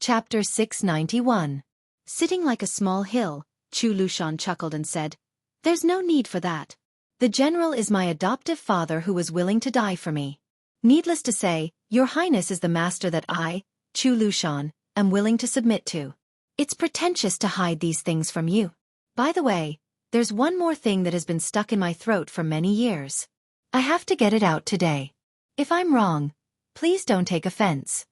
Chapter 691. Sitting like a small hill, Chu Lushan chuckled and said, "There's no need for that. The general is my adoptive father who was willing to die for me. Needless to say, your highness is the master that I, Chu Lushan, am willing to submit to. It's pretentious to hide these things from you. By the way, there's one more thing that has been stuck in my throat for many years. I have to get it out today. If I'm wrong, please don't take offense."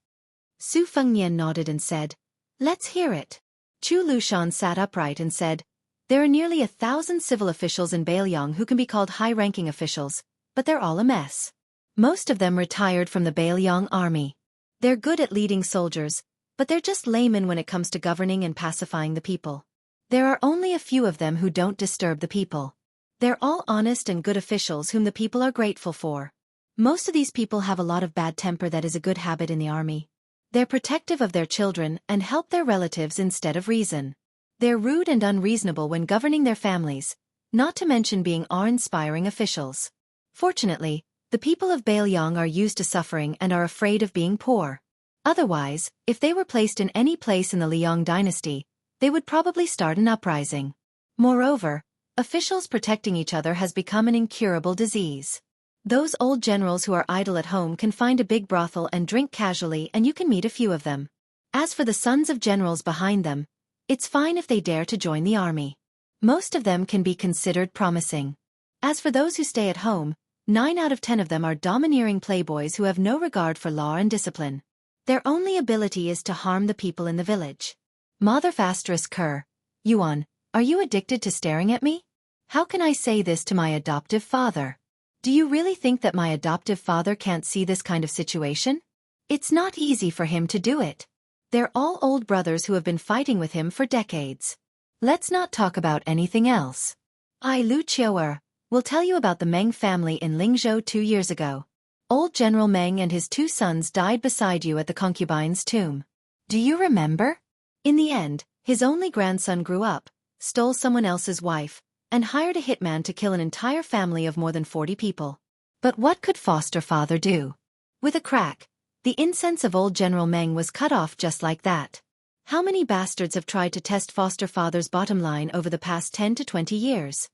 Su Fengnian nodded and said, "Let's hear it." Chu Lushan sat upright and said, "There are nearly 1,000 civil officials in Bailiang who can be called high-ranking officials, but they're all a mess. Most of them retired from the Bailiang army. They're good at leading soldiers, but they're just laymen when it comes to governing and pacifying the people. There are only a few of them who don't disturb the people. They're all honest and good officials whom the people are grateful for. Most of these people have a lot of bad temper that is a good habit in the army. They're protective of their children and help their relatives instead of reason. They're rude and unreasonable when governing their families, not to mention being awe-inspiring officials. Fortunately, the people of Bailiang are used to suffering and are afraid of being poor. Otherwise, if they were placed in any place in the Liang dynasty, they would probably start an uprising. Moreover, officials protecting each other has become an incurable disease. Those old generals who are idle at home can find a big brothel and drink casually, and you can meet a few of them. As for the sons of generals behind them, it's fine if they dare to join the army. Most of them can be considered promising. As for those who stay at home, 9 out of 10 of them are domineering playboys who have no regard for law and discipline. Their only ability is to harm the people in the village. Mother Ker, Yuan, are you addicted to staring at me? How can I say this to my adoptive father? Do you really think that my adoptive father can't see this kind of situation? It's not easy for him to do it. They're all old brothers who have been fighting with him for decades. Let's not talk about anything else. I, Lu Qiuer, will tell you about the Meng family in Lingzhou 2 years ago. Old General Meng and his 2 sons died beside you at the concubine's tomb. Do you remember? In the end, his only grandson grew up, stole someone else's wife, and hired a hitman to kill an entire family of more than 40 people. But what could foster father do? With a crack, the incense of old General Meng was cut off just like that. How many bastards have tried to test foster father's bottom line over the past 10 to 20 years?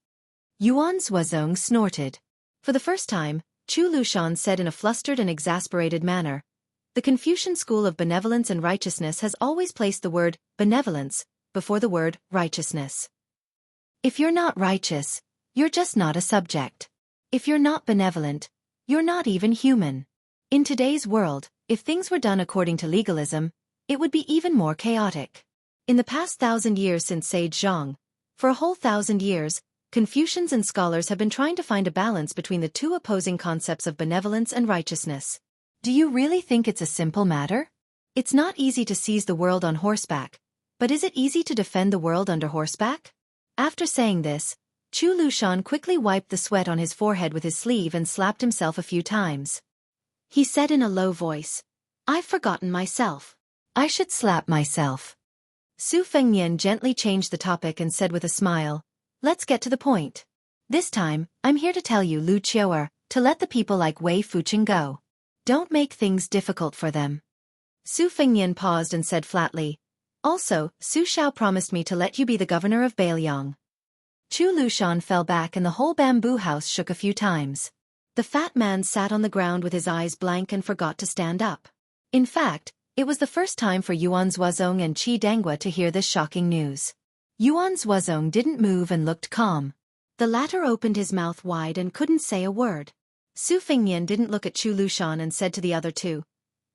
Yuan Zuozong snorted. For the first time, Chu Lushan said in a flustered and exasperated manner, "The Confucian school of benevolence and righteousness has always placed the word benevolence before the word righteousness. If you're not righteous, you're just not a subject. If you're not benevolent, you're not even human. In today's world, if things were done according to legalism, it would be even more chaotic. In the past 1,000 years since Sage Zhang, for a whole 1,000 years, Confucians and scholars have been trying to find a balance between the two opposing concepts of benevolence and righteousness. Do you really think it's a simple matter? It's not easy to seize the world on horseback, but is it easy to defend the world under horseback?" After saying this, Chu Lushan quickly wiped the sweat on his forehead with his sleeve and slapped himself a few times. He said in a low voice, "I've forgotten myself. I should slap myself." Su Fengnian gently changed the topic and said with a smile, "Let's get to the point. This time, I'm here to tell you, Lu Qiuer, to let the people like Wei Fuqing go. Don't make things difficult for them." Su Fengnian paused and said flatly, "Also, Su Shao promised me to let you be the governor of Bailiang." Chu Lushan fell back and the whole bamboo house shook a few times. The fat man sat on the ground with his eyes blank and forgot to stand up. In fact, it was the first time for Yuan Zuozong and Qi Dangua to hear this shocking news. Yuan Zuozong didn't move and looked calm. The latter opened his mouth wide and couldn't say a word. Su Fengnian didn't look at Chu Lushan and said to the other two,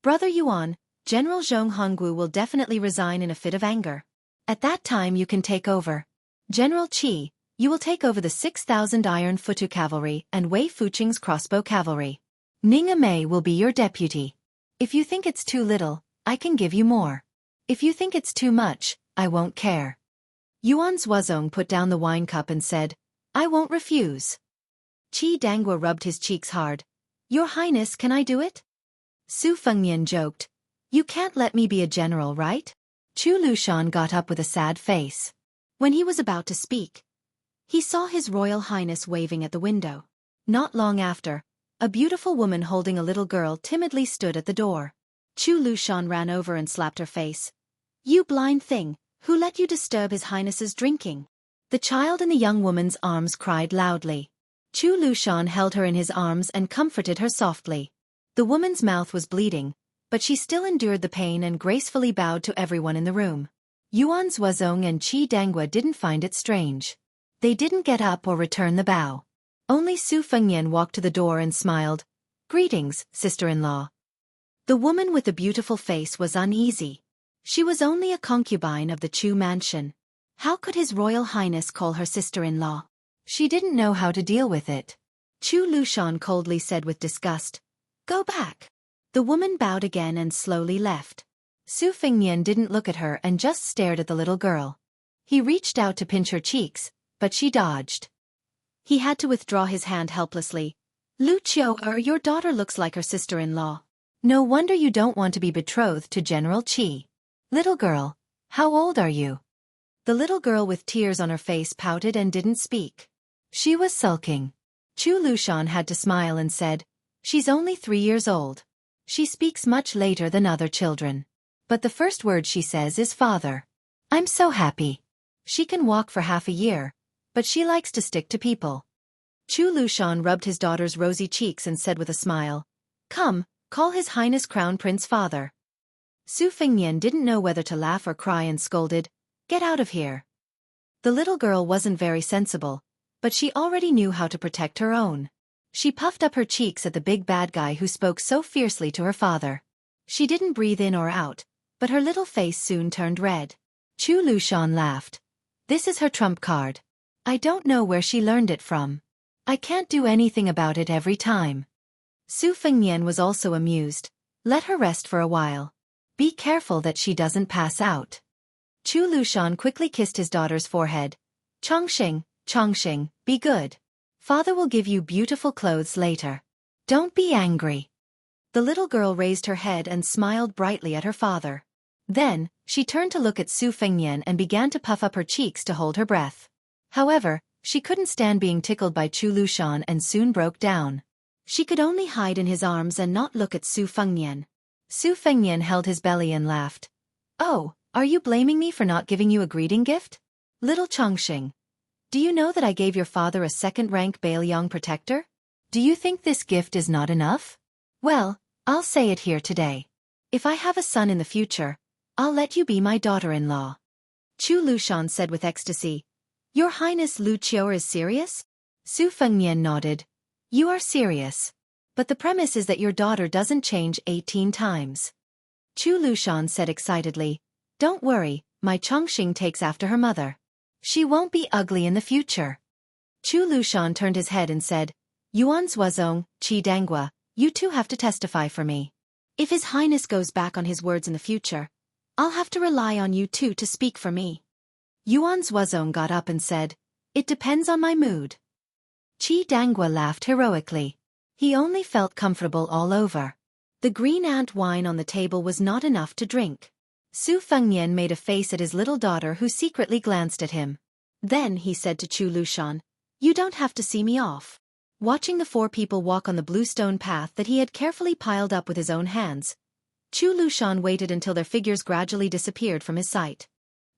"Brother Yuan, General Zhong Honggu will definitely resign in a fit of anger. At that time you can take over. General Qi, you will take over the 6,000 Iron Futu Cavalry and Wei Fuqing's crossbow cavalry. Ning Mei will be your deputy. If you think it's too little, I can give you more. If you think it's too much, I won't care." Yuan Zuozong put down the wine cup and said, "I won't refuse." Qi Dangua rubbed his cheeks hard. "Your Highness, can I do it?" Su Fengnian joked, "You can't let me be a general, right?" Chu Lushan got up with a sad face. When he was about to speak, he saw His Royal Highness waving at the window. Not long after, a beautiful woman holding a little girl timidly stood at the door. Chu Lushan ran over and slapped her face. You blind thing, who let you disturb His Highness's drinking? The child in the young woman's arms cried loudly. Chu Lushan held her in his arms and comforted her softly. The woman's mouth was bleeding, but she still endured the pain and gracefully bowed to everyone in the room. Yuan Zuozong and Qi Dangua didn't find it strange. They didn't get up or return the bow. Only Su Fengnian walked to the door and smiled. Greetings, sister-in-law. The woman with the beautiful face was uneasy. She was only a concubine of the Chu mansion. How could His Royal Highness call her sister-in-law? She didn't know how to deal with it. Chu Lushan coldly said with disgust, "Go back." The woman bowed again and slowly left. Su Fengnian didn't look at her and just stared at the little girl. He reached out to pinch her cheeks, but she dodged. He had to withdraw his hand helplessly. "Lucio, your daughter looks like her sister-in-law. No wonder you don't want to be betrothed to General Qi. Little girl, how old are you?" The little girl with tears on her face pouted and didn't speak. She was sulking. Chu Lushan had to smile and said, "She's only 3 years old. She speaks much later than other children. But the first word she says is father. I'm so happy. She can walk for half a year, but she likes to stick to people." Chu Lushan rubbed his daughter's rosy cheeks and said with a smile, "Come, call His Highness Crown Prince father." Su Fengnian didn't know whether to laugh or cry and scolded, "Get out of here." The little girl wasn't very sensible, but she already knew how to protect her own. She puffed up her cheeks at the big bad guy who spoke so fiercely to her father. She didn't breathe in or out, but her little face soon turned red. Chu Lushan laughed. "This is her trump card. I don't know where she learned it from. I can't do anything about it every time." Su Fengnian was also amused. "Let her rest for a while. Be careful that she doesn't pass out." Chu Lushan quickly kissed his daughter's forehead. Chongqing, be good. Father will give you beautiful clothes later. Don't be angry." The little girl raised her head and smiled brightly at her father. Then, she turned to look at Su Fengnian and began to puff up her cheeks to hold her breath. However, she couldn't stand being tickled by Chu Lushan and soon broke down. She could only hide in his arms and not look at Su Fengnian. Su Fengnian held his belly and laughed. "Oh, are you blaming me for not giving you a greeting gift? Little Chongqing, do you know that I gave your father a second-rank Bailiang protector? Do you think this gift is not enough? Well, I'll say it here today. If I have a son in the future, I'll let you be my daughter-in-law." Chu Lushan said with ecstasy, "Your Highness Lucio is serious?" Su Fengnian nodded. "You are serious. But the premise is that your daughter doesn't change 18 times. Chu Lushan said excitedly, "Don't worry, my Chongqing takes after her mother. She won't be ugly in the future." Chu Lushan turned his head and said, "Yuan Zuozong, Qi Dangua, you two have to testify for me. If His Highness goes back on his words in the future, I'll have to rely on you two to speak for me." Yuan Zuozong got up and said, "It depends on my mood." Qi Dangua laughed heroically. He only felt comfortable all over. The green ant wine on the table was not enough to drink. Su Fengnian made a face at his little daughter who secretly glanced at him. Then he said to Chu Lushan, "You don't have to see me off." Watching the 4 people walk on the blue stone path that he had carefully piled up with his own hands, Chu Lushan waited until their figures gradually disappeared from his sight.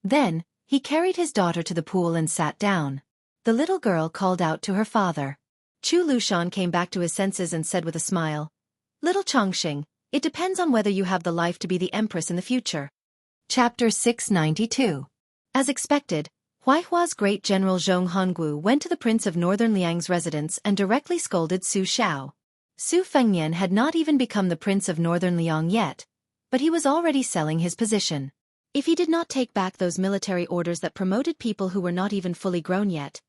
Then, he carried his daughter to the pool and sat down. The little girl called out to her father. Chu Lushan came back to his senses and said with a smile, "Little Chongqing, it depends on whether you have the life to be the empress in the future." Chapter 692. As expected, Huaihua's great general Zhong Hongwu went to the Prince of Northern Liang's residence and directly scolded Su Shao. Su Fengnian had not even become the Prince of Northern Liang yet, but he was already selling his position. If he did not take back those military orders that promoted people who were not even fully grown yet,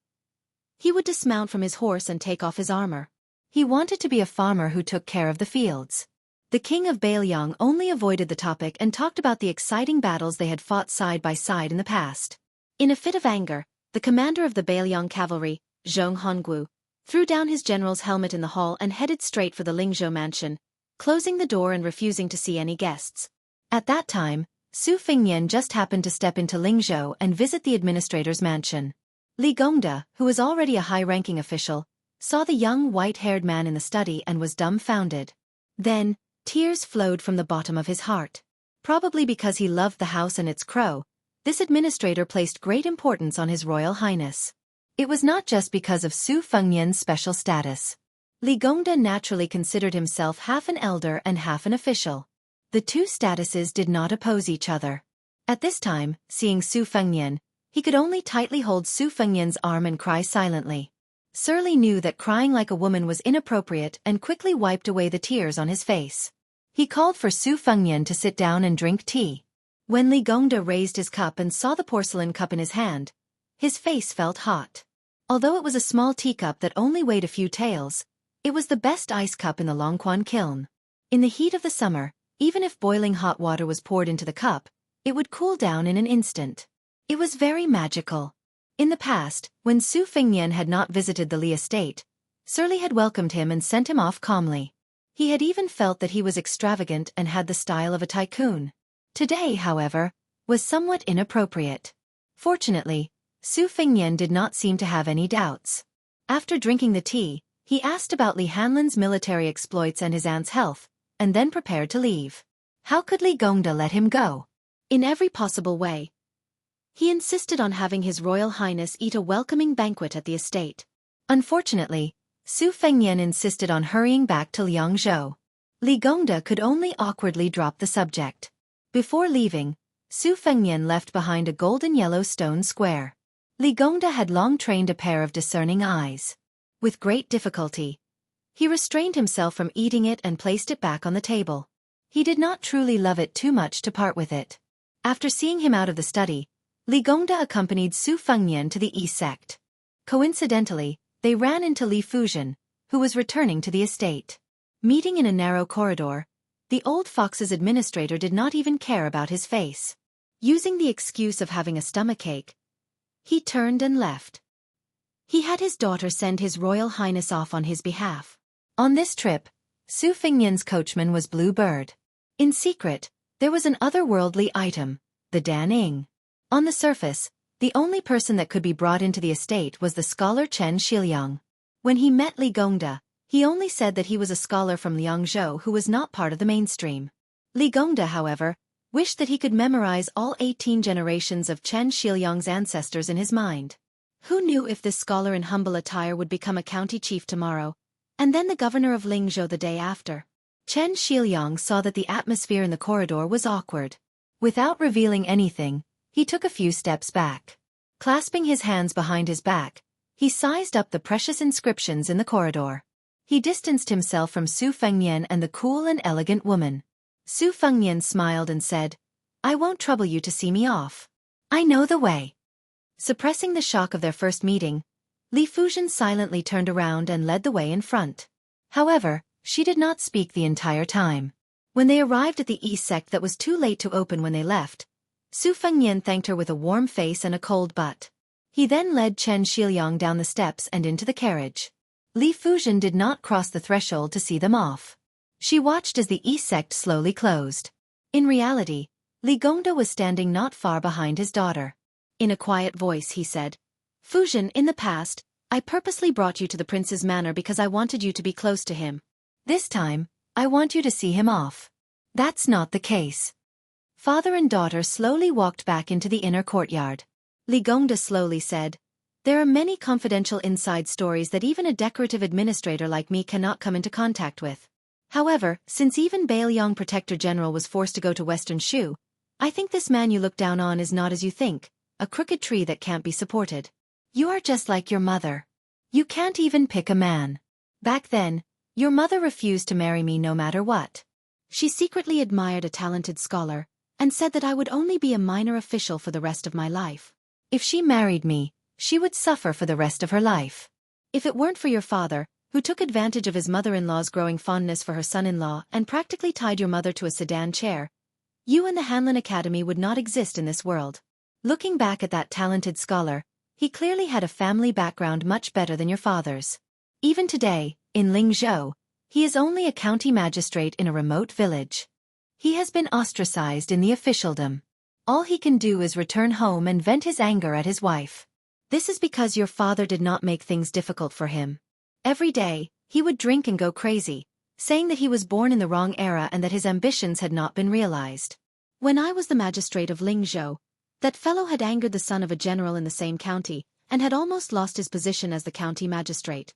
he would dismount from his horse and take off his armor. He wanted to be a farmer who took care of the fields. The king of Bailiang only avoided the topic and talked about the exciting battles they had fought side by side in the past. In a fit of anger, the commander of the Bailiang cavalry, Zhong Hongwu, threw down his general's helmet in the hall and headed straight for the Lingzhou mansion, closing the door and refusing to see any guests. At that time, Su Fengnian just happened to step into Lingzhou and visit the administrator's mansion. Li Gongda, who was already a high-ranking official, saw the young white-haired man in the study and was dumbfounded. Then, tears flowed from the bottom of his heart. Probably because he loved the house and its crow, this administrator placed great importance on His Royal Highness. It was not just because of Su Fengnian's special status. Li Gongda naturally considered himself half an elder and half an official. The two statuses did not oppose each other. At this time, seeing Su Fengnian, he could only tightly hold Su Fengnian's arm and cry silently. Sir Li knew that crying like a woman was inappropriate and quickly wiped away the tears on his face. He called for Su Fengnian to sit down and drink tea. When Li Gongda raised his cup and saw the porcelain cup in his hand, his face felt hot. Although it was a small teacup that only weighed a few taels, it was the best ice cup in the Longquan kiln. In the heat of the summer, even if boiling hot water was poured into the cup, it would cool down in an instant. It was very magical. In the past, when Su Fengnian had not visited the Li estate, Sir Li had welcomed him and sent him off calmly. He had even felt that he was extravagant and had the style of a tycoon. Today, however, was somewhat inappropriate. Fortunately, Su Fengnian did not seem to have any doubts. After drinking the tea, he asked about Li Hanlin's military exploits and his aunt's health, and then prepared to leave. How could Li Gongda let him go? In every possible way. He insisted on having His Royal Highness eat a welcoming banquet at the estate. Unfortunately, Su Fengnian insisted on hurrying back to Liangzhou. Li Gongda could only awkwardly drop the subject. Before leaving, Su Fengnian left behind a golden yellow stone square. Li Gongda had long trained a pair of discerning eyes. With great difficulty, he restrained himself from eating it and placed it back on the table. He did not truly love it too much to part with it. After seeing him out of the study, Li Gongda accompanied Su Fengnian to the Yi sect. Coincidentally, they ran into Li Fuzhen, who was returning to the estate. Meeting in a narrow corridor, the old fox's administrator did not even care about his face. Using the excuse of having a stomachache, he turned and left. He had his daughter send His Royal Highness off on his behalf. On this trip, Su Fengnian's coachman was Blue Bird. In secret, there was an otherworldly item, the Dan Ying. On the surface, the only person that could be brought into the estate was the scholar Chen Shiliang. When he met Li Gongda, he only said that he was a scholar from Liangzhou who was not part of the mainstream. Li Gongda, however, wished that he could memorize all 18 generations of Chen Shiliang's ancestors in his mind. Who knew if this scholar in humble attire would become a county chief tomorrow, and then the governor of Lingzhou the day after? Chen Shiliang saw that the atmosphere in the corridor was awkward. Without revealing anything, he took a few steps back. Clasping his hands behind his back, he sized up the precious inscriptions in the corridor. He distanced himself from Su Fengnian and the cool and elegant woman. Su Fengnian smiled and said, "I won't trouble you to see me off. I know the way." Suppressing the shock of their first meeting, Li Fuzhen silently turned around and led the way in front. However, she did not speak the entire time. When they arrived at the Yi sect that was too late to open when they left, Su Fengnian thanked her with a warm face and a cold butt. He then led Chen Shiliang down the steps and into the carriage. Li Fuzhen did not cross the threshold to see them off. She watched as the Yi sect slowly closed. In reality, Li Gongda was standing not far behind his daughter. In a quiet voice he said, "Fuzhen, in the past, I purposely brought you to the prince's manor because I wanted you to be close to him. This time, I want you to see him off." That's not the case. Father and daughter slowly walked back into the inner courtyard. Li Gongda slowly said, "There are many confidential inside stories that even a decorative administrator like me cannot come into contact with. However, since even Bailiang Protector General was forced to go to Western Shu, I think this man you look down on is not as you think, a crooked tree that can't be supported. You are just like your mother. You can't even pick a man. Back then, your mother refused to marry me no matter what. She secretly admired a talented scholar, and said that I would only be a minor official for the rest of my life. If she married me, she would suffer for the rest of her life. If it weren't for your father, who took advantage of his mother-in-law's growing fondness for her son-in-law and practically tied your mother to a sedan chair, you and the Hanlin Academy would not exist in this world." Looking back at that talented scholar, he clearly had a family background much better than your father's. Even today, in Lingzhou, he is only a county magistrate in a remote village. He has been ostracized in the officialdom. All he can do is return home and vent his anger at his wife. This is because your father did not make things difficult for him. Every day, he would drink and go crazy, saying that he was born in the wrong era and that his ambitions had not been realized. When I was the magistrate of Lingzhou, that fellow had angered the son of a general in the same county, and had almost lost his position as the county magistrate.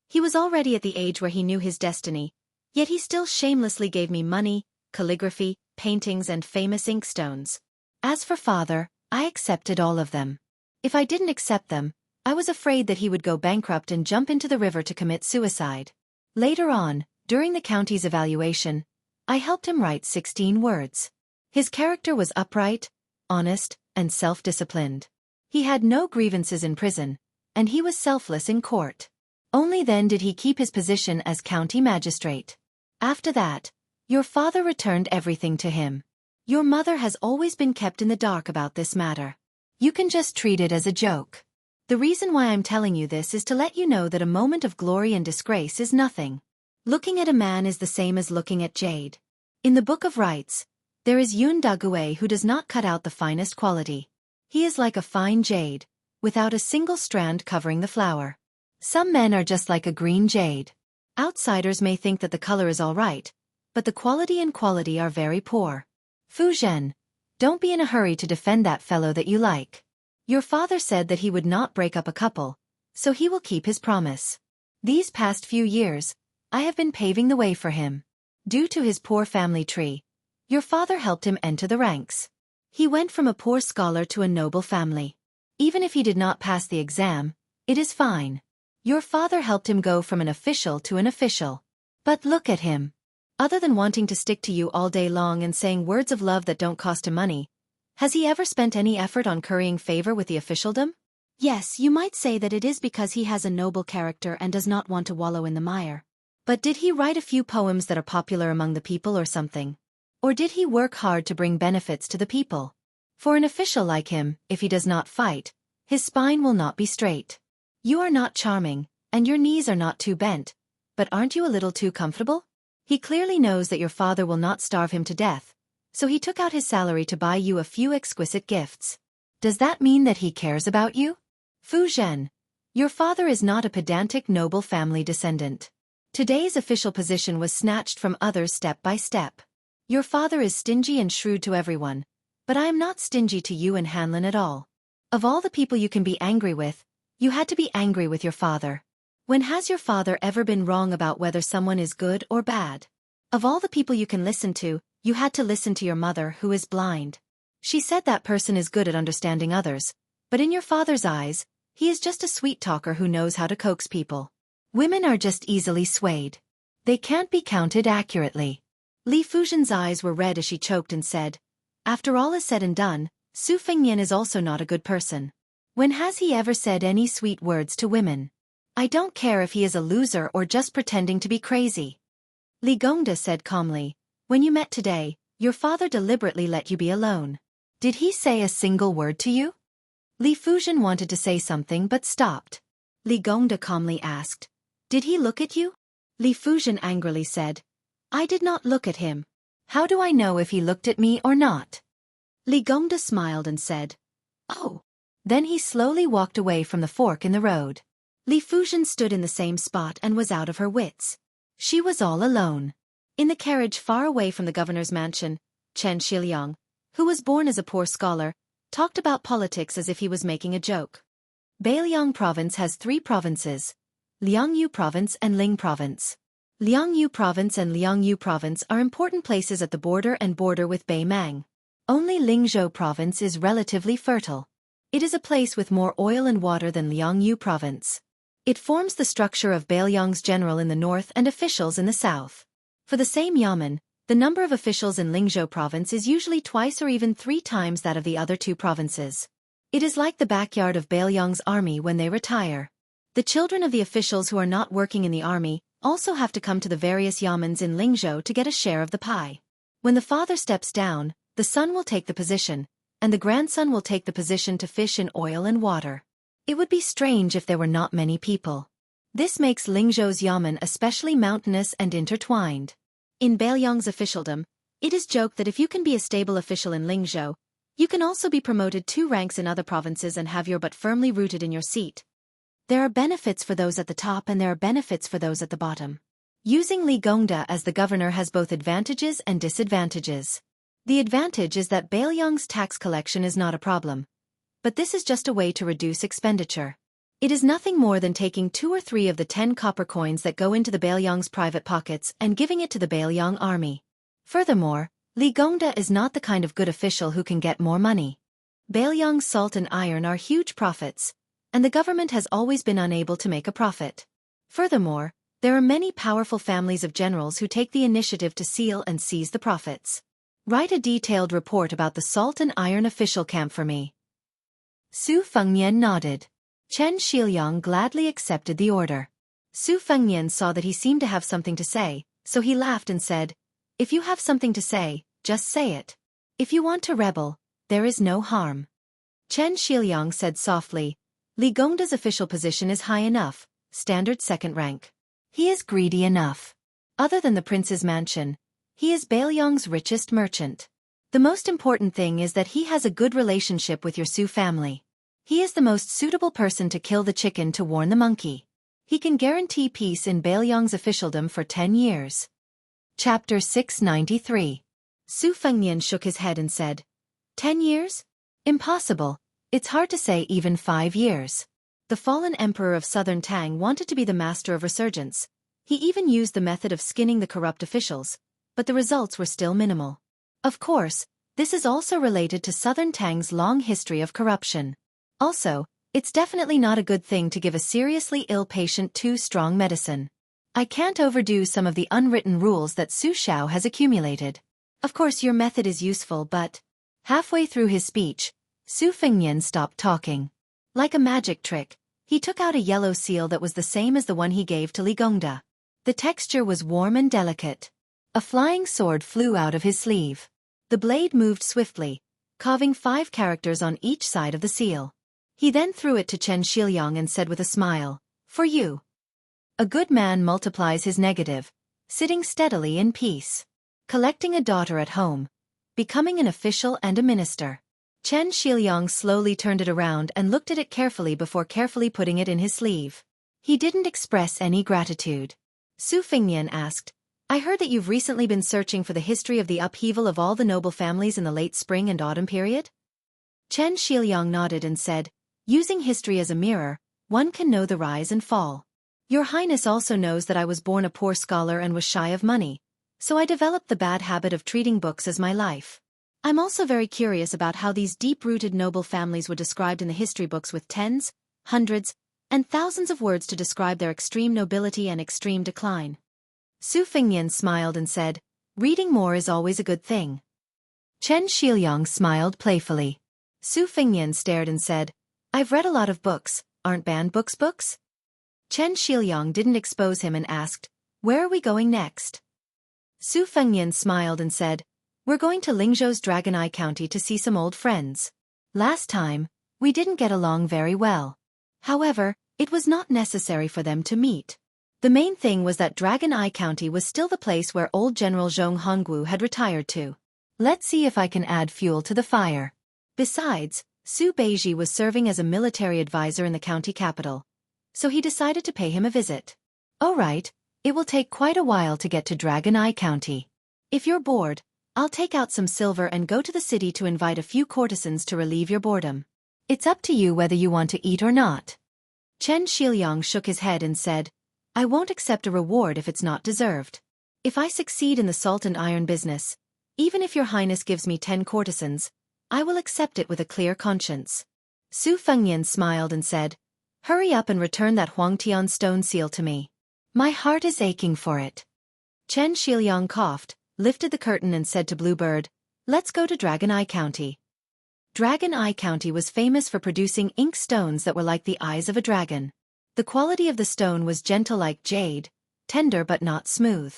He was already at the age where he knew his destiny, yet he still shamelessly gave me money, calligraphy, paintings and famous inkstones. As for father, I accepted all of them. If I didn't accept them, I was afraid that he would go bankrupt and jump into the river to commit suicide. Later on, during the county's evaluation, I helped him write 16 words. His character was upright, honest, and self-disciplined. He had no grievances in prison, and he was selfless in court. Only then did he keep his position as county magistrate. After that, your father returned everything to him. Your mother has always been kept in the dark about this matter. You can just treat it as a joke. The reason why I'm telling you this is to let you know that a moment of glory and disgrace is nothing. Looking at a man is the same as looking at jade. In the Book of Rites, there is Yun Dague who does not cut out the finest quality. He is like a fine jade, without a single strand covering the flower. Some men are just like a green jade. Outsiders may think that the color is all right, but the quality and quality are very poor. Fu Zhen, don't be in a hurry to defend that fellow that you like. Your father said that he would not break up a couple, so he will keep his promise. These past few years, I have been paving the way for him. Due to his poor family tree, your father helped him enter the ranks. He went from a poor scholar to a noble family. Even if he did not pass the exam, it is fine. Your father helped him go from an official to an official. But look at him. Other than wanting to stick to you all day long and saying words of love that don't cost him money, has he ever spent any effort on currying favor with the officialdom? Yes, you might say that it is because he has a noble character and does not want to wallow in the mire. But did he write a few poems that are popular among the people or something? Or did he work hard to bring benefits to the people? For an official like him, if he does not fight, his spine will not be straight. You are not charming, and your knees are not too bent, but aren't you a little too comfortable? He clearly knows that your father will not starve him to death, so he took out his salary to buy you a few exquisite gifts. Does that mean that he cares about you? Fu Zhen, your father is not a pedantic noble family descendant. Today's official position was snatched from others step by step. Your father is stingy and shrewd to everyone, but I am not stingy to you and Hanlin at all. Of all the people you can be angry with, you had to be angry with your father. When has your father ever been wrong about whether someone is good or bad? Of all the people you can listen to, you had to listen to your mother who is blind. She said that person is good at understanding others, but in your father's eyes, he is just a sweet talker who knows how to coax people. Women are just easily swayed. They can't be counted accurately. Li Fuzhen's eyes were red as she choked and said, after all is said and done, Su Fengnian is also not a good person. When has he ever said any sweet words to women? I don't care if he is a loser or just pretending to be crazy. Li Gongda said calmly, when you met today, your father deliberately let you be alone. Did he say a single word to you? Li Fuzhen wanted to say something but stopped. Li Gongda calmly asked, did he look at you? Li Fuzhen angrily said, I did not look at him. How do I know if he looked at me or not? Li Gongda smiled and said, oh. Then he slowly walked away from the fork in the road. Li Fuzhen stood in the same spot and was out of her wits. She was all alone. In the carriage far away from the governor's mansion, Chen Shiliang, who was born as a poor scholar, talked about politics as if he was making a joke. Beiliang province has 3 provinces, Liangyu province and Ling province. Liangyu province and Liangyu province are important places at the border and border with Beimang. Only Lingzhou province is relatively fertile. It is a place with more oil and water than Liangyu province. It forms the structure of Beiliang's general in the north and officials in the south. For the same yamen, the number of officials in Lingzhou province is usually twice or even 3 times that of the other 2 provinces. It is like the backyard of Beiliang's army when they retire. The children of the officials who are not working in the army also have to come to the various yamens in Lingzhou to get a share of the pie. When the father steps down, the son will take the position, and the grandson will take the position to fish in oil and water. It would be strange if there were not many people. This makes Lingzhou's yamen especially mountainous and intertwined. In Beiliang's officialdom, it is joked that if you can be a stable official in Lingzhou, you can also be promoted 2 ranks in other provinces and have your butt firmly rooted in your seat. There are benefits for those at the top and there are benefits for those at the bottom. Using Li Gongda as the governor has both advantages and disadvantages. The advantage is that Bailiang's tax collection is not a problem. But this is just a way to reduce expenditure. It is nothing more than taking 2 or 3 of the 10 copper coins that go into the Bailiang's private pockets and giving it to the Bailiang army. Furthermore, Li Gongda is not the kind of good official who can get more money. Bailiang's salt and iron are huge profits, and the government has always been unable to make a profit. Furthermore, there are many powerful families of generals who take the initiative to seal and seize the profits. Write a detailed report about the salt and iron official camp for me. Su Fengnian nodded. Chen Shiliang gladly accepted the order. Su Fengnian saw that he seemed to have something to say, so he laughed and said, "If you have something to say, just say it. If you want to rebel, there is no harm." Chen Shiliang said softly, "Li Gongda's official position is high enough, standard second rank. He is greedy enough. Other than the prince's mansion, he is Bailiang's richest merchant. The most important thing is that he has a good relationship with your Su family. He is the most suitable person to kill the chicken to warn the monkey. He can guarantee peace in Bailiang's officialdom for 10 years. Chapter 693. Su Fengnian shook his head and said, 10 years? Impossible. It's hard to say even 5 years. The fallen emperor of southern Tang wanted to be the master of resurgence. He even used the method of skinning the corrupt officials, but the results were still minimal. Of course, this is also related to southern Tang's long history of corruption. Also, it's definitely not a good thing to give a seriously ill patient too strong medicine. I can't overdo some of the unwritten rules that Su Xiao has accumulated. Of course your method is useful, but... Halfway through his speech, Su Fengnian stopped talking. Like a magic trick, he took out a yellow seal that was the same as the one he gave to Li Gongda. The texture was warm and delicate. A flying sword flew out of his sleeve. The blade moved swiftly, carving 5 characters on each side of the seal. He then threw it to Chen Shiliang and said with a smile, "For you." A good man multiplies his negative, sitting steadily in peace. Collecting a daughter at home. Becoming an official and a minister. Chen Shiliang slowly turned it around and looked at it carefully before carefully putting it in his sleeve. He didn't express any gratitude. Su Fengnian asked, "I heard that you've recently been searching for the history of the upheaval of all the noble families in the late spring and autumn period?" Chen Shiliang nodded and said, "Using history as a mirror, one can know the rise and fall. Your Highness also knows that I was born a poor scholar and was shy of money, so I developed the bad habit of treating books as my life. I'm also very curious about how these deep-rooted noble families were described in the history books with tens, hundreds, and thousands of words to describe their extreme nobility and extreme decline." Su Fengnian smiled and said, "Reading more is always a good thing." Chen Shiliang smiled playfully. Su Fengnian stared and said, "I've read a lot of books, aren't banned books?" Chen Shiliang didn't expose him and asked, "Where are we going next?" Su Fengnian smiled and said, "We're going to Lingzhou's Dragon Eye County to see some old friends. Last time, we didn't get along very well. However, it was not necessary for them to meet. The main thing was that Dragon Eye County was still the place where old General Zhong Hongwu had retired to. Let's see if I can add fuel to the fire." Besides, Su Beiji was serving as a military advisor in the county capital, so he decided to pay him a visit. "All right, it will take quite a while to get to Dragon Eye County. If you're bored, I'll take out some silver and go to the city to invite a few courtesans to relieve your boredom. It's up to you whether you want to eat or not." Chen Shiliang shook his head and said, "I won't accept a reward if it's not deserved. If I succeed in the salt and iron business, even if your Highness gives me 10 courtesans, I will accept it with a clear conscience." Su Fengnian smiled and said, "Hurry up and return that Huangtian stone seal to me. My heart is aching for it." Chen Shiliang coughed, lifted the curtain and said to Bluebird, "Let's go to Dragon Eye County." Dragon Eye County was famous for producing ink stones that were like the eyes of a dragon. The quality of the stone was gentle like jade, tender but not smooth.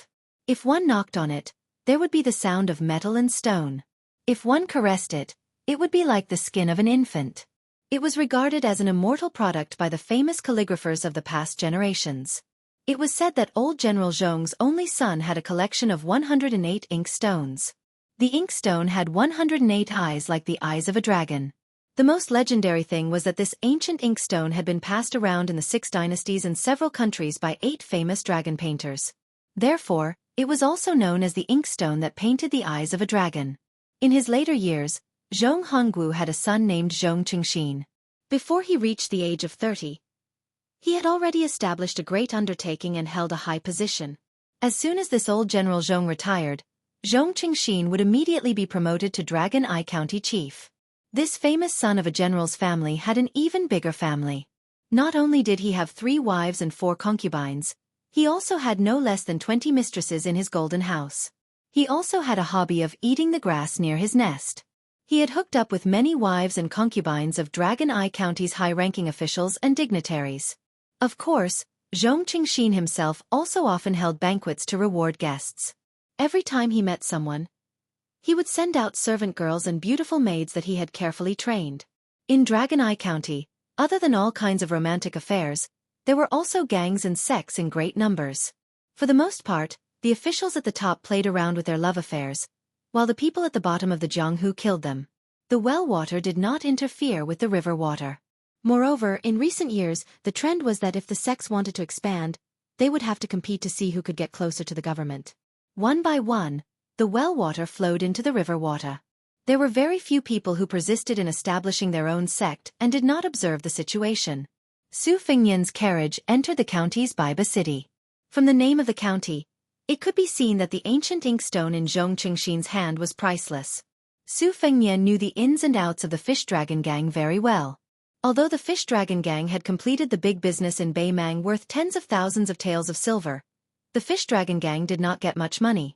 If one knocked on it, there would be the sound of metal and stone. If one caressed it, it would be like the skin of an infant. It was regarded as an immortal product by the famous calligraphers of the past generations. It was said that old General Zhong's only son had a collection of 108 ink stones. The ink stone had 108 eyes like the eyes of a dragon. The most legendary thing was that this ancient ink stone had been passed around in the 6 dynasties in several countries by 8 famous dragon painters. Therefore, it was also known as the ink stone that painted the eyes of a dragon. In his later years, Zhong Honggu had a son named Zhong Qingxin. Before he reached the age of 30, he had already established a great undertaking and held a high position. As soon as this old General Zhong retired, Zhong Qingxin would immediately be promoted to Dragon Eye County Chief. This famous son of a general's family had an even bigger family. Not only did he have 3 wives and 4 concubines, he also had no less than 20 mistresses in his golden house. He also had a hobby of eating the grass near his nest. He had hooked up with many wives and concubines of Dragon Eye County's high-ranking officials and dignitaries. Of course, Zhong Qingxin himself also often held banquets to reward guests. Every time he met someone, he would send out servant girls and beautiful maids that he had carefully trained. In Dragon Eye County, other than all kinds of romantic affairs, there were also gangs and sects in great numbers. For the most part, the officials at the top played around with their love affairs, while the people at the bottom of the Jianghu killed them. The well water did not interfere with the river water. Moreover, in recent years, the trend was that if the sects wanted to expand, they would have to compete to see who could get closer to the government. One by one, the well water flowed into the river water. There were very few people who persisted in establishing their own sect and did not observe the situation. Su Fengnian's carriage entered the county's Baiba city. From the name of the county, it could be seen that the ancient inkstone in Zhong Qingxin's hand was priceless. Su Fengnian knew the ins and outs of the Fish Dragon Gang very well. Although the Fish Dragon Gang had completed the big business in Beimang worth tens of thousands of taels of silver, the Fish Dragon Gang did not get much money.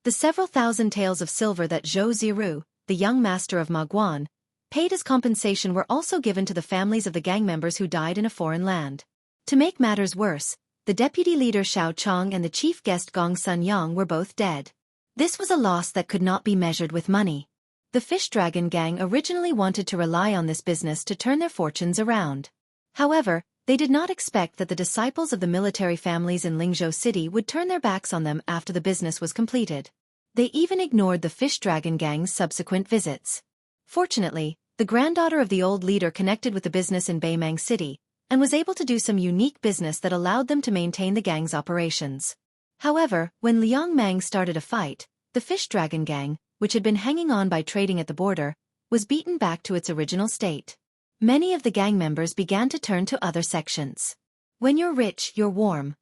The several thousand taels of silver that Zhou Ziru, the young master of Maguan, paid as compensation were also given to the families of the gang members who died in a foreign land. To make matters worse, the deputy leader Xiao Chong and the chief guest Gong Sun Yang were both dead. This was a loss that could not be measured with money. The Fish Dragon Gang originally wanted to rely on this business to turn their fortunes around. However, they did not expect that the disciples of the military families in Lingzhou City would turn their backs on them after the business was completed. They even ignored the Fish Dragon Gang's subsequent visits. Fortunately, the granddaughter of the old leader connected with the business in Beimang City, and was able to do some unique business that allowed them to maintain the gang's operations. However, when Liang Mang started a fight, the Fish Dragon Gang, which had been hanging on by trading at the border, was beaten back to its original state. Many of the gang members began to turn to other sections. When you're rich, you're warm.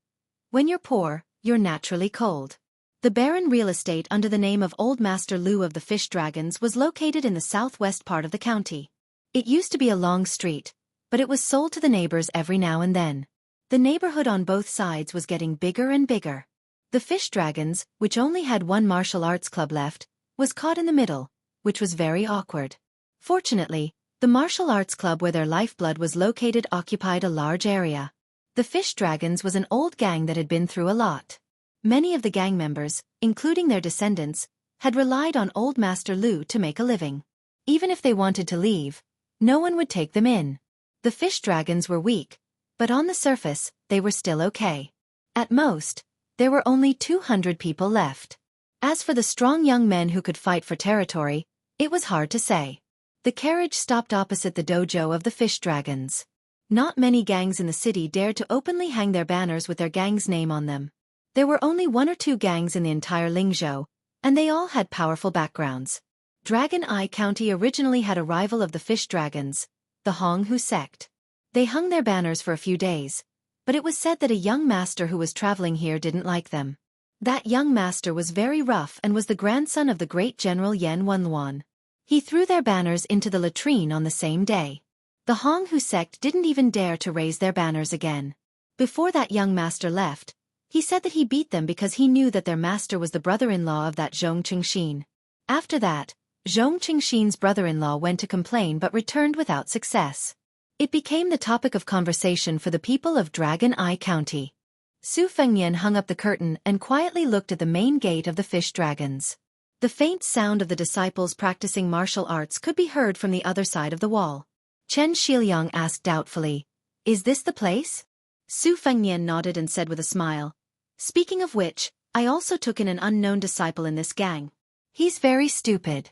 When you're poor, you're naturally cold. The barren real estate under the name of Old Master Lu of the Fish Dragons was located in the southwest part of the county. It used to be a long street, but it was sold to the neighbors every now and then. The neighborhood on both sides was getting bigger and bigger. The Fish Dragons, which only had one martial arts club left, was caught in the middle, which was very awkward. Fortunately, the martial arts club where their lifeblood was located occupied a large area. The Fish Dragons was an old gang that had been through a lot. Many of the gang members, including their descendants, had relied on Old Master Lu to make a living. Even if they wanted to leave, no one would take them in. The Fish Dragons were weak, but on the surface, they were still okay. At most, there were only 200 people left. As for the strong young men who could fight for territory, it was hard to say. The carriage stopped opposite the dojo of the Fish Dragons. Not many gangs in the city dared to openly hang their banners with their gang's name on them. There were only 1 or 2 gangs in the entire Lingzhou, and they all had powerful backgrounds. Dragon Eye County originally had a rival of the Fish Dragons, the Honghu sect. They hung their banners for a few days, but it was said that a young master who was traveling here didn't like them. That young master was very rough and was the grandson of the great General Yan Wenluan. He threw their banners into the latrine on the same day. The Honghu sect didn't even dare to raise their banners again. Before that young master left, he said that he beat them because he knew that their master was the brother-in-law of that Zhong Qingxin. After that, Zhong Qingxin's brother-in-law went to complain but returned without success. It became the topic of conversation for the people of Dragon Eye County. Su Fengnian hung up the curtain and quietly looked at the main gate of the Fish Dragons. The faint sound of the disciples practicing martial arts could be heard from the other side of the wall. Chen Shiliang asked doubtfully, "Is this the place?" Su Fengnian nodded and said with a smile, "Speaking of which, I also took in an unknown disciple in this gang. He's very stupid."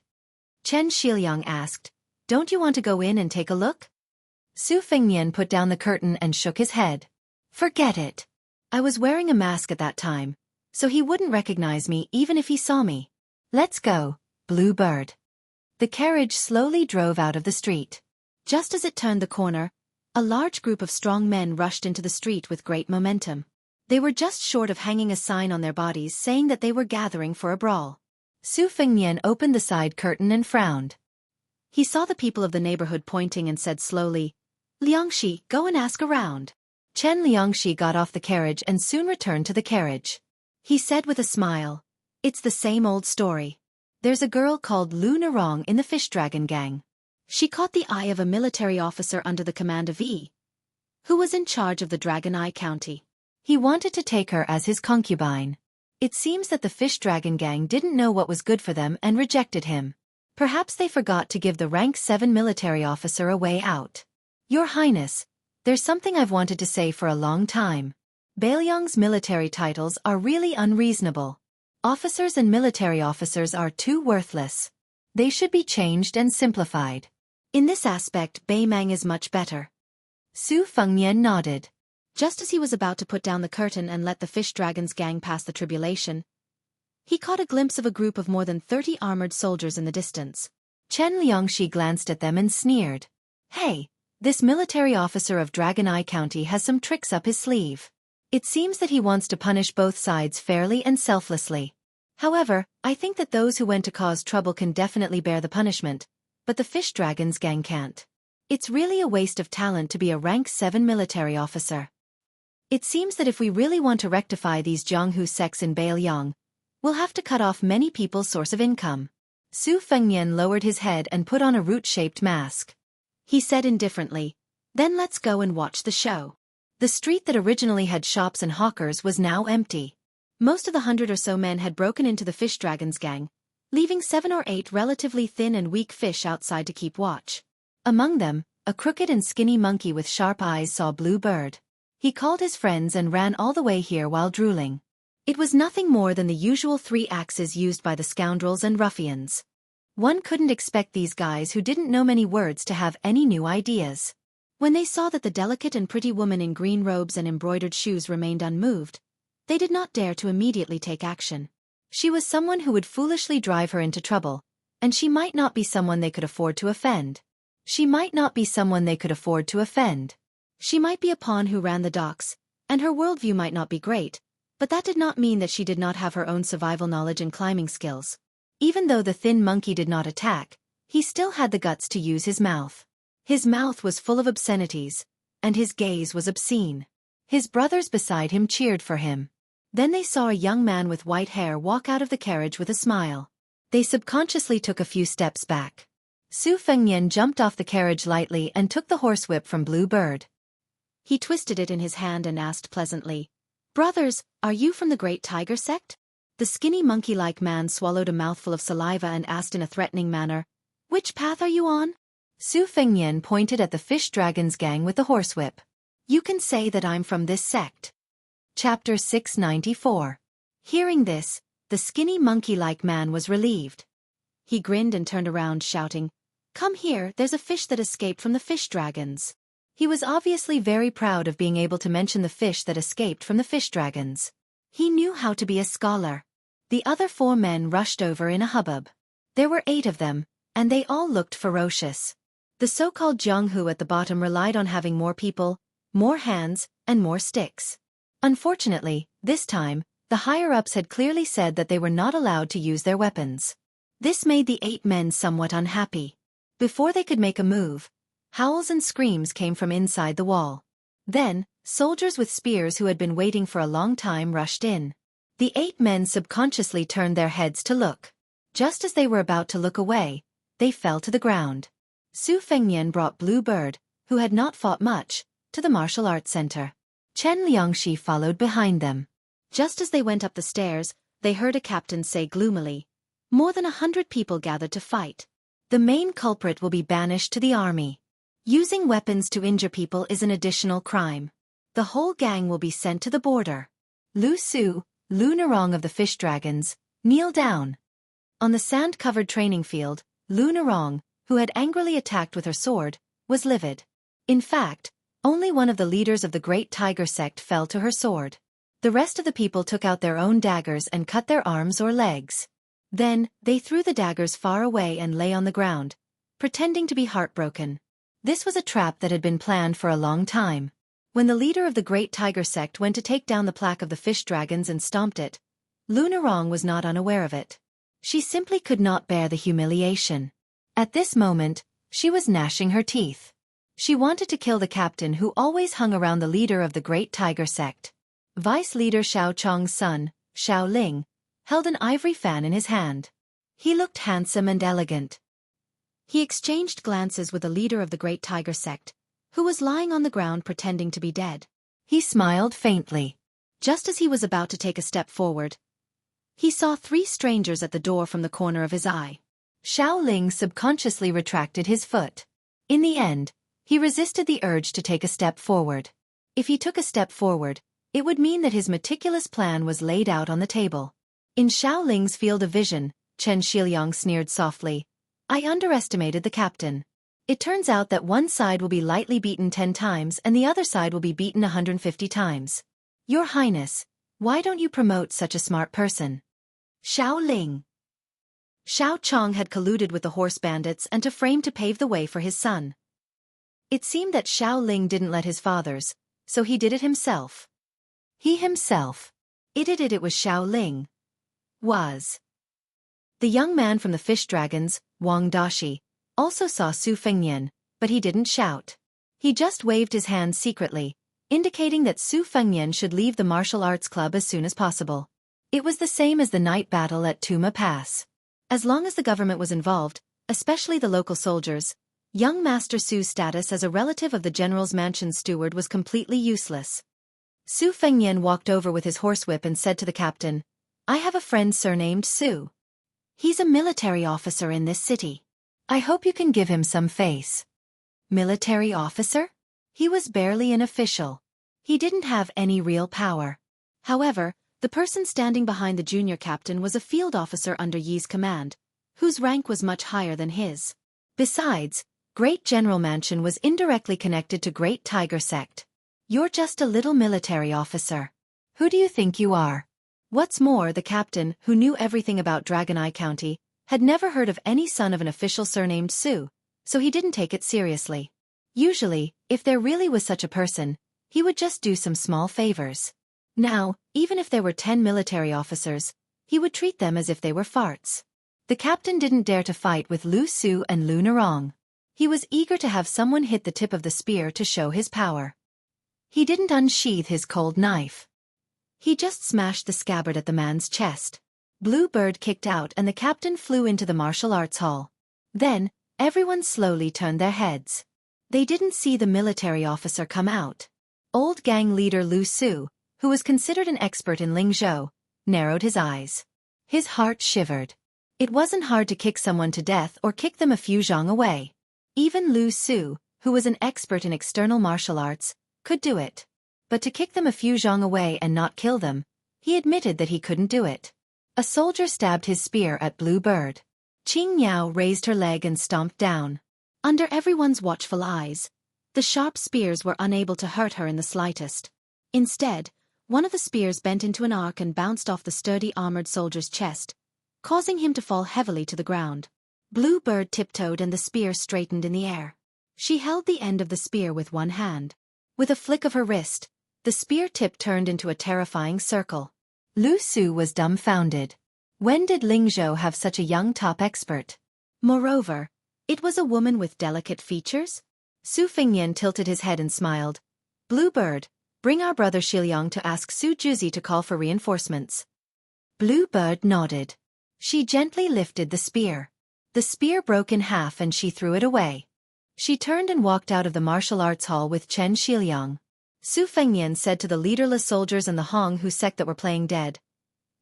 Chen Shiliang asked, "Don't you want to go in and take a look?" Su Fengnian put down the curtain and shook his head. "Forget it. I was wearing a mask at that time, so he wouldn't recognize me even if he saw me. Let's go, Blue Bird." The carriage slowly drove out of the street. Just as it turned the corner, a large group of strong men rushed into the street with great momentum. They were just short of hanging a sign on their bodies saying that they were gathering for a brawl. Su Fengnian opened the side curtain and frowned. He saw the people of the neighborhood pointing and said slowly, "Xianxia, go and ask around." Xianxia got off the carriage and soon returned to the carriage. He said with a smile, "It's the same old story. There's a girl called Lu Nerong in the fish dragon gang. She caught the eye of a military officer under the command of Yi, who was in charge of the Dragon Eye County. He wanted to take her as his concubine. It seems that the fish dragon gang didn't know what was good for them and rejected him. Perhaps they forgot to give the rank 7 military officer a way out. Your Highness, there's something I've wanted to say for a long time. Bailiang's military titles are really unreasonable. Officers and military officers are too worthless. They should be changed and simplified. In this aspect, Baimang is much better." Su Fengnian nodded. Just as he was about to put down the curtain and let the fish dragon's gang pass the tribulation, he caught a glimpse of a group of more than 30 armored soldiers in the distance. Xianxia glanced at them and sneered. "Hey, this military officer of Dragon Eye County has some tricks up his sleeve. It seems that he wants to punish both sides fairly and selflessly. However, I think that those who went to cause trouble can definitely bear the punishment, but the fish dragon's gang can't. It's really a waste of talent to be a rank 7 military officer. It seems that if we really want to rectify these Jianghu sects in Bailiang, we'll have to cut off many people's source of income." Su Fengnian lowered his head and put on a root-shaped mask. He said indifferently, "Then let's go and watch the show." The street that originally had shops and hawkers was now empty. Most of the 100 or so men had broken into the fish dragon's gang, leaving 7 or 8 relatively thin and weak fish outside to keep watch. Among them, a crooked and skinny monkey with sharp eyes saw Blue Bird. He called his friends and ran all the way here while drooling. It was nothing more than the usual 3 axes used by the scoundrels and ruffians. One couldn't expect these guys who didn't know many words to have any new ideas. When they saw that the delicate and pretty woman in green robes and embroidered shoes remained unmoved, they did not dare to immediately take action. She was someone who would foolishly drive her into trouble, and she might not be someone they could afford to offend. She might be a pawn who ran the docks, and her worldview might not be great, but that did not mean that she did not have her own survival knowledge and climbing skills. Even though the thin monkey did not attack, he still had the guts to use his mouth. His mouth was full of obscenities, and his gaze was obscene. His brothers beside him cheered for him. Then they saw a young man with white hair walk out of the carriage with a smile. They subconsciously took a few steps back. Su Fengnian jumped off the carriage lightly and took the horsewhip from Blue Bird. He twisted it in his hand and asked pleasantly, "Brothers, are you from the Great Tiger Sect?" The skinny monkey-like man swallowed a mouthful of saliva and asked in a threatening manner, "Which path are you on?" Su Fengnian pointed at the fish dragon's gang with the horsewhip. "You can say that I'm from this sect." Chapter 694. Hearing this, the skinny monkey-like man was relieved. He grinned and turned around shouting, "Come here, there's a fish that escaped from the fish dragons." He was obviously very proud of being able to mention the fish that escaped from the fish dragons. He knew how to be a scholar. The other 4 men rushed over in a hubbub. There were 8 of them, and they all looked ferocious. The so-called Jianghu at the bottom relied on having more people, more hands, and more sticks. Unfortunately, this time, the higher-ups had clearly said that they were not allowed to use their weapons. This made the 8 men somewhat unhappy. Before they could make a move, howls and screams came from inside the wall. Then, soldiers with spears who had been waiting for a long time rushed in. The 8 men subconsciously turned their heads to look. Just as they were about to look away, they fell to the ground. Su Fengnian brought Blue Bird, who had not fought much, to the martial arts center. Xianxia followed behind them. Just as they went up the stairs, they heard a captain say gloomily, "More than 100 people gathered to fight. The main culprit will be banished to the army. Using weapons to injure people is an additional crime. The whole gang will be sent to the border. Lu Nerong of the Fish Dragons, kneel down." On the sand-covered training field, Lu Nerong, who had angrily attacked with her sword, was livid. In fact, only one of the leaders of the Great Tiger Sect fell to her sword. The rest of the people took out their own daggers and cut their arms or legs. Then, they threw the daggers far away and lay on the ground, pretending to be heartbroken. This was a trap that had been planned for a long time. When the leader of the Great Tiger Sect went to take down the plaque of the fish dragons and stomped it, Lu Narong was not unaware of it. She simply could not bear the humiliation. At this moment, she was gnashing her teeth. She wanted to kill the captain who always hung around the leader of the Great Tiger Sect. Vice leader Xiao Chong's son, Xiao Ling, held an ivory fan in his hand. He looked handsome and elegant. He exchanged glances with the leader of the Great Tiger Sect, who was lying on the ground pretending to be dead. He smiled faintly. Just as he was about to take a step forward, he saw 3 strangers at the door from the corner of his eye. Xiao Ling subconsciously retracted his foot. In the end, he resisted the urge to take a step forward. If he took a step forward, it would mean that his meticulous plan was laid out on the table. In Xiao Ling's field of vision, Chen Shiliang sneered softly, "I underestimated the captain. It turns out that one side will be lightly beaten 10 times and the other side will be beaten 150 times. Your Highness, why don't you promote such a smart person?" Xiao Ling. Xiao Chong had colluded with the horse bandits and to frame to pave the way for his son. It seemed that Xiao Ling didn't let his fathers, so he did it himself. He himself. It was Xiao Ling. The young man from the fish dragons, Wang Dashi, also saw Su Fengnian, but he didn't shout. He just waved his hand secretly, indicating that Su Fengnian should leave the martial arts club as soon as possible. It was the same as the night battle at Tuma Pass. As long as the government was involved, especially the local soldiers, young Master Su's status as a relative of the general's mansion steward was completely useless. Su Fengnian walked over with his horsewhip and said to the captain, "I have a friend surnamed Su. He's a military officer in this city. I hope you can give him some face." Military officer? He was barely an official. He didn't have any real power. However, the person standing behind the junior captain was a field officer under Yi's command, whose rank was much higher than his. Besides, Great General Mansion was indirectly connected to Great Tiger Sect. "You're just a little military officer. Who do you think you are?" What's more, the captain, who knew everything about Dragon Eye County, had never heard of any son of an official surnamed Su, so he didn't take it seriously. Usually, if there really was such a person, he would just do some small favors. Now, even if there were 10 military officers, he would treat them as if they were farts. The captain didn't dare to fight with Lu Su and Lu Narong. He was eager to have someone hit the tip of the spear to show his power. He didn't unsheath his cold knife. He just smashed the scabbard at the man's chest. Blue Bird kicked out and the captain flew into the martial arts hall. Then, everyone slowly turned their heads. They didn't see the military officer come out. Old gang leader Lu Su, who was considered an expert in Lingzhou, narrowed his eyes. His heart shivered. It wasn't hard to kick someone to death or kick them a few zhang away. Even Lu Su, who was an expert in external martial arts, could do it. But to kick them a few zhang away and not kill them, he admitted that he couldn't do it. A soldier stabbed his spear at Blue Bird. Qing Yao raised her leg and stomped down. Under everyone's watchful eyes, the sharp spears were unable to hurt her in the slightest. Instead, one of the spears bent into an arc and bounced off the sturdy armored soldier's chest, causing him to fall heavily to the ground. Blue Bird tiptoed and the spear straightened in the air. She held the end of the spear with one hand. With a flick of her wrist, the spear tip turned into a terrifying circle. Lu Su was dumbfounded. When did Lingzhou have such a young top expert? Moreover, it was a woman with delicate features? Su Fengnian tilted his head and smiled. "Blue Bird, bring our brother Shiliang to ask Su Juzi to call for reinforcements." Blue Bird nodded. She gently lifted the spear. The spear broke in half and she threw it away. She turned and walked out of the martial arts hall with Chen Shiliang. Su Fengnian said to the leaderless soldiers in the Hong Hu sect that were playing dead,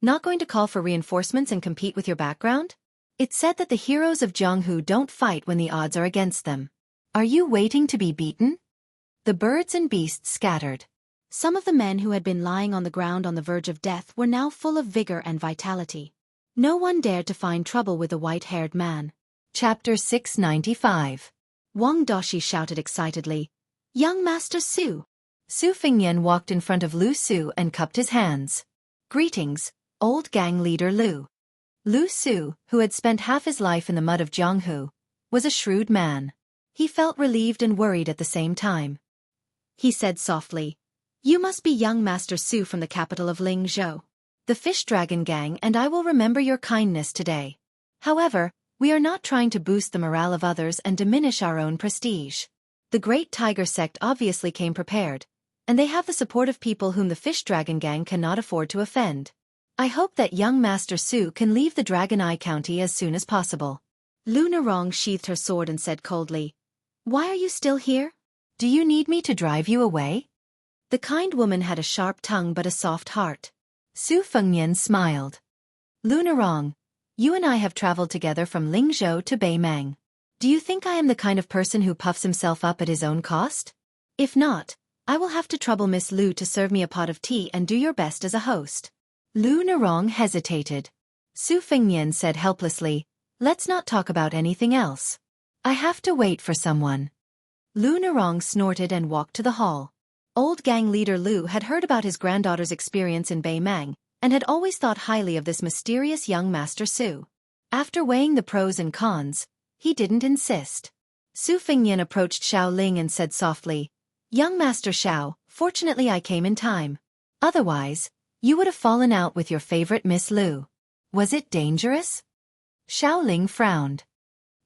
"Not going to call for reinforcements and compete with your background? It's said that the heroes of Jianghu don't fight when the odds are against them. Are you waiting to be beaten?" The birds and beasts scattered. Some of the men who had been lying on the ground on the verge of death were now full of vigor and vitality. No one dared to find trouble with the white-haired man. Chapter 695. Wang Dashi shouted excitedly, "Young Master Su!" Su Fengnian walked in front of Lu Su and cupped his hands. "Greetings, old gang leader Lu." Lu Su, who had spent half his life in the mud of Jianghu, was a shrewd man. He felt relieved and worried at the same time. He said softly, "You must be young Master Su from the capital of Lingzhou. The Fish Dragon Gang and I will remember your kindness today. However, we are not trying to boost the morale of others and diminish our own prestige." The Great Tiger Sect obviously came prepared, and they have the support of people whom the Fish Dragon Gang cannot afford to offend. I hope that young Master Su can leave the Dragon Eye County as soon as possible. Lu Narong sheathed her sword and said coldly, "Why are you still here? Do you need me to drive you away?" The kind woman had a sharp tongue but a soft heart. Su Fengnian smiled. "Lu Narong, you and I have traveled together from Lingzhou to Beimang. Do you think I am the kind of person who puffs himself up at his own cost? If not, I will have to trouble Miss Lu to serve me a pot of tea and do your best as a host." Lu Narong hesitated. Su Fengnian said helplessly, "Let's not talk about anything else. I have to wait for someone." Lu Narong snorted and walked to the hall. Old gang leader Lu had heard about his granddaughter's experience in Beimang and had always thought highly of this mysterious young Master Su. After weighing the pros and cons, he didn't insist. Su Fengnian approached Xiao Ling and said softly, "Young Master Xiao, fortunately I came in time. Otherwise, you would have fallen out with your favorite Miss Lu. Was it dangerous?" Xiao Ling frowned.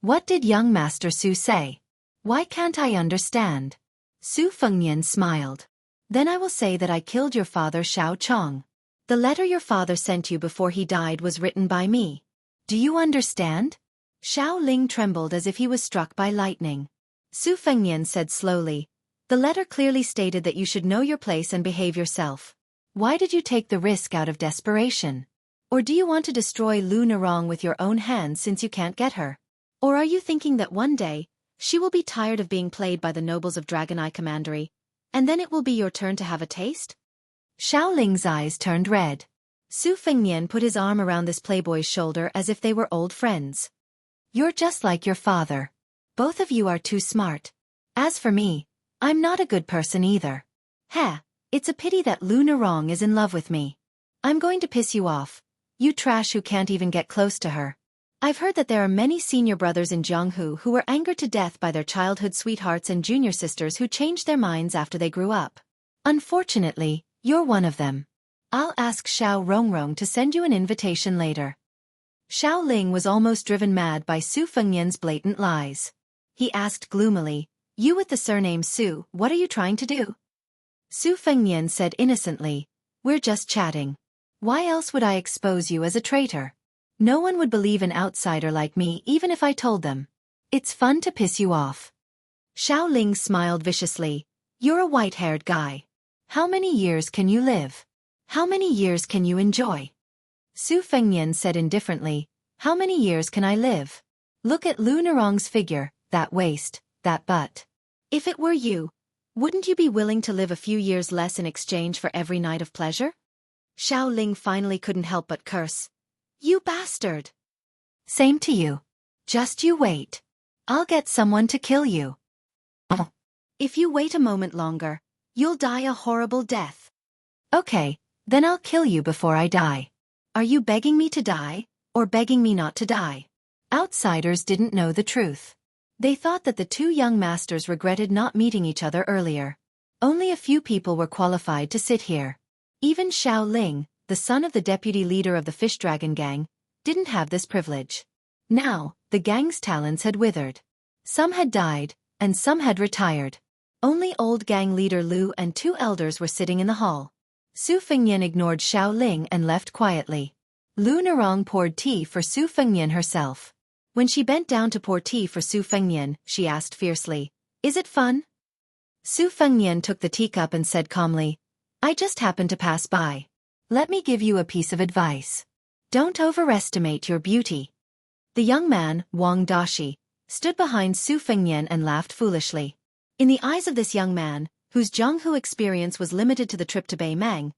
"What did young Master Su say? Why can't I understand?" Su Fengnian smiled. "Then I will say that I killed your father Xiao Chong. The letter your father sent you before he died was written by me. Do you understand?" Xiao Ling trembled as if he was struck by lightning. Su Fengnian said slowly, "The letter clearly stated that you should know your place and behave yourself. Why did you take the risk out of desperation? Or do you want to destroy Lu Narong with your own hands since you can't get her? Or are you thinking that one day, she will be tired of being played by the nobles of Dragon Eye Commandery, and then it will be your turn to have a taste?" Xiao Ling's eyes turned red. Su Fengnian put his arm around this playboy's shoulder as if they were old friends. "You're just like your father. Both of you are too smart. As for me, I'm not a good person either. Heh, it's a pity that Lu Narong is in love with me. I'm going to piss you off, you trash who can't even get close to her. I've heard that there are many senior brothers in Jianghu who were angered to death by their childhood sweethearts and junior sisters who changed their minds after they grew up. Unfortunately, you're one of them. I'll ask Xiao Rongrong to send you an invitation later." Xiao Ling was almost driven mad by Su Fengnian's blatant lies. He asked gloomily, "You with the surname Su, what are you trying to do?" Su Fengnian said innocently, "We're just chatting. Why else would I expose you as a traitor? No one would believe an outsider like me even if I told them. It's fun to piss you off." Xiao Ling smiled viciously, "You're a white-haired guy. How many years can you live? How many years can you enjoy?" Su Fengnian said indifferently, "How many years can I live? Look at Lu Narong's figure, that waist, that butt. If it were you, wouldn't you be willing to live a few years less in exchange for every night of pleasure?" Xiao Ling finally couldn't help but curse. "You bastard!" "Same to you. Just you wait. I'll get someone to kill you." "If you wait a moment longer, you'll die a horrible death." "Okay, then I'll kill you before I die." "Are you begging me to die, or begging me not to die?" Outsiders didn't know the truth. They thought that the two young masters regretted not meeting each other earlier. Only a few people were qualified to sit here. Even Xiao Ling, the son of the deputy leader of the Fish Dragon Gang, didn't have this privilege. Now, the gang's talents had withered. Some had died, and some had retired. Only old gang leader Lu and two elders were sitting in the hall. Su Fengnian ignored Xiao Ling and left quietly. Lu Narong poured tea for Su Fengnian herself. When she bent down to pour tea for Su Fengnian, she asked fiercely, "Is it fun?" Su Fengnian took the teacup and said calmly, "I just happened to pass by. Let me give you a piece of advice. Don't overestimate your beauty." The young man, Wang Dashi, stood behind Su Fengnian and laughed foolishly. In the eyes of this young man, whose Jianghu experience was limited to the trip to Beimang,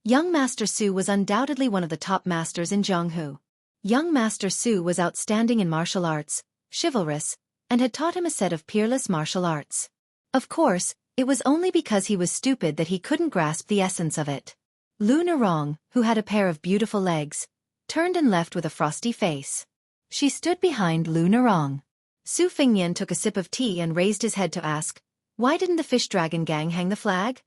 young Master Su was undoubtedly one of the top masters in Jianghu. Young Master Su was outstanding in martial arts, chivalrous, and had taught him a set of peerless martial arts. Of course, it was only because he was stupid that he couldn't grasp the essence of it. Lu Narong, who had a pair of beautiful legs, turned and left with a frosty face. She stood behind Lu Nerong. Su Fengnian took a sip of tea and raised his head to ask, "Why didn't the fish dragon gang hang the flag?"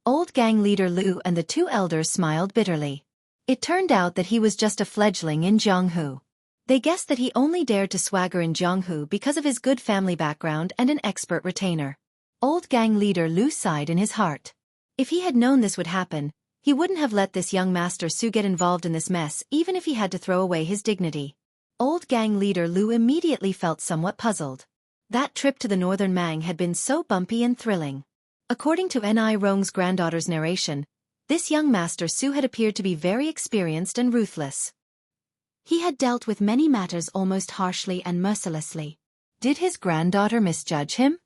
Old gang leader Lu and the two elders smiled bitterly. It turned out that he was just a fledgling in Jianghu. They guessed that he only dared to swagger in Jianghu because of his good family background and an expert retainer. Old gang leader Lu sighed in his heart. If he had known this would happen, he wouldn't have let this young Master Su get involved in this mess even if he had to throw away his dignity. Old gang leader Lu immediately felt somewhat puzzled. That trip to the northern Mang had been so bumpy and thrilling. According to Ni Rong's granddaughter's narration, this young Master Su had appeared to be very experienced and ruthless. He had dealt with many matters almost harshly and mercilessly. Did his granddaughter misjudge him?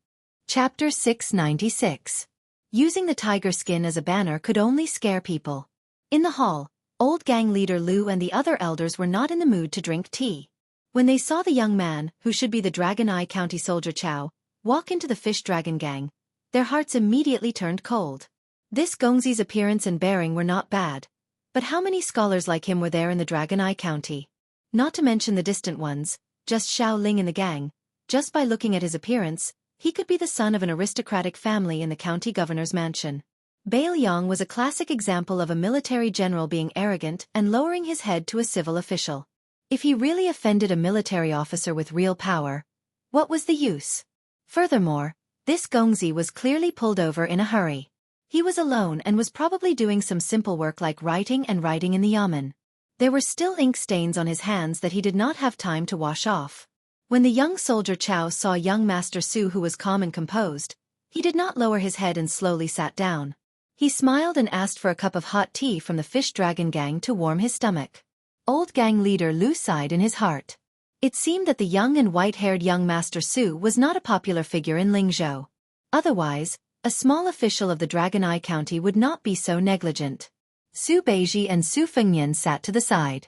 Chapter 696. Using the tiger skin as a banner could only scare people. In the hall, old gang leader Lu and the other elders were not in the mood to drink tea. When they saw the young man, who should be the Dragon Eye County soldier Chao, walk into the fish dragon gang, their hearts immediately turned cold. This Gongzi's appearance and bearing were not bad, but how many scholars like him were there in the Dragon Eye County? Not to mention the distant ones, just Xiao Ling in the gang. Just by looking at his appearance, he could be the son of an aristocratic family in the county governor's mansion. Bail Yang was a classic example of a military general being arrogant and lowering his head to a civil official. If he really offended a military officer with real power, what was the use? Furthermore, this Gongzi was clearly pulled over in a hurry. He was alone and was probably doing some simple work like writing in the yamen. There were still ink stains on his hands that he did not have time to wash off. When the young soldier Chao saw young Master Su, who was calm and composed, he did not lower his head and slowly sat down. He smiled and asked for a cup of hot tea from the fish dragon gang to warm his stomach. Old gang leader Lu sighed in his heart. It seemed that the young and white-haired young Master Su was not a popular figure in Lingzhou. Otherwise, a small official of the Dragon Eye County would not be so negligent. Su Beiji and Su Fengnian sat to the side.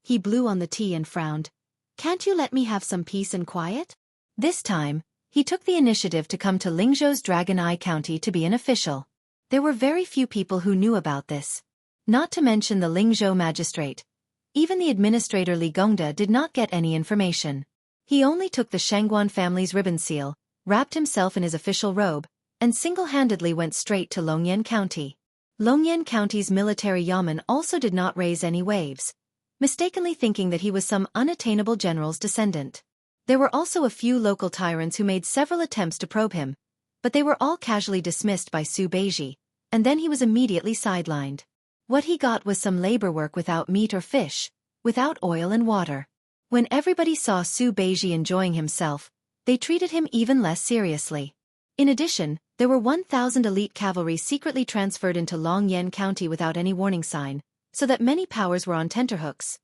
He blew on the tea and frowned. "Can't you let me have some peace and quiet?" This time, he took the initiative to come to Lingzhou's Dragon Eye County to be an official. There were very few people who knew about this. Not to mention the Lingzhou magistrate. Even the administrator Li Gongda did not get any information. He only took the Shangguan family's ribbon seal, wrapped himself in his official robe, and single-handedly went straight to Longyan County. Longyan County's military yamen also did not raise any waves, mistakenly thinking that he was some unattainable general's descendant. There were also a few local tyrants who made several attempts to probe him, but they were all casually dismissed by Su Beiji, and then he was immediately sidelined. What he got was some labor work without meat or fish, without oil and water. When everybody saw Su Beiji enjoying himself, they treated him even less seriously. In addition, there were 1,000 elite cavalry secretly transferred into Longyan County without any warning sign, so that many powers were on tenterhooks.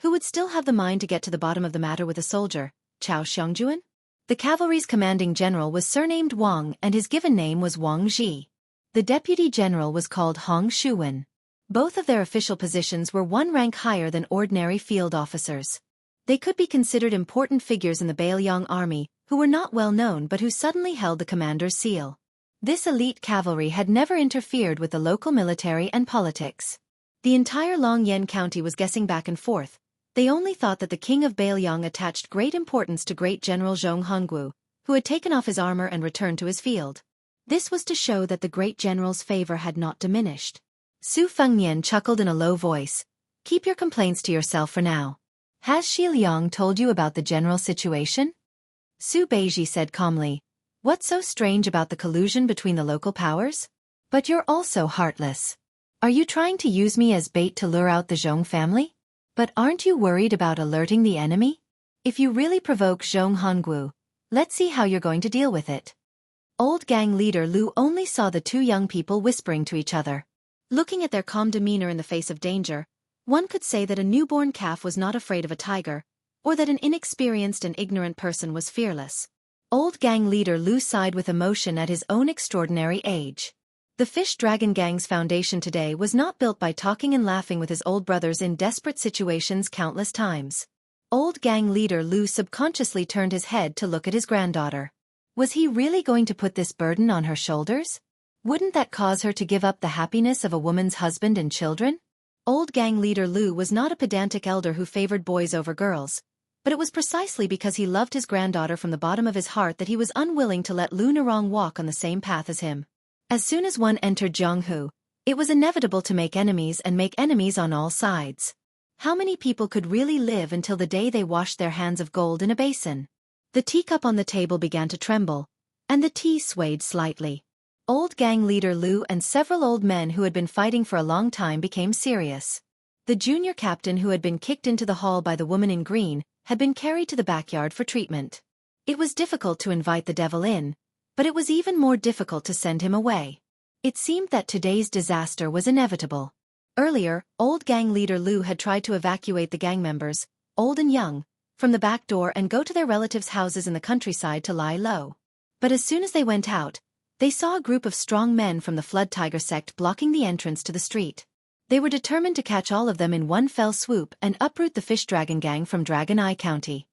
Who would still have the mind to get to the bottom of the matter with a soldier, Chao Xiangjuan? The cavalry's commanding general was surnamed Wang and his given name was Wang Ji. The deputy general was called Hong Shuwen. Both of their official positions were one rank higher than ordinary field officers. They could be considered important figures in the Bailiang army, who were not well known but who suddenly held the commander's seal. This elite cavalry had never interfered with the local military and politics. The entire Longyan County was guessing back and forth. They only thought that the king of Bailiang attached great importance to great General Zhong Hongwu, who had taken off his armor and returned to his field. This was to show that the great general's favor had not diminished. Su Fengnian chuckled in a low voice. "Keep your complaints to yourself for now. Has Shi Liang told you about the general situation?" Su Beiji said calmly. "What's so strange about the collusion between the local powers? But you're also heartless. Are you trying to use me as bait to lure out the Zhong family? But aren't you worried about alerting the enemy? If you really provoke Zhong Hongwu, let's see how you're going to deal with it." Old gang leader Lu only saw the two young people whispering to each other. Looking at their calm demeanor in the face of danger, one could say that a newborn calf was not afraid of a tiger, or that an inexperienced and ignorant person was fearless. Old gang leader Lu sighed with emotion at his own extraordinary age. The Fish Dragon Gang's foundation today was not built by talking and laughing with his old brothers in desperate situations countless times. Old gang leader Lu subconsciously turned his head to look at his granddaughter. Was he really going to put this burden on her shoulders? Wouldn't that cause her to give up the happiness of a woman's husband and children? Old gang leader Lu was not a pedantic elder who favored boys over girls, but it was precisely because he loved his granddaughter from the bottom of his heart that he was unwilling to let Lu Narong walk on the same path as him. As soon as one entered Zhonghu, it was inevitable to make enemies and make enemies on all sides. How many people could really live until the day they washed their hands of gold in a basin? The teacup on the table began to tremble, and the tea swayed slightly. Old gang leader Lu and several old men who had been fighting for a long time became serious. The junior captain who had been kicked into the hall by the woman in green had been carried to the backyard for treatment. It was difficult to invite the devil in, but it was even more difficult to send him away. It seemed that today's disaster was inevitable. Earlier, old gang leader Lu had tried to evacuate the gang members, old and young, from the back door and go to their relatives' houses in the countryside to lie low. But as soon as they went out, they saw a group of strong men from the Flood Tiger sect blocking the entrance to the street. They were determined to catch all of them in one fell swoop and uproot the Fish Dragon Gang from Dragon Eye County.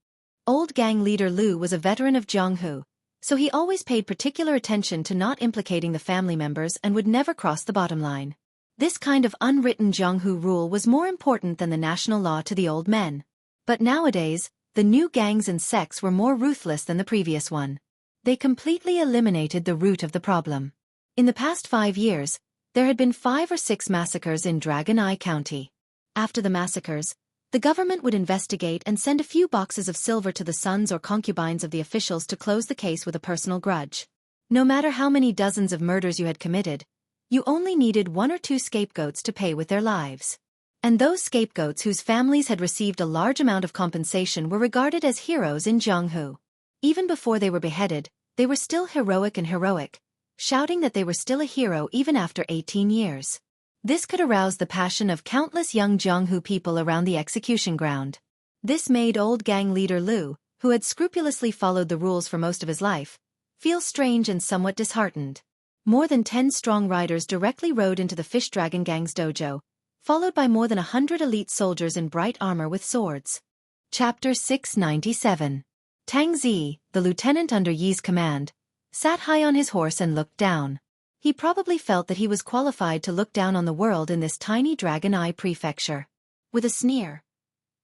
Old gang leader Lu was a veteran of Zhonghu, so he always paid particular attention to not implicating the family members and would never cross the bottom line. This kind of unwritten Zhonghu rule was more important than the national law to the old men. But nowadays, the new gangs and sects were more ruthless than the previous one. They completely eliminated the root of the problem. In the past 5 years, there had been 5 or 6 massacres in Dragon Eye County. After the massacres, the government would investigate and send a few boxes of silver to the sons or concubines of the officials to close the case with a personal grudge. No matter how many dozens of murders you had committed, you only needed 1 or 2 scapegoats to pay with their lives. And those scapegoats whose families had received a large amount of compensation were regarded as heroes in Zhonghu. Even before they were beheaded, they were still heroic, shouting that they were still a hero even after 18 years. This could arouse the passion of countless young Zhonghu people around the execution ground. This made old gang leader Lu, who had scrupulously followed the rules for most of his life, feel strange and somewhat disheartened. More than 10 strong riders directly rode into the Fish Dragon Gang's dojo, followed by more than 100 elite soldiers in bright armor with swords. Chapter 697. Tang Zi, the lieutenant under Yi's command, sat high on his horse and looked down. He probably felt that he was qualified to look down on the world in this tiny Dragon Eye prefecture. With a sneer,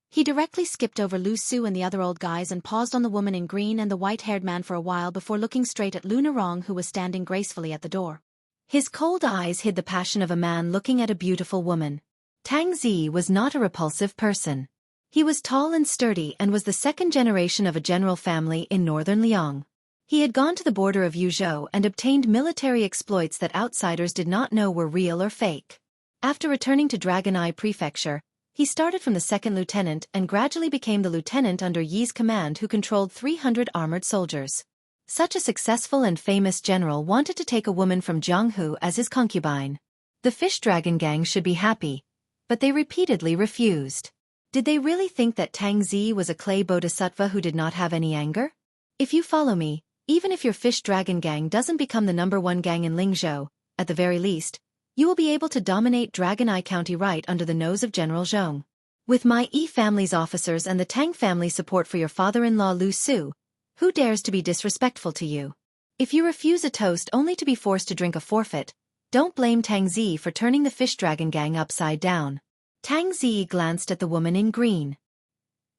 he directly skipped over Lu Su and the other old guys and paused on the woman in green and the white-haired man for a while before looking straight at Lu Narong, who was standing gracefully at the door. His cold eyes hid the passion of a man looking at a beautiful woman. Tang Zi was not a repulsive person. He was tall and sturdy and was the second generation of a general family in northern Liang. He had gone to the border of Yuzhou and obtained military exploits that outsiders did not know were real or fake. After returning to Dragon Eye Prefecture, he started from the second lieutenant and gradually became the lieutenant under Yi's command, who controlled 300 armored soldiers. Such a successful and famous general wanted to take a woman from Zhonghu as his concubine. The Fish Dragon Gang should be happy, but they repeatedly refused. Did they really think that Tang Zi was a clay bodhisattva who did not have any anger? If you follow me, even if your Fish Dragon Gang doesn't become the #1 gang in Lingzhou, at the very least, you will be able to dominate Dragon Eye County right under the nose of General Zhong. With my Yi family's officers and the Tang family's support for your father-in-law Lu Su, who dares to be disrespectful to you? If you refuse a toast only to be forced to drink a forfeit, don't blame Tang Zi for turning the Fish Dragon Gang upside down. Tang Zi glanced at the woman in green.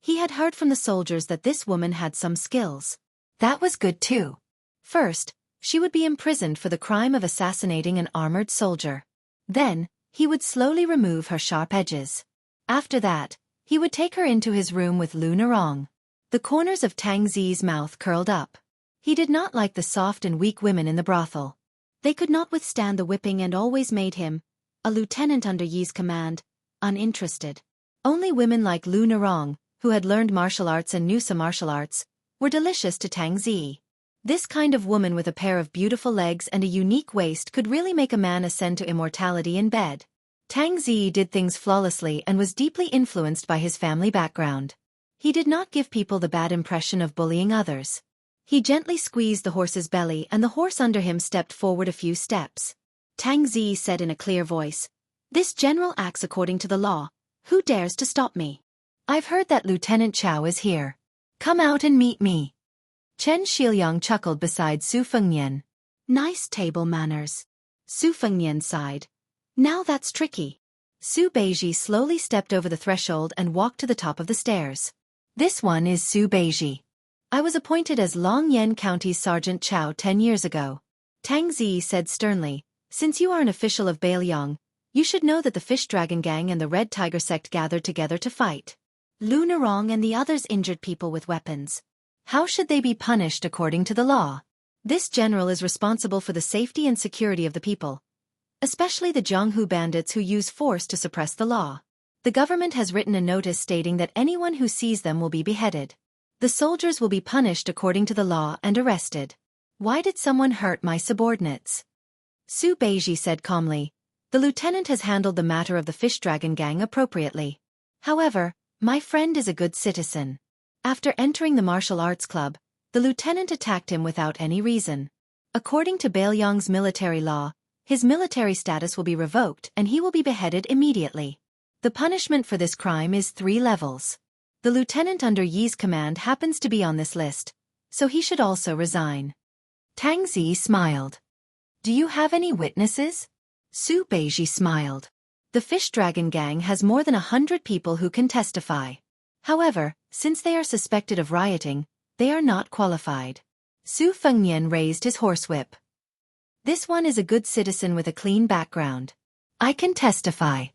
He had heard from the soldiers that this woman had some skills. That was good too. First, she would be imprisoned for the crime of assassinating an armored soldier. Then, he would slowly remove her sharp edges. After that, he would take her into his room with Lu Narong. The corners of Tang Zi's mouth curled up. He did not like the soft and weak women in the brothel. They could not withstand the whipping and always made him, a lieutenant under Yi's command, uninterested. Only women like Lu Narong, who had learned martial arts and knew some martial arts, were delicious to Tang Zi. This kind of woman with a pair of beautiful legs and a unique waist could really make a man ascend to immortality in bed. Tang Zi did things flawlessly and was deeply influenced by his family background. He did not give people the bad impression of bullying others. He gently squeezed the horse's belly and the horse under him stepped forward a few steps. Tang Zi said in a clear voice, "This general acts according to the law. Who dares to stop me? I've heard that Lieutenant Chao is here. Come out and meet me." Chen Shiliang chuckled beside Su Fengnian. "Nice table manners." Su Fengnian sighed. "Now that's tricky." Su Beiji slowly stepped over the threshold and walked to the top of the stairs. This one is Su Beiji. I was appointed as Longyan County's Sergeant Chao 10 years ago. Tang Zi said sternly, since you are an official of Bailiang, you should know that the Fish Dragon Gang and the Red Tiger sect gathered together to fight. Lu Narong and the others injured people with weapons. How should they be punished according to the law? This general is responsible for the safety and security of the people, especially the Jianghu bandits who use force to suppress the law. The government has written a notice stating that anyone who sees them will be beheaded. The soldiers will be punished according to the law and arrested. Why did someone hurt my subordinates? Su Beiji said calmly, the lieutenant has handled the matter of the Fish Dragon Gang appropriately. However, my friend is a good citizen. After entering the martial arts club, the lieutenant attacked him without any reason. According to Bailiang's military law, his military status will be revoked and he will be beheaded immediately. The punishment for this crime is 3 levels. The lieutenant under Yi's command happens to be on this list, so he should also resign. Tang Zi smiled. Do you have any witnesses? Su Beiji smiled. The Fish Dragon Gang has more than 100 people who can testify. However, since they are suspected of rioting, they are not qualified. Su Fengnian raised his horsewhip. This one is a good citizen with a clean background. I can testify.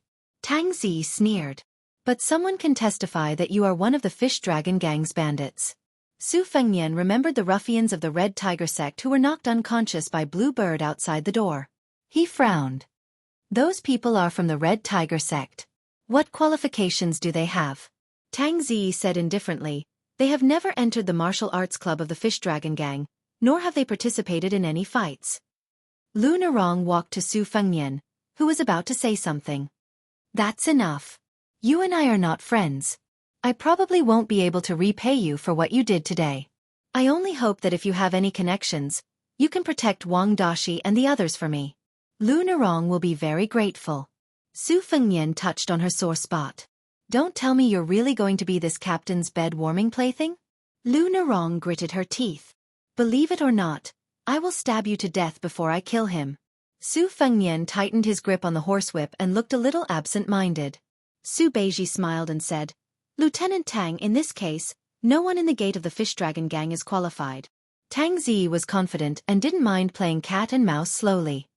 Tang Zi sneered. But someone can testify that you are one of the Fish Dragon Gang's bandits. Su Fengnian remembered the ruffians of the Red Tiger sect who were knocked unconscious by Blue Bird outside the door. He frowned. Those people are from the Red Tiger sect. What qualifications do they have? Tang Zi said indifferently, they have never entered the martial arts club of the Fish Dragon Gang, nor have they participated in any fights. Lu Narong walked to Su Fengnian, who was about to say something. That's enough. You and I are not friends. I probably won't be able to repay you for what you did today. I only hope that if you have any connections, you can protect Wang Dashi and the others for me. Lu Narong will be very grateful. Su Fengnian touched on her sore spot. Don't tell me you're really going to be this captain's bed-warming plaything? Lu Narong gritted her teeth. Believe it or not, I will stab you to death before I kill him. Su Fengnian tightened his grip on the horsewhip and looked a little absent-minded. Su Beiji smiled and said, Lieutenant Tang, in this case, no one in the gate of the Fish Dragon Gang is qualified. Tang Zi was confident and didn't mind playing cat and mouse slowly.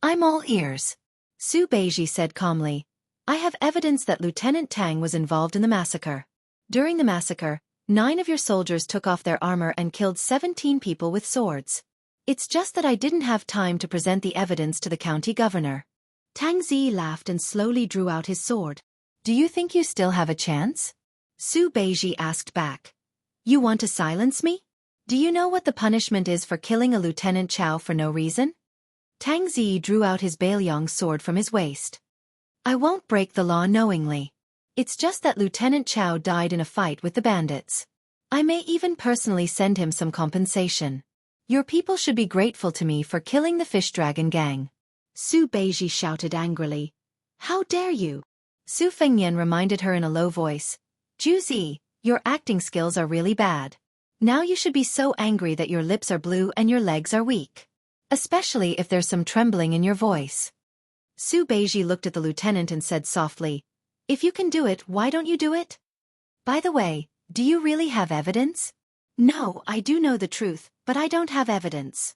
I'm all ears. Su Beiji said calmly, I have evidence that Lieutenant Tang was involved in the massacre. During the massacre, 9 of your soldiers took off their armor and killed 17 people with swords. It's just that I didn't have time to present the evidence to the county governor. Tang Zi laughed and slowly drew out his sword. Do you think you still have a chance? Su Beiji asked back. You want to silence me? Do you know what the punishment is for killing a Lieutenant Chao for no reason? Tang Zi drew out his Bailiang sword from his waist. I won't break the law knowingly. It's just that Lieutenant Chao died in a fight with the bandits. I may even personally send him some compensation. Your people should be grateful to me for killing the Fish Dragon Gang. Su Beiji shouted angrily. How dare you? Su Fengnian reminded her in a low voice. Juzi, your acting skills are really bad. Now you should be so angry that your lips are blue and your legs are weak. Especially if there's some trembling in your voice. Su Beiji looked at the lieutenant and said softly, If you can do it, why don't you do it? By the way, do you really have evidence? No, I do know the truth, but I don't have evidence.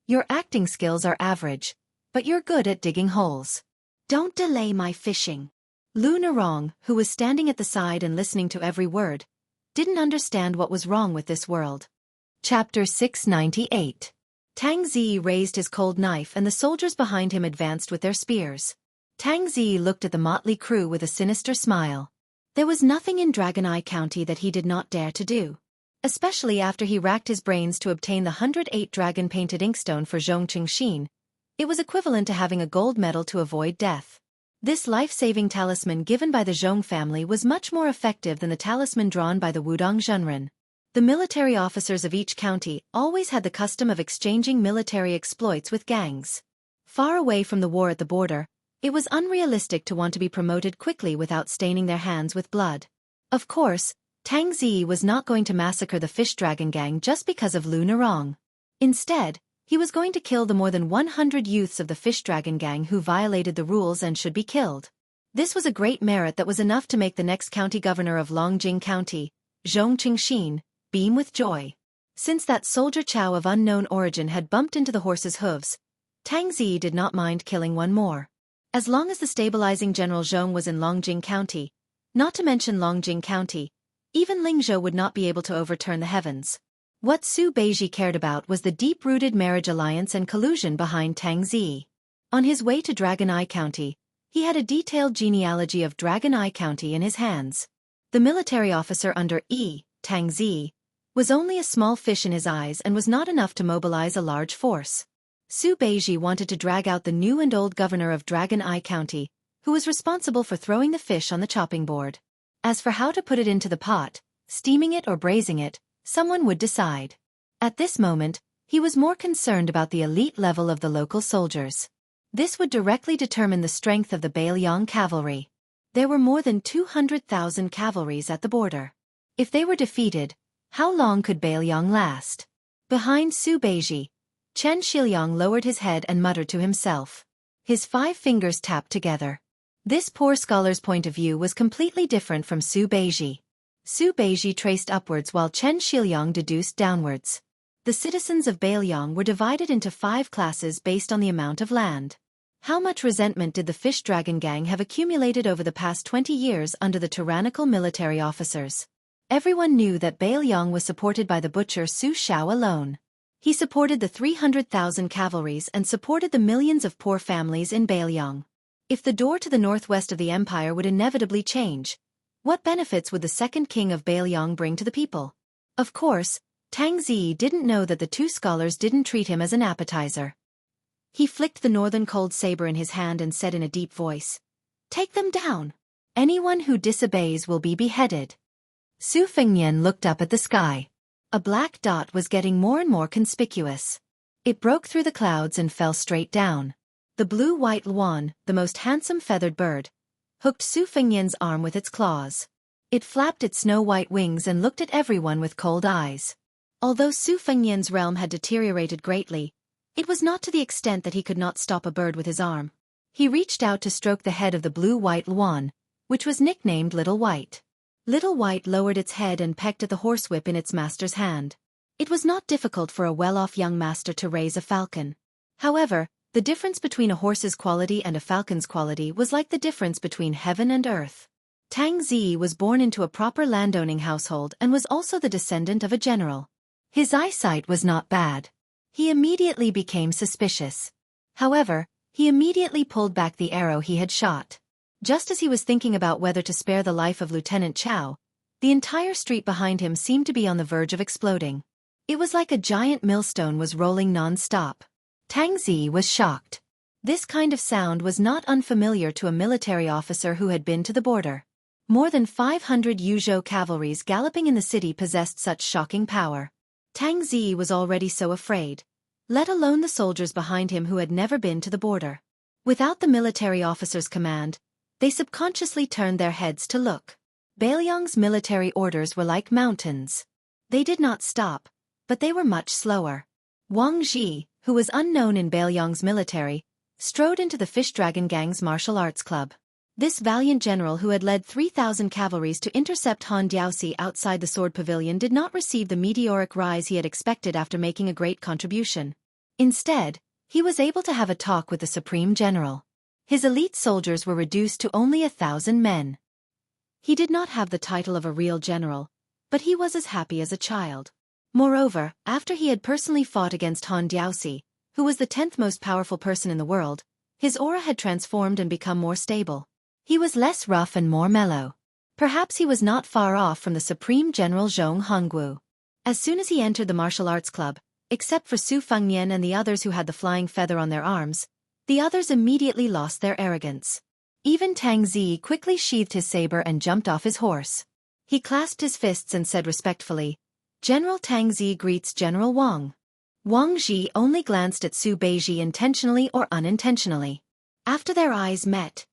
Your acting skills are average, but you're good at digging holes. Don't delay my fishing. Lu Narong, who was standing at the side and listening to every word, didn't understand what was wrong with this world. Chapter 698. Tang Zi raised his cold knife and the soldiers behind him advanced with their spears. Tang Zi looked at the motley crew with a sinister smile. There was nothing in Dragon Eye County that he did not dare to do. Especially after he racked his brains to obtain the 108 dragon-painted inkstone for Zhongqing Xin. It was equivalent to having a gold medal to avoid death. This life-saving talisman given by the Zhong family was much more effective than the talisman drawn by the Wudong Zhenren. The military officers of each county always had the custom of exchanging military exploits with gangs. Far away from the war at the border, it was unrealistic to want to be promoted quickly without staining their hands with blood. Of course, Tang Zi was not going to massacre the Fish Dragon Gang just because of Lu Narong. Instead, He was going to kill the more than 100 youths of the Fish Dragon Gang who violated the rules and should be killed. This was a great merit that was enough to make the next county governor of Longjing County, Zhong Qingxin, beam with joy. Since that soldier Chow of unknown origin had bumped into the horse's hooves, Tang Zi did not mind killing one more. As long as the stabilizing General Zhong was in Longjing County, not to mention Longjing County, even Lingzhou would not be able to overturn the heavens. What Su Beiji cared about was the deep-rooted marriage alliance and collusion behind Tang Zi. On his way to Dragon Eye County, he had a detailed genealogy of Dragon Eye County in his hands. The military officer under Tang Zi was only a small fish in his eyes and was not enough to mobilize a large force. Su Beiji wanted to drag out the new and old governor of Dragon Eye County, who was responsible for throwing the fish on the chopping board. As for how to put it into the pot, steaming it or braising it, someone would decide. At this moment, he was more concerned about the elite level of the local soldiers. This would directly determine the strength of the Bailiang cavalry. There were more than 200,000 cavalries at the border. If they were defeated, how long could Bailiang last? Behind Su Beiji, Chen Shiliang lowered his head and muttered to himself. His 5 fingers tapped together. This poor scholar's point of view was completely different from Su Beiji. Su Beiji traced upwards while Chen Shiliang deduced downwards. The citizens of Bailiang were divided into 5 classes based on the amount of land. How much resentment did the Fish Dragon Gang have accumulated over the past 20 years under the tyrannical military officers? Everyone knew that Bailiang was supported by the butcher Su Shao alone. He supported the 300,000 cavalries and supported the millions of poor families in Bailiang. If the door to the northwest of the empire would inevitably change, what benefits would the second king of Bailiang bring to the people? Of course, Tang Zi didn't know that the 2 scholars didn't treat him as an appetizer. He flicked the northern cold saber in his hand and said in a deep voice, "Take them down. Anyone who disobeys will be beheaded." Su Fengnian looked up at the sky. A black dot was getting more and more conspicuous. It broke through the clouds and fell straight down. The blue-white luan, the most handsome feathered bird, hooked Su Fengnian's arm with its claws. It flapped its snow-white wings and looked at everyone with cold eyes. Although Su Fengnian's realm had deteriorated greatly, it was not to the extent that he could not stop a bird with his arm. He reached out to stroke the head of the blue-white luan, which was nicknamed Little White. Little White lowered its head and pecked at the horsewhip in its master's hand. It was not difficult for a well-off young master to raise a falcon. However, the difference between a horse's quality and a falcon's quality was like the difference between heaven and earth. Tang Zi was born into a proper landowning household and was also the descendant of a general. His eyesight was not bad. He immediately became suspicious. However, he immediately pulled back the arrow he had shot. Just as he was thinking about whether to spare the life of Lieutenant Chow, the entire street behind him seemed to be on the verge of exploding. It was like a giant millstone was rolling non-stop. Tang Zi was shocked. This kind of sound was not unfamiliar to a military officer who had been to the border. More than 500 Yuzhou cavalries galloping in the city possessed such shocking power. Tang Zi was already so afraid, let alone the soldiers behind him who had never been to the border. Without the military officer's command, they subconsciously turned their heads to look. Bailiang's military orders were like mountains. They did not stop, but they were much slower. Wang Ji, who was unknown in Bailiang's military, strode into the Fish Dragon Gang's martial arts club. This valiant general who had led 3,000 cavalries to intercept Han Diaoxi outside the sword pavilion did not receive the meteoric rise he had expected after making a great contribution. Instead, he was able to have a talk with the supreme general. His elite soldiers were reduced to only 1,000 men. He did not have the title of a real general, but he was as happy as a child. Moreover, after he had personally fought against Han Diaoxi, who was the 10th most powerful person in the world, his aura had transformed and become more stable. He was less rough and more mellow. Perhaps he was not far off from the Supreme General Zhong Hongguo. As soon as he entered the martial arts club, except for Su Fengnian and the others who had the flying feather on their arms, the others immediately lost their arrogance. Even Tang Zi quickly sheathed his saber and jumped off his horse. He clasped his fists and said respectfully, "General Tang Zi greets General Wang." Wang Ji only glanced at Su Beiji intentionally or unintentionally. After their eyes met,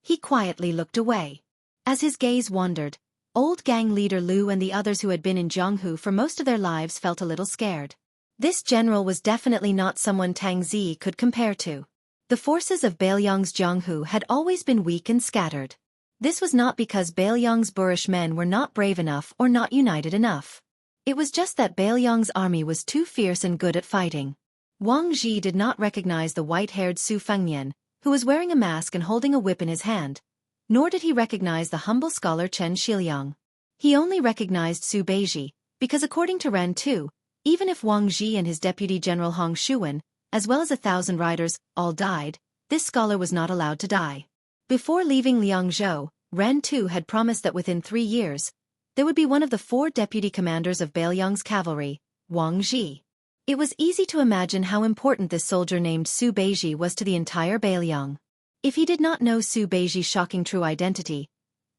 he quietly looked away. As his gaze wandered, old gang leader Lu and the others who had been in Jianghu for most of their lives felt a little scared. This general was definitely not someone Tang Zi could compare to. The forces of Bailiang's Jianghu had always been weak and scattered. This was not because Bailiang's boorish men were not brave enough or not united enough. It was just that Bailiang's army was too fierce and good at fighting. Wang Ji did not recognize the white-haired Su Fengnian, who was wearing a mask and holding a whip in his hand, nor did he recognize the humble scholar Chen Shiliang. He only recognized Su Beiji, because according to Ren Tu, even if Wang Ji and his deputy general Hong Shuwen, as well as 1,000 riders, all died, this scholar was not allowed to die. Before leaving Liangzhou, Ren Tu had promised that within 3 years, there would be one of the 4 deputy commanders of Bailiang's cavalry, Wang Ji. It was easy to imagine how important this soldier named Su Beiji was to the entire Bailiang. If he did not know Su Beiji's shocking true identity,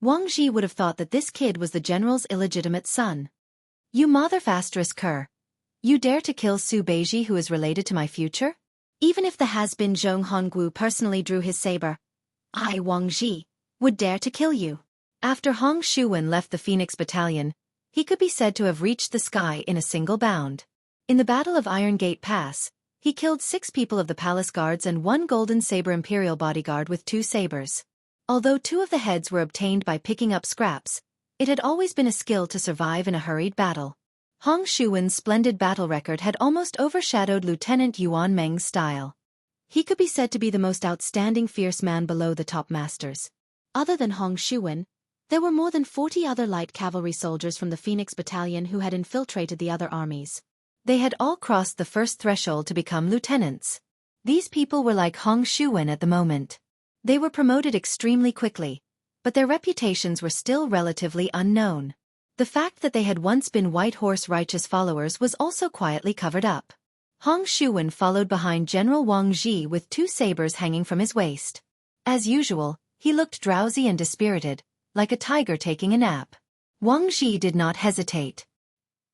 Wang Ji would have thought that this kid was the general's illegitimate son. You motherfucker. You dare to kill Su Beiji, who is related to my future? Even if the has-been Zhong Honggu personally drew his saber, I, Wang Ji, would dare to kill you. After Hong Shuwen left the Phoenix Battalion, he could be said to have reached the sky in a single bound. In the Battle of Iron Gate Pass, he killed 6 people of the palace guards and 1 golden saber imperial bodyguard with 2 sabers. Although 2 of the heads were obtained by picking up scraps, it had always been a skill to survive in a hurried battle. Hong Shuwen's splendid battle record had almost overshadowed Lieutenant Yuan Meng's style. He could be said to be the most outstanding fierce man below the top masters. Other than Hong Shuwen, there were more than 40 other light cavalry soldiers from the Phoenix Battalion who had infiltrated the other armies. They had all crossed the first threshold to become lieutenants. These people were like Hong Shuwen at the moment. They were promoted extremely quickly, but their reputations were still relatively unknown. The fact that they had once been White Horse righteous followers was also quietly covered up. Hong Shuwen followed behind General Wang Ji with 2 sabers hanging from his waist. As usual, he looked drowsy and dispirited, like a tiger taking a nap. Wang Ji did not hesitate.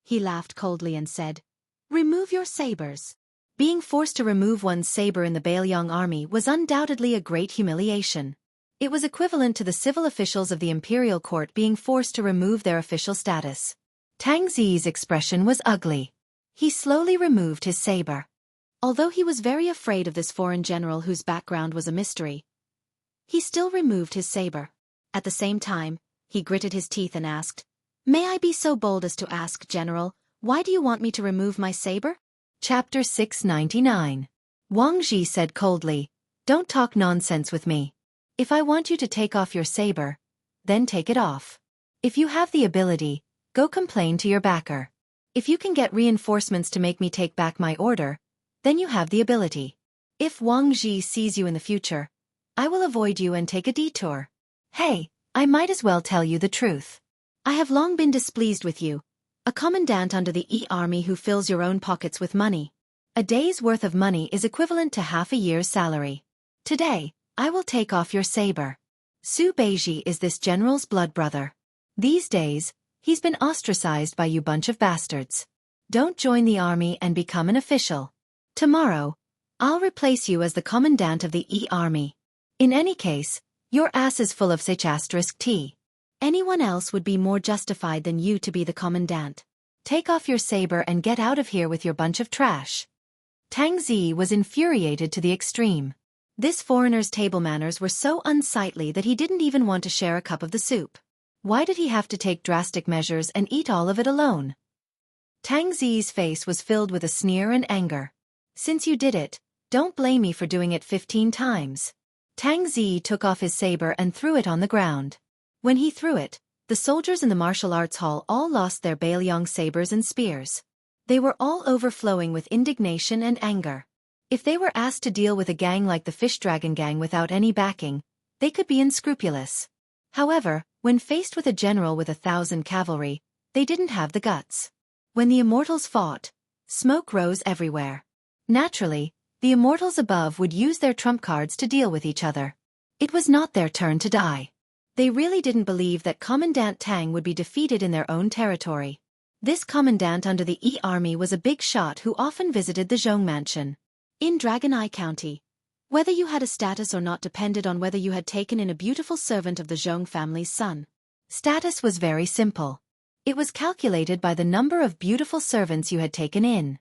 He laughed coldly and said, "Remove your sabers." Being forced to remove one's saber in the Bailiang army was undoubtedly a great humiliation. It was equivalent to the civil officials of the imperial court being forced to remove their official status. Tang Zi's expression was ugly. He slowly removed his saber. Although he was very afraid of this foreign general whose background was a mystery, he still removed his saber. At the same time, he gritted his teeth and asked, "May I be so bold as to ask, General, why do you want me to remove my saber?" Chapter 699. Wang Ji said coldly, "Don't talk nonsense with me. If I want you to take off your saber, then take it off. If you have the ability, go complain to your backer. If you can get reinforcements to make me take back my order, then you have the ability. If Wang Ji sees you in the future, I will avoid you and take a detour. Hey, I might as well tell you the truth. I have long been displeased with you, a commandant under the E army who fills your own pockets with money. A day's worth of money is equivalent to half a year's salary. Today, I will take off your saber. Su Beiji is this general's blood brother. These days, he's been ostracized by you bunch of bastards. Don't join the army and become an official. Tomorrow, I'll replace you as the commandant of the E army. In any case, your ass is full of *T. Anyone else would be more justified than you to be the commandant. Take off your saber and get out of here with your bunch of trash." Tang Zi was infuriated to the extreme. This foreigner's table manners were so unsightly that he didn't even want to share a cup of the soup. Why did he have to take drastic measures and eat all of it alone? Tang Zi's face was filled with a sneer and anger. "Since you did it, don't blame me for doing it 15 times. Tang Zi took off his saber and threw it on the ground. When he threw it, the soldiers in the martial arts hall all lost their Bailiang sabers and spears. They were all overflowing with indignation and anger. If they were asked to deal with a gang like the Fish Dragon Gang without any backing, they could be unscrupulous. However, when faced with a general with 1,000 cavalry, they didn't have the guts. When the Immortals fought, smoke rose everywhere. Naturally, the Immortals above would use their trump cards to deal with each other. It was not their turn to die. They really didn't believe that Commandant Tang would be defeated in their own territory. This commandant under the E army was a big shot who often visited the Zhong Mansion. In Dragon Eye County, whether you had a status or not depended on whether you had taken in a beautiful servant of the Zhong family's son. Status was very simple. It was calculated by the number of beautiful servants you had taken in.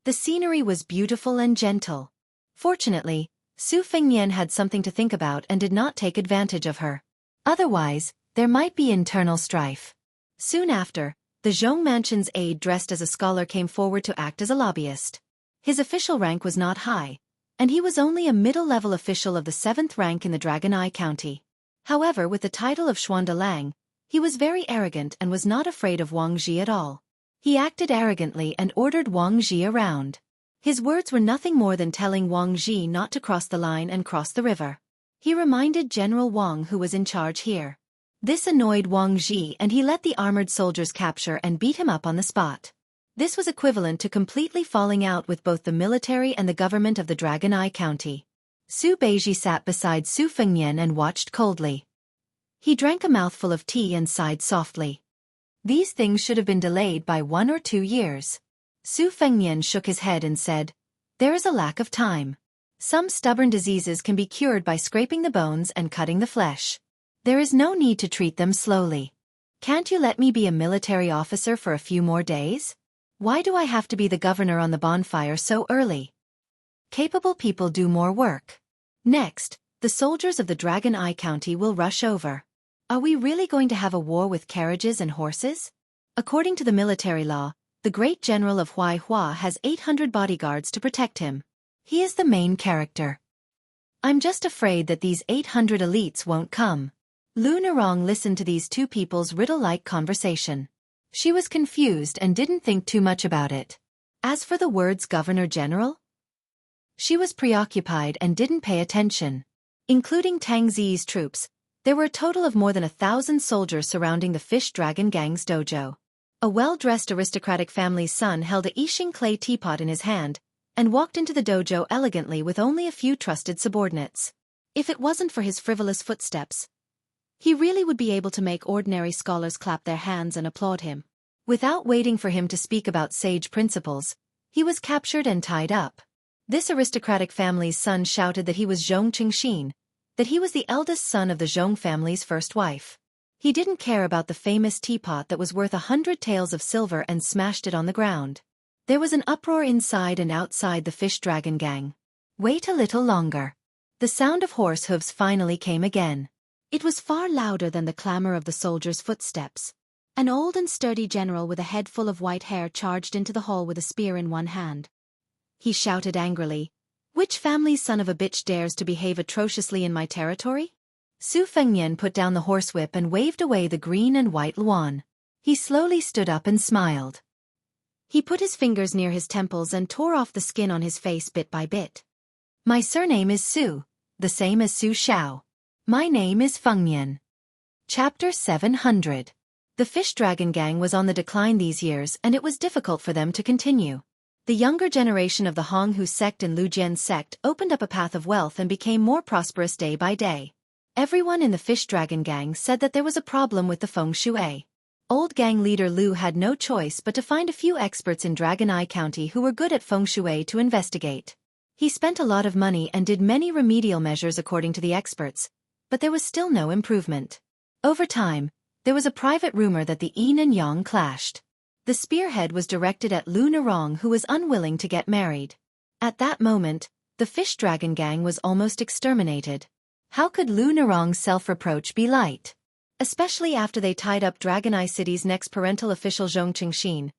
The scenery was beautiful and gentle. Fortunately, Su Fengnian had something to think about and did not take advantage of her. Otherwise, there might be internal strife. Soon after, the Zhong Mansion's aide dressed as a scholar came forward to act as a lobbyist. His official rank was not high, and he was only a middle-level official of the 7th rank in the Dragon Eye County. However, with the title of Xuandalang, he was very arrogant and was not afraid of Wang Ji at all. He acted arrogantly and ordered Wang Ji around. His words were nothing more than telling Wang Ji not to cross the line and cross the river. He reminded General Wang who was in charge here. This annoyed Wang Ji and he let the armored soldiers capture and beat him up on the spot. This was equivalent to completely falling out with both the military and the government of the Dragon Eye County. Su Beiji sat beside Su Fengnian and watched coldly. He drank a mouthful of tea and sighed softly. These things should have been delayed by 1 or 2 years. Su Fengnian shook his head and said, "There is a lack of time. Some stubborn diseases can be cured by scraping the bones and cutting the flesh. There is no need to treat them slowly. Can't you let me be a military officer for a few more days? Why do I have to be the governor on the bonfire so early? Capable people do more work. Next, the soldiers of the Dragon Eye County will rush over. Are we really going to have a war with carriages and horses? According to the military law, the great general of Huaihua has 800 bodyguards to protect him. He is the main character. I'm just afraid that these 800 elites won't come." Lu Nerong listened to these two people's riddle-like conversation. She was confused and didn't think too much about it. As for the words Governor General, she was preoccupied and didn't pay attention. Including Tang Zi's troops, there were a total of more than 1,000 soldiers surrounding the Fish Dragon Gang's dojo. A well-dressed aristocratic family's son held a Yixing clay teapot in his hand, and walked into the dojo elegantly with only a few trusted subordinates. If it wasn't for his frivolous footsteps, he really would be able to make ordinary scholars clap their hands and applaud him. Without waiting for him to speak about sage principles, he was captured and tied up. This aristocratic family's son shouted that he was Zhong Qingxin, that he was the eldest son of the Zhong family's first wife. He didn't care about the famous teapot that was worth 100 taels of silver and smashed it on the ground. There was an uproar inside and outside the Fish Dragon Gang. Wait a little longer. The sound of horse hooves finally came again. It was far louder than the clamor of the soldiers' footsteps. An old and sturdy general with a head full of white hair charged into the hall with a spear in one hand. He shouted angrily, "Which family's son of a bitch dares to behave atrociously in my territory?" Su Fengnian put down the horsewhip and waved away the green and white luan. He slowly stood up and smiled. He put his fingers near his temples and tore off the skin on his face bit by bit. "My surname is Su, the same as Su Shao. My name is Fengnian." Chapter 700. The Fish Dragon Gang was on the decline these years and it was difficult for them to continue. The younger generation of the Honghu sect and Lujian sect opened up a path of wealth and became more prosperous day by day. Everyone in the Fish Dragon Gang said that there was a problem with the feng shui. Old gang leader Lu had no choice but to find a few experts in Dragon Eye County who were good at feng shui to investigate. He spent a lot of money and did many remedial measures according to the experts, but there was still no improvement. Over time, there was a private rumor that the yin and yang clashed. The spearhead was directed at Lu Nerong, who was unwilling to get married. At that moment, the Fish Dragon Gang was almost exterminated. How could Lu Nerong's self-reproach be light? Especially after they tied up Dragon Eye City's next parental official Zhong Qingxin.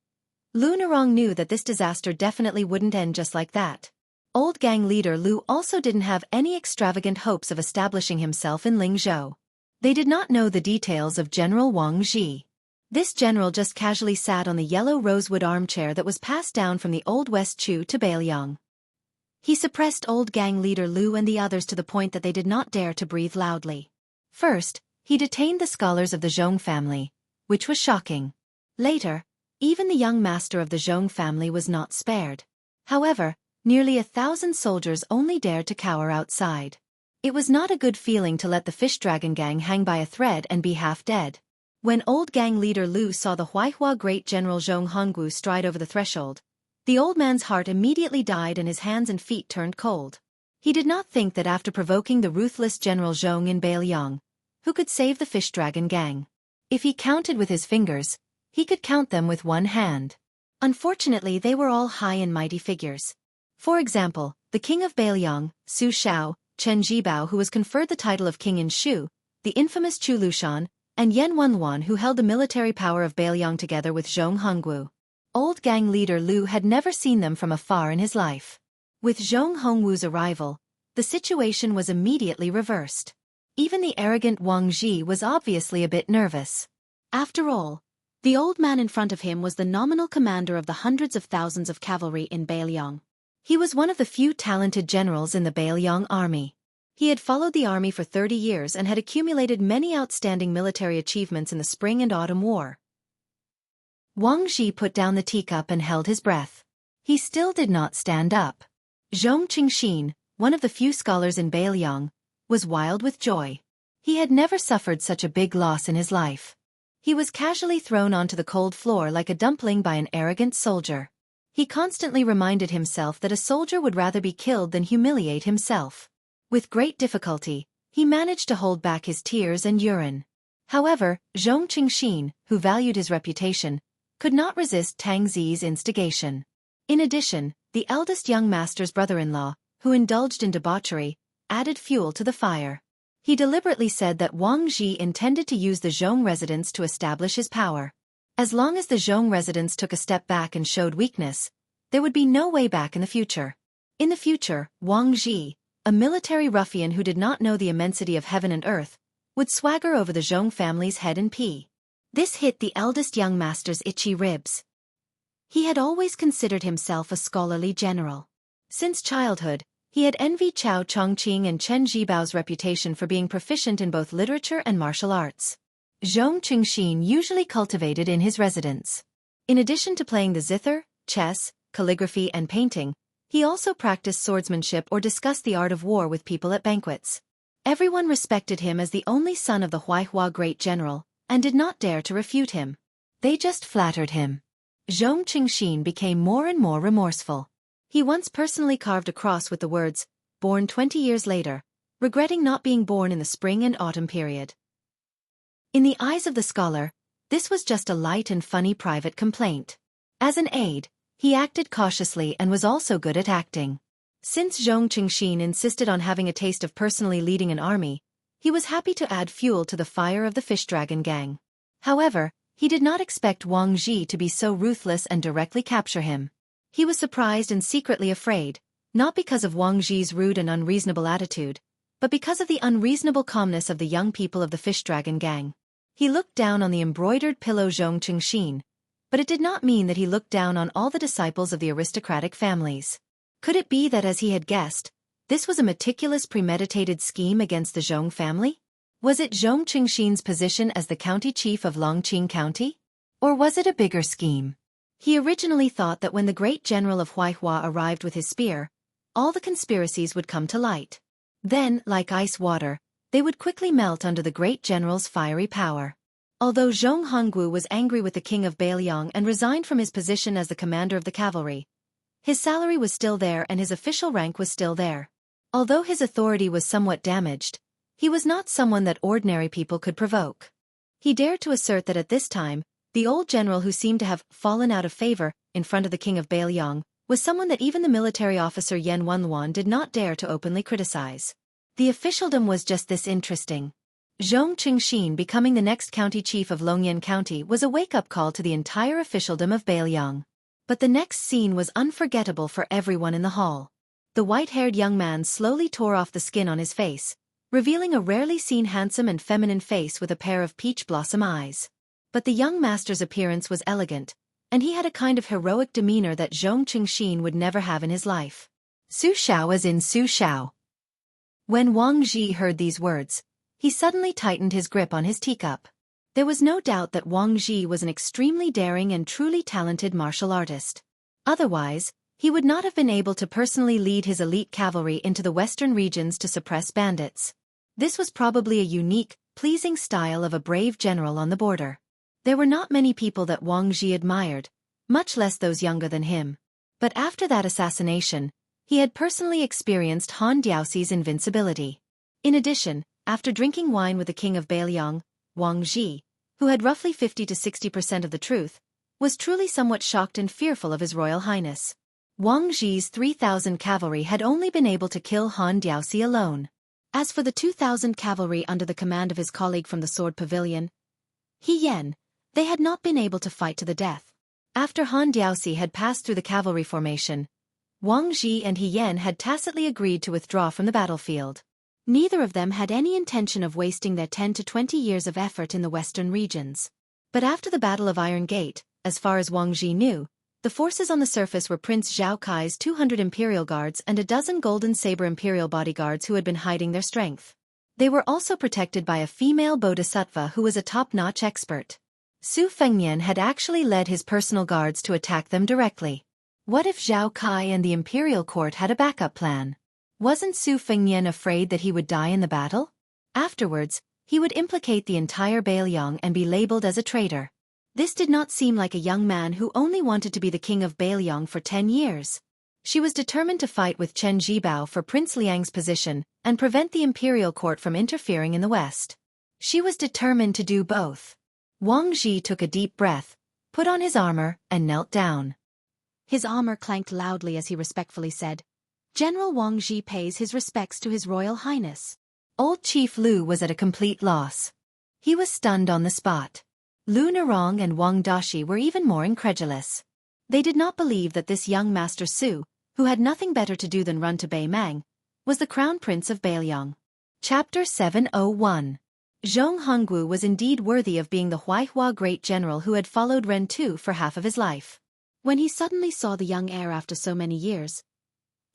Lu Nerong knew that this disaster definitely wouldn't end just like that. Old gang leader Lu also didn't have any extravagant hopes of establishing himself in Lingzhou. They did not know the details of General Wang Ji. This general just casually sat on the yellow rosewood armchair that was passed down from the Old West Chu to Bailiang. He suppressed old gang leader Lu and the others to the point that they did not dare to breathe loudly. First, he detained the scholars of the Zhong family, which was shocking. Later, even the young master of the Zhong family was not spared. However, nearly 1,000 soldiers only dared to cower outside. It was not a good feeling to let the Fish Dragon Gang hang by a thread and be half dead. When old gang leader Lu saw the Huaihua great general Zhong Honggu stride over the threshold, the old man's heart immediately died and his hands and feet turned cold. He did not think that after provoking the ruthless General Zhong in Bailiang, who could save the Fish Dragon Gang. If he counted with his fingers, he could count them with one hand. Unfortunately, they were all high and mighty figures. For example, the king of Bailiang, Su Shao, Chen Jibao, who was conferred the title of king in Shu, the infamous Chu Lushan, and Yan Wenluan, who held the military power of Bailiang together with Zhong Hongwu. Old gang leader Lu had never seen them from afar in his life. With Zhong Hongwu's arrival, the situation was immediately reversed. Even the arrogant Wang Ji was obviously a bit nervous. After all, the old man in front of him was the nominal commander of the hundreds of thousands of cavalry in Bailiang. He was one of the few talented generals in the Bailiang army. He had followed the army for 30 years and had accumulated many outstanding military achievements in the Spring and Autumn War. Wang Ji put down the teacup and held his breath. He still did not stand up. Zhong Qingxin, one of the few scholars in Bailiang, was wild with joy. He had never suffered such a big loss in his life. He was casually thrown onto the cold floor like a dumpling by an arrogant soldier. He constantly reminded himself that a soldier would rather be killed than humiliate himself. With great difficulty, he managed to hold back his tears and urine. However, Zhong Qingxin, who valued his reputation, could not resist Tang Zi's instigation. In addition, the eldest young master's brother-in-law, who indulged in debauchery, added fuel to the fire. He deliberately said that Wang Ji intended to use the Zhong residence to establish his power. As long as the Zhong residence took a step back and showed weakness, there would be no way back in the future. In the future, Wang Ji, a military ruffian who did not know the immensity of heaven and earth, would swagger over the Zhong family's head and pee. This hit the eldest young master's itchy ribs. He had always considered himself a scholarly general. Since childhood, he had envied Chao Chongqing and Chen Jibao's reputation for being proficient in both literature and martial arts. Zhong Qingxin usually cultivated in his residence. In addition to playing the zither, chess, calligraphy and painting, he also practiced swordsmanship or discussed the art of war with people at banquets. Everyone respected him as the only son of the Huaihua great general, and did not dare to refute him. They just flattered him. Zhong Qingxin became more and more remorseful. He once personally carved a cross with the words, "Born 20 years later," regretting not being born in the spring and autumn period. In the eyes of the scholar, this was just a light and funny private complaint. As an aide, he acted cautiously and was also good at acting. Since Zhong Qingxin insisted on having a taste of personally leading an army, he was happy to add fuel to the fire of the Fish Dragon gang. However, he did not expect Wang Ji to be so ruthless and directly capture him. He was surprised and secretly afraid, not because of Wang Ji's rude and unreasonable attitude, but because of the unreasonable calmness of the young people of the Fish Dragon gang. He looked down on the embroidered pillow Zhong Qingxin, but it did not mean that he looked down on all the disciples of the aristocratic families. Could it be that, as he had guessed, this was a meticulous premeditated scheme against the Zhong family? Was it Zhong Qingxin's position as the county chief of Longqing County? Or was it a bigger scheme? He originally thought that when the great general of Huaihua arrived with his spear, all the conspiracies would come to light. Then, like ice water, they would quickly melt under the great general's fiery power. Although Zhong Hongwu was angry with the king of Bailiang and resigned from his position as the commander of the cavalry, his salary was still there and his official rank was still there. Although his authority was somewhat damaged, he was not someone that ordinary people could provoke. He dared to assert that at this time, the old general who seemed to have fallen out of favor in front of the king of Bailiang was someone that even the military officer Yan Wenluan did not dare to openly criticize. The officialdom was just this interesting. Zhong Qingxin becoming the next county chief of Longyan County was a wake-up call to the entire officialdom of Bailiang. But the next scene was unforgettable for everyone in the hall. The white-haired young man slowly tore off the skin on his face, revealing a rarely seen handsome and feminine face with a pair of peach blossom eyes. But the young master's appearance was elegant, and he had a kind of heroic demeanor that Zhong Qingxin would never have in his life. Su Shao as in Su Shao. When Wang Ji heard these words, he suddenly tightened his grip on his teacup. There was no doubt that Wang Ji was an extremely daring and truly talented martial artist. Otherwise, he would not have been able to personally lead his elite cavalry into the western regions to suppress bandits. This was probably a unique, pleasing style of a brave general on the border. There were not many people that Wang Ji admired, much less those younger than him. But after that assassination, he had personally experienced Han Diaoxi's invincibility. In addition, after drinking wine with the king of Bailiang, Wang Ji, who had roughly 50 to 60% of the truth, was truly somewhat shocked and fearful of His Royal Highness. Wang Zhi's 3,000 cavalry had only been able to kill Han Diaoxi alone. As for the 2,000 cavalry under the command of his colleague from the Sword Pavilion, He Yan, they had not been able to fight to the death. After Han Diaoxi had passed through the cavalry formation, Wang Zhi and He Yan had tacitly agreed to withdraw from the battlefield. Neither of them had any intention of wasting their 10 to 20 years of effort in the western regions. But after the Battle of Iron Gate, as far as Wang Zhi knew, the forces on the surface were Prince Xueqi's 200 Imperial Guards and a dozen Golden Saber Imperial bodyguards who had been hiding their strength. They were also protected by a female bodhisattva who was a top-notch expert. Su Fengnian had actually led his personal guards to attack them directly. What if Xueqi and the Imperial Court had a backup plan? Wasn't Su Fengnian afraid that he would die in the battle? Afterwards, he would implicate the entire Bailiang and be labeled as a traitor. This did not seem like a young man who only wanted to be the king of Bailiang for 10 years. She was determined to fight with Chen Jibao for Prince Liang's position and prevent the Imperial Court from interfering in the west. She was determined to do both. Wang Zhi took a deep breath, put on his armor, and knelt down. His armor clanked loudly as he respectfully said, "General Wang Zhi pays his respects to His Royal Highness." Old Chief Lu was at a complete loss. He was stunned on the spot. Lu Nerong and Wang Dashi were even more incredulous. They did not believe that this young Master Su, who had nothing better to do than run to Beimang, was the Crown Prince of Bailiang. Chapter 701. Zhong Hongwu was indeed worthy of being the Huaihua great general who had followed Ren Tu for half of his life. When he suddenly saw the young heir after so many years,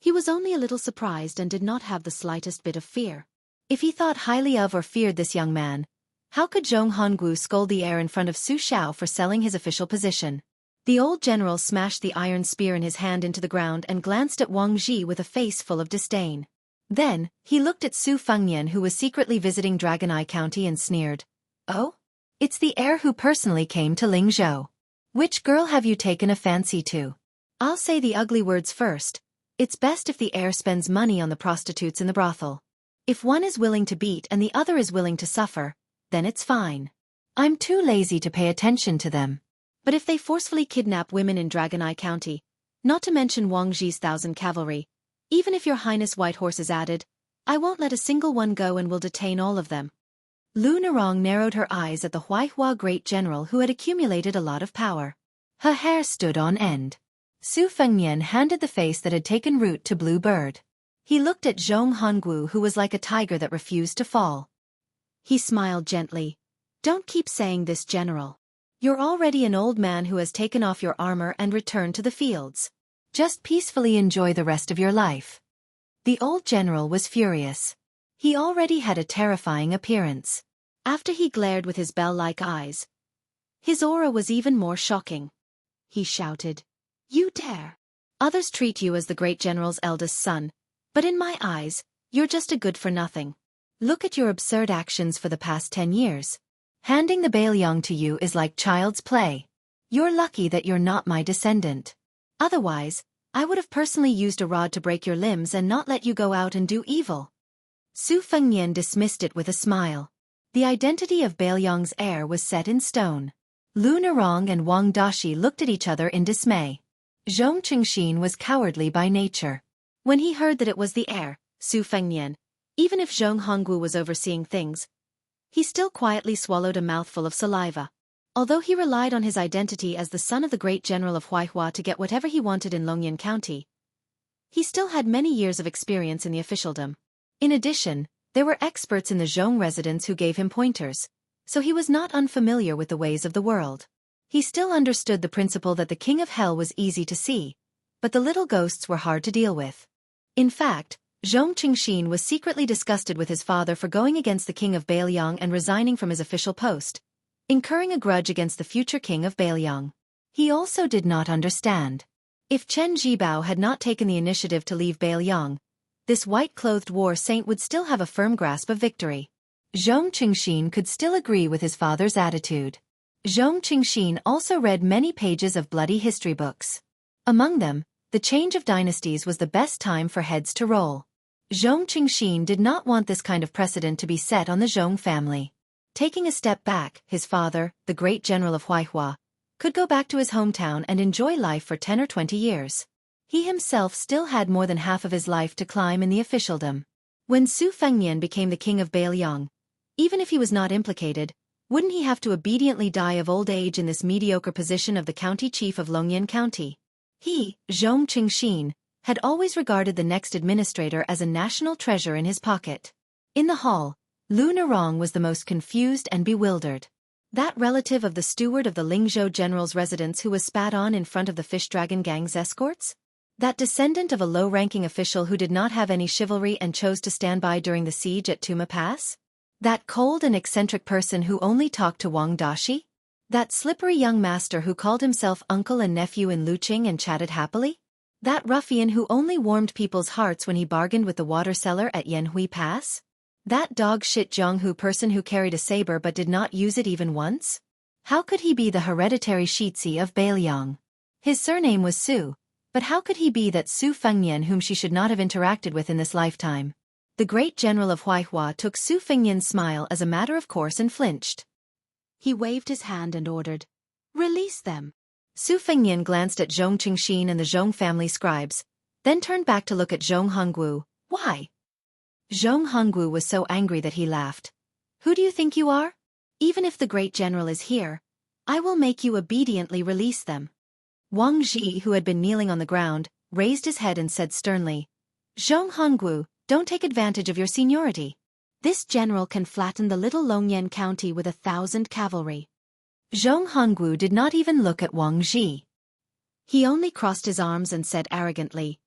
he was only a little surprised and did not have the slightest bit of fear. If he thought highly of or feared this young man, how could Zhong Hongwu scold the heir in front of Su Xiao for selling his official position? The old general smashed the iron spear in his hand into the ground and glanced at Wang Zhi with a face full of disdain. Then, he looked at Su Fengnian who was secretly visiting Dragon Eye County and sneered, "Oh? It's the heir who personally came to Lingzhou. Which girl have you taken a fancy to?" "I'll say the ugly words first. It's best if the heir spends money on the prostitutes in the brothel. If one is willing to beat and the other is willing to suffer, then it's fine. I'm too lazy to pay attention to them. But if they forcefully kidnap women in Dragon Eye County, not to mention Wang Zhi's 1,000 cavalry, even if your highness white horse is added, I won't let a single one go and will detain all of them." Lu Nerong narrowed her eyes at the Huaihua great general who had accumulated a lot of power. Her hair stood on end. Su Fengnian handed the face that had taken root to Blue Bird. He looked at Zhong Hongwu who was like a tiger that refused to fall. He smiled gently. "Don't keep saying this, General. You're already an old man who has taken off your armor and returned to the fields. Just peacefully enjoy the rest of your life." The old general was furious. He already had a terrifying appearance. After he glared with his bell-like eyes, his aura was even more shocking. He shouted, "You dare! Others treat you as the great general's eldest son, but in my eyes, you're just a good-for-nothing. Look at your absurd actions for the past 10 years. Handing the Bailiang to you is like child's play. You're lucky that you're not my descendant. Otherwise, I would have personally used a rod to break your limbs and not let you go out and do evil." Su Fengnian dismissed it with a smile. The identity of Bailiang's heir was set in stone. Lu Nerong and Wang Dashi looked at each other in dismay. Zhong Qingxin was cowardly by nature. When he heard that it was the heir, Su Fengnian, even if Zhong Hongwu was overseeing things, he still quietly swallowed a mouthful of saliva. Although he relied on his identity as the son of the great general of Huaihua to get whatever he wanted in Longyan County, he still had many years of experience in the officialdom. In addition, there were experts in the Zhong residence who gave him pointers, so he was not unfamiliar with the ways of the world. He still understood the principle that the king of hell was easy to see, but the little ghosts were hard to deal with. In fact, Zhong Qingxin was secretly disgusted with his father for going against the king of Bailiang and resigning from his official post, incurring a grudge against the future king of Bailiang. He also did not understand. If Chen Jibao had not taken the initiative to leave Bailiang, this white-clothed war saint would still have a firm grasp of victory. Zhong Qingxin could still agree with his father's attitude. Zhong Qingxin also read many pages of bloody history books. Among them, the change of dynasties was the best time for heads to roll. Zhong Qingxin did not want this kind of precedent to be set on the Zhong family. Taking a step back, his father, the great general of Huaihua, could go back to his hometown and enjoy life for 10 or 20 years. He himself still had more than half of his life to climb in the officialdom. When Su Fengnian became the king of Bailiang, even if he was not implicated, wouldn't he have to obediently die of old age in this mediocre position of the county chief of Longyan County? He, Zhong Qingxin, had always regarded the next administrator as a national treasure in his pocket. In the hall, Lu Nerong was the most confused and bewildered. That relative of the steward of the Lingzhou general's residence who was spat on in front of the Fish Dragon gang's escorts? That descendant of a low-ranking official who did not have any chivalry and chose to stand by during the siege at Tuma Pass? That cold and eccentric person who only talked to Wang Dashi? That slippery young master who called himself uncle and nephew in Luqing and chatted happily? That ruffian who only warmed people's hearts when he bargained with the water seller at Yanhui Pass? That dog-shit Jianghu person who carried a saber but did not use it even once? How could he be the hereditary Shitzi of Bailiang? His surname was Su, but how could he be that Su Fengnian whom she should not have interacted with in this lifetime? The great general of Huaihua took Su Fengnian's smile as a matter of course and flinched. He waved his hand and ordered, "Release them." Su Fengnian glanced at Zhong Qingxin and the Zhong family scribes, then turned back to look at Zhong Hongwu. Why? Zhong Hongwu was so angry that he laughed. Who do you think you are? Even if the great general is here, I will make you obediently release them. Wang Ji, who had been kneeling on the ground, raised his head and said sternly, Zhong Hongwu, don't take advantage of your seniority. This general can flatten the little Longyan County with 1,000 cavalry. Zhong Hongwu did not even look at Wang Ji. He only crossed his arms and said arrogantly,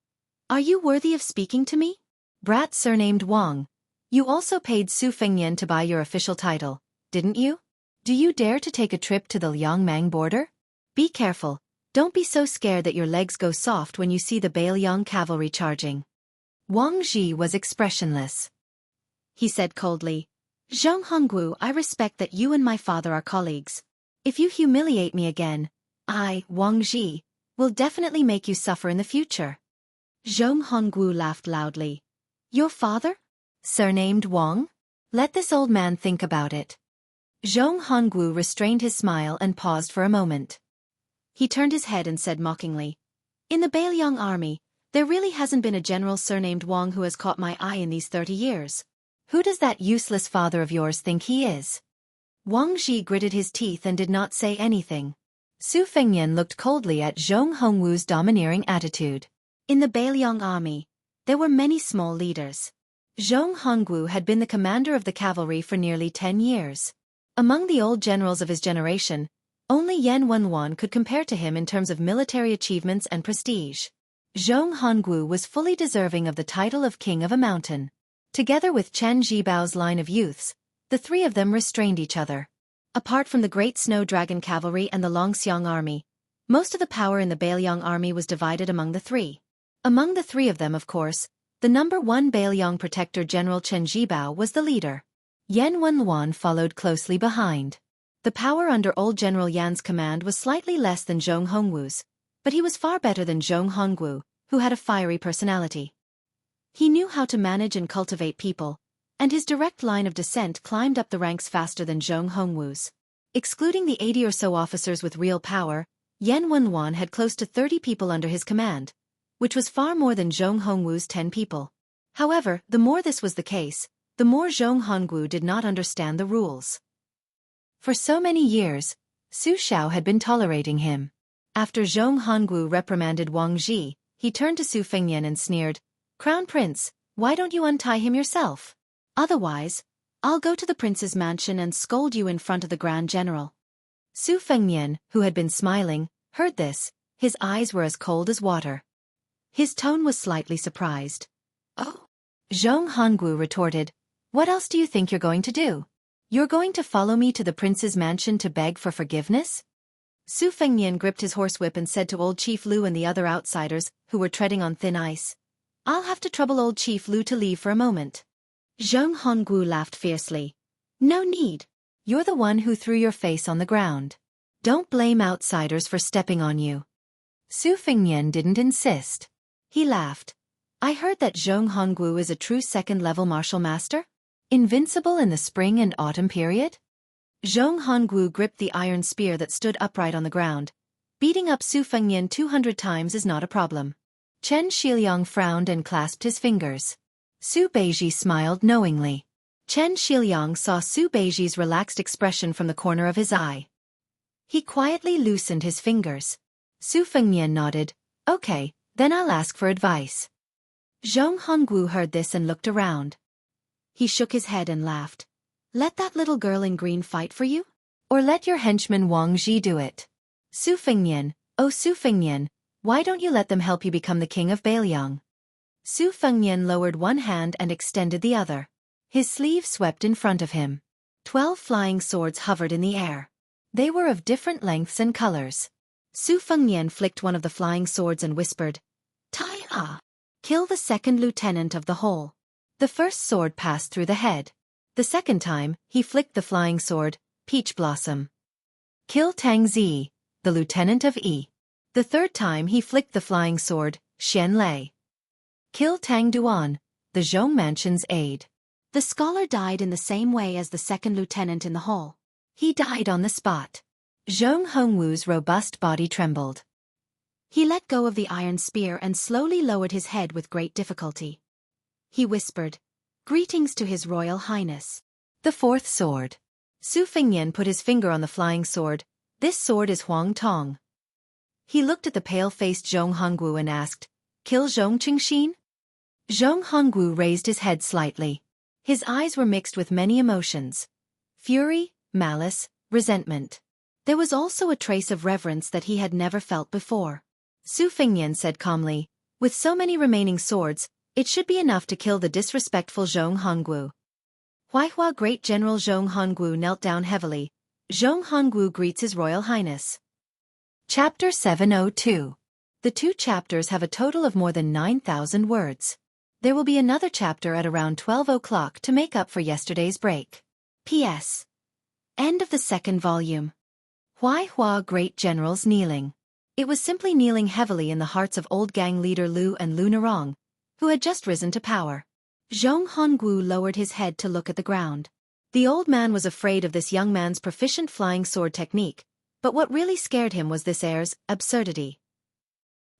Are you worthy of speaking to me? Brat surnamed Wang, you also paid Su Fengnian to buy your official title, didn't you? Do you dare to take a trip to the Liangmang border? Be careful, don't be so scared that your legs go soft when you see the Bailiang cavalry charging. Wang Ji was expressionless. He said coldly, Zhong Hongwu, I respect that you and my father are colleagues. If you humiliate me again, I, Wang Ji, will definitely make you suffer in the future. Zhong Hongwu laughed loudly. Your father? Surnamed Wang? Let this old man think about it. Zhong Hongwu restrained his smile and paused for a moment. He turned his head and said mockingly, In the Bailiang army, there really hasn't been a general surnamed Wang who has caught my eye in these 30 years. Who does that useless father of yours think he is? Wang Ji gritted his teeth and did not say anything. Su Fengnian looked coldly at Zhong Hongwu's domineering attitude. In the Bailiang army, there were many small leaders. Zhong Hongwu had been the commander of the cavalry for nearly 10 years. Among the old generals of his generation, only Yan Wenwan could compare to him in terms of military achievements and prestige. Zhong Hongwu was fully deserving of the title of king of a mountain. Together with Chen Jibao's line of youths, the three of them restrained each other. Apart from the Great Snow Dragon Cavalry and the Longxiang Army, most of the power in the Bailiang Army was divided among the three. Among the three of them, of course, the number one Bailiang protector General Chen Jibao was the leader. Yan Wenwan followed closely behind. The power under old General Yan's command was slightly less than Zhong Hongwu's, but he was far better than Zhong Hongwu, who had a fiery personality. He knew how to manage and cultivate people, and his direct line of descent climbed up the ranks faster than Zhong Hongwu's. Excluding the 80 or so officers with real power, Yan Wenwan had close to 30 people under his command, which was far more than Zhong Hongwu's 10 people. However, the more this was the case, the more Zhong Hongwu did not understand the rules. For so many years, Su Xiao had been tolerating him. After Zhong Hongwu reprimanded Wang Ji, he turned to Su Fengnian and sneered, Crown Prince, why don't you untie him yourself? Otherwise, I'll go to the prince's mansion and scold you in front of the Grand General. Su Fengnian, who had been smiling, heard this. His eyes were as cold as water. His tone was slightly surprised. Oh. Zhong Hongwu retorted, What else do you think you're going to do? You're going to follow me to the prince's mansion to beg for forgiveness? Su Fengnian gripped his horsewhip and said to old Chief Lu and the other outsiders, who were treading on thin ice, I'll have to trouble old Chief Lu to leave for a moment. Zhong Hongwu laughed fiercely. No need. You're the one who threw your face on the ground. Don't blame outsiders for stepping on you. Su Fengnian didn't insist. He laughed. I heard that Zhong Hongwu is a true second-level martial master? Invincible in the spring and autumn period? Zhong Hongwu gripped the iron spear that stood upright on the ground. Beating up Su Fengnian 200 times is not a problem. Chen Shiliang frowned and clasped his fingers. Su Beiji smiled knowingly. Chen Shiliang saw Su Beiji's relaxed expression from the corner of his eye. He quietly loosened his fingers. Su Fengnian nodded. Okay, then I'll ask for advice. Zhong Hongwu heard this and looked around. He shook his head and laughed. Let that little girl in green fight for you? Or let your henchman Wang Ji do it? Su Fengnian, oh Su Fengnian, why don't you let them help you become the king of Bailiang? Su Fengnian lowered one hand and extended the other. His sleeve swept in front of him. 12 flying swords hovered in the air. They were of different lengths and colors. Su Fengnian flicked one of the flying swords and whispered, Tai-ah! Kill the second lieutenant of the whole. The first sword passed through the head. The second time, he flicked the flying sword, Peach Blossom. Kill Tang Zi, the lieutenant of Yi. The third time he flicked the flying sword, Xian Lei. Kill Tang Duan, the Zhong Mansion's aide. The scholar died in the same way as the second lieutenant in the hall. He died on the spot. Zhong Hongwu's robust body trembled. He let go of the iron spear and slowly lowered his head with great difficulty. He whispered, Greetings to His Royal Highness. The fourth sword. Su Fengnian put his finger on the flying sword. This sword is Huang Tong. He looked at the pale-faced Zhong Hongwu and asked, Kill Zhong Qingxin? Zhong Hongwu raised his head slightly. His eyes were mixed with many emotions. Fury, malice, resentment. There was also a trace of reverence that he had never felt before. Su Fengnian said calmly, With so many remaining swords, it should be enough to kill the disrespectful Zhong Hongwu. Huaihua Great General Zhong Hongwu knelt down heavily. Zhong Hongwu greets His Royal Highness. Chapter 702. The 2 chapters have a total of more than 9,000 words. There will be another chapter at around 12 o'clock to make up for yesterday's break. P.S. End of the 2nd volume. Huaihua Great Generals kneeling. It was simply kneeling heavily in the hearts of old gang leader Lu and Lu Nerong, who had just risen to power. Zhong Hongwu lowered his head to look at the ground. The old man was afraid of this young man's proficient flying sword technique, but what really scared him was this heir's absurdity.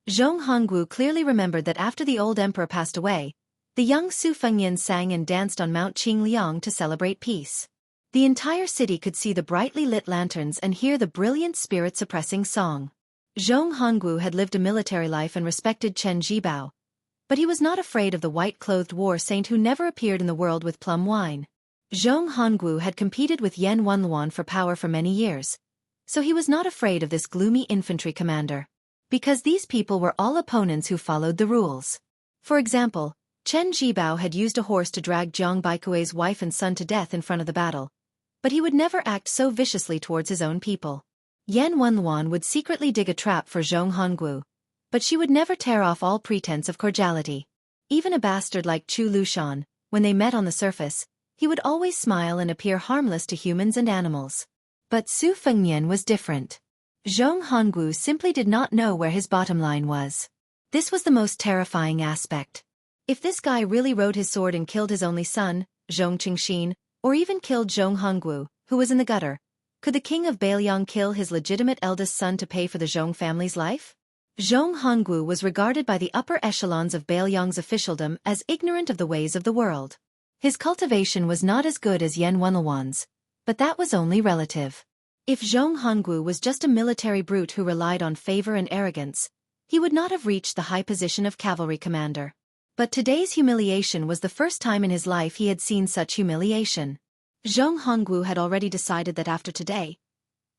Zhong Hongwu clearly remembered that after the old emperor passed away, the young Su Fengnian sang and danced on Mount Qingliang to celebrate peace. The entire city could see the brightly lit lanterns and hear the brilliant spirit-suppressing song. Zhong Hongwu had lived a military life and respected Chen Jibao, but he was not afraid of the white-clothed war saint who never appeared in the world with plum wine. Zhong Hongwu had competed with Yan Wenluan for power for many years, so he was not afraid of this gloomy infantry commander. Because these people were all opponents who followed the rules. For example, Chen Jibao had used a horse to drag Jiang Baikui's wife and son to death in front of the battle, but he would never act so viciously towards his own people. Yan Wenluan would secretly dig a trap for Zhong Hongwu, but she would never tear off all pretense of cordiality. Even a bastard like Chu Lushan, when they met on the surface, he would always smile and appear harmless to humans and animals. But Su Fengnian was different. Zhong Hongwu simply did not know where his bottom line was. This was the most terrifying aspect. If this guy really rode his sword and killed his only son, Zhong Qingxin, or even killed Zhong Hongwu, who was in the gutter, could the king of Bailiang kill his legitimate eldest son to pay for the Zhong family's life? Zhong Hongwu was regarded by the upper echelons of Bailiang's officialdom as ignorant of the ways of the world. His cultivation was not as good as Yan Wenluan's, but that was only relative. If Zhong Hongwu was just a military brute who relied on favor and arrogance, he would not have reached the high position of cavalry commander. But today's humiliation was the first time in his life he had seen such humiliation. Zhong Hongwu had already decided that after today,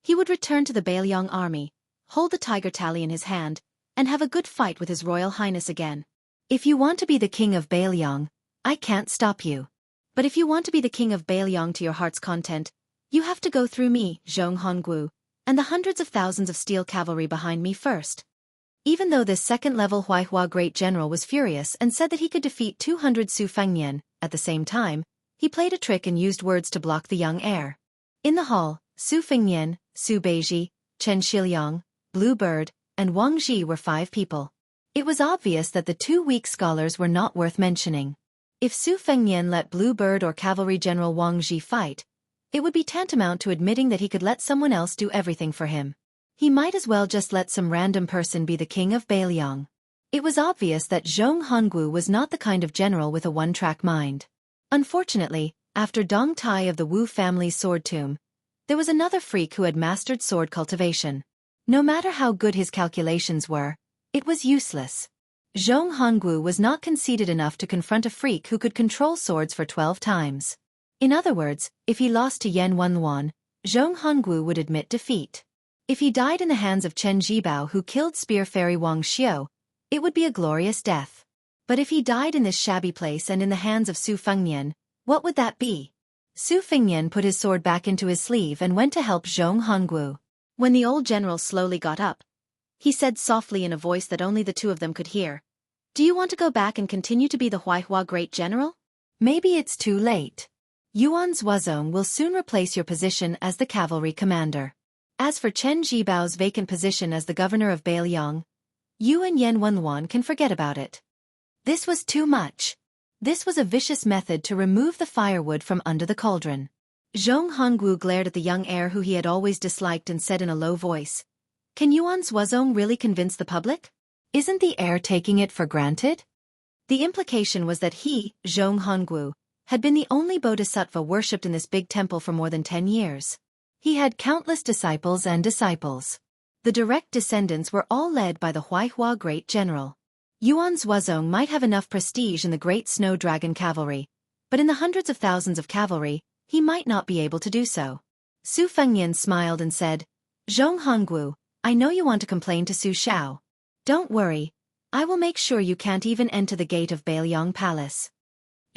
he would return to the Bailiang army, hold the tiger tally in his hand, and have a good fight with His Royal Highness again. If you want to be the king of Bailiang, I can't stop you. But if you want to be the king of Bailiang to your heart's content, you have to go through me, Zhong Hongwu, and the hundreds of thousands of steel cavalry behind me first. Even though this second-level Huaihua great general was furious and said that he could defeat 200 Su Fengnian, at the same time, he played a trick and used words to block the young heir. In the hall, Su Fengnian, Su Beiji, Chen Shiliang, Blue Bird, and Wang Ji were 5 people. It was obvious that the 2 weak scholars were not worth mentioning. If Su Fengnian let Blue Bird or Cavalry General Wang Ji fight, It would be tantamount to admitting that he could let someone else do everything for him. He might as well just let some random person be the king of Bailiang. It was obvious that Zhong Hongwu was not the kind of general with a one-track mind. Unfortunately, after Dong Tai of the Wu family's sword tomb, there was another freak who had mastered sword cultivation. No matter how good his calculations were, it was useless. Zhong Hongwu was not conceited enough to confront a freak who could control swords for 12 times. In other words, if he lost to Yan Wenluan, Zhong Hongwu would admit defeat. If he died in the hands of Chen Jibao who killed spear fairy Wang Xiu, it would be a glorious death. But if he died in this shabby place and in the hands of Su Fengnian, what would that be? Su Fengnian put his sword back into his sleeve and went to help Zhong Hongwu. When the old general slowly got up, he said softly in a voice that only the two of them could hear, "Do you want to go back and continue to be the Huaihua Great General? Maybe it's too late. Yuan Zuozong will soon replace your position as the cavalry commander. As for Chen Jibao's vacant position as the governor of Bailiang, you and Yan Wenluan can forget about it." This was too much. This was a vicious method to remove the firewood from under the cauldron. Zhong Hongwu glared at the young heir who he had always disliked and said in a low voice, "Can Yuan Zuozong really convince the public? Isn't the heir taking it for granted?" The implication was that he, Zhong Hongwu, had been the only bodhisattva worshipped in this big temple for more than 10 years. He had countless disciples and disciples. The direct descendants were all led by the Huaihua Great General. Yuan Zuozong might have enough prestige in the Great Snow Dragon Cavalry, but in the hundreds of thousands of cavalry, he might not be able to do so. Su Fengnian smiled and said, "Zhong Hongwu, I know you want to complain to Su Xiao. Don't worry, I will make sure you can't even enter the gate of Bailiang Palace."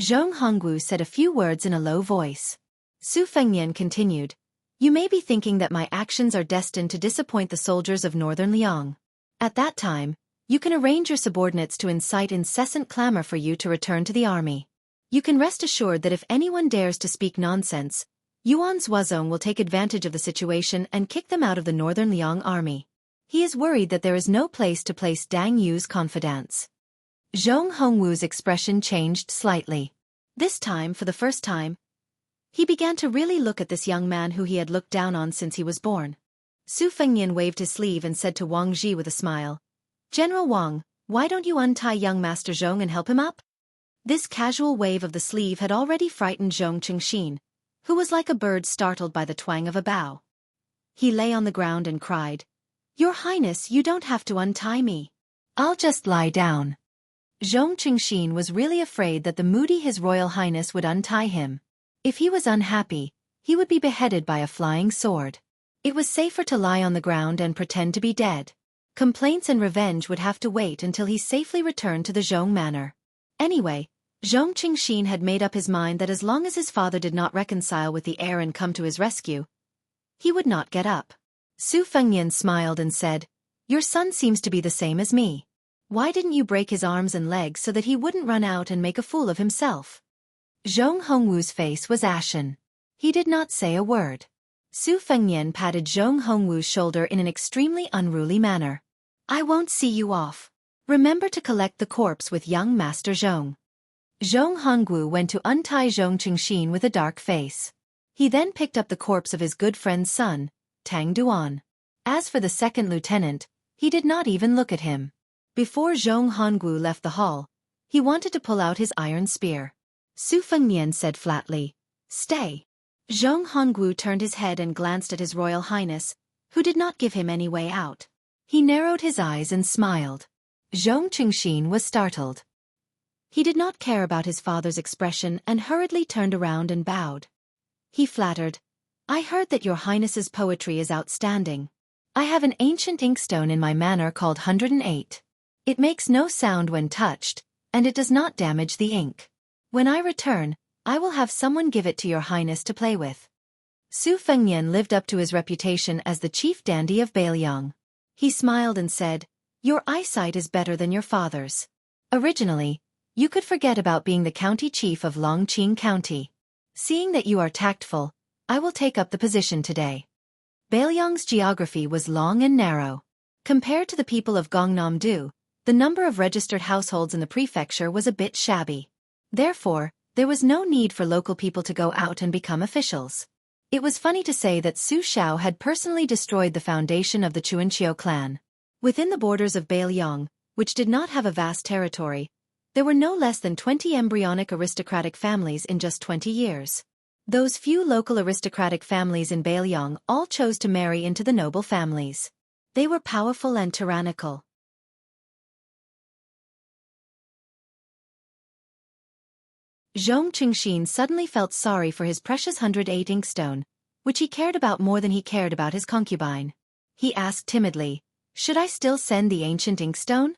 Zhong Hongwu said a few words in a low voice. Su Fengnian continued, "You may be thinking that my actions are destined to disappoint the soldiers of Northern Liang. At that time, you can arrange your subordinates to incite incessant clamor for you to return to the army. You can rest assured that if anyone dares to speak nonsense, Yuan Zuozong will take advantage of the situation and kick them out of the Northern Liang army. He is worried that there is no place to place Dang Yu's confidants." Zhong Hongwu's expression changed slightly. This time, for the first time, he began to really look at this young man who he had looked down on since he was born. Su Fengnian waved his sleeve and said to Wang Ji with a smile, "General Wang, why don't you untie young Master Zhong and help him up?" This casual wave of the sleeve had already frightened Zhong Qingxin, who was like a bird startled by the twang of a bow. He lay on the ground and cried, "Your Highness, you don't have to untie me. I'll just lie down." Zhong Qingxin was really afraid that the moody His Royal Highness would untie him. If he was unhappy, he would be beheaded by a flying sword. It was safer to lie on the ground and pretend to be dead. Complaints and revenge would have to wait until he safely returned to the Zhong manor. Anyway, Zhong Qingxin had made up his mind that as long as his father did not reconcile with the heir and come to his rescue, he would not get up. Su Fengnian smiled and said, "Your son seems to be the same as me. Why didn't you break his arms and legs so that he wouldn't run out and make a fool of himself?" Zhong Hongwu's face was ashen. He did not say a word. Su Fengnian patted Zhong Hongwu's shoulder in an extremely unruly manner. "I won't see you off. Remember to collect the corpse with young Master Zhong." Zhong Hongwu went to untie Zhong Qingxin with a dark face. He then picked up the corpse of his good friend's son, Tang Duan. As for the second lieutenant, he did not even look at him. Before Zhong Hongwu left the hall, he wanted to pull out his iron spear. Su Fengnian said flatly, "Stay." Zhong Hongwu turned his head and glanced at His Royal Highness, who did not give him any way out. He narrowed his eyes and smiled. Zhong Qingxin was startled. He did not care about his father's expression and hurriedly turned around and bowed. He flattered, "I heard that Your Highness's poetry is outstanding. I have an ancient inkstone in my manor called 108. It makes no sound when touched, and it does not damage the ink. When I return, I will have someone give it to Your Highness to play with." Su Fengnian lived up to his reputation as the chief dandy of Bailiang. He smiled and said, "Your eyesight is better than your father's. Originally, you could forget about being the county chief of Longqing County. Seeing that you are tactful, I will take up the position today." Bailiang's geography was long and narrow. Compared to the people of Gangnam-do, the number of registered households in the prefecture was a bit shabby. Therefore, there was no need for local people to go out and become officials. It was funny to say that Su Xiao had personally destroyed the foundation of the Xianxia clan. Within the borders of Beiliang, which did not have a vast territory, there were no less than 20 embryonic aristocratic families in just 20 years. Those few local aristocratic families in Beiliang all chose to marry into the noble families. They were powerful and tyrannical. Zhong Qingxin suddenly felt sorry for his precious 108 inkstone, which he cared about more than he cared about his concubine. He asked timidly, "Should I still send the ancient inkstone?"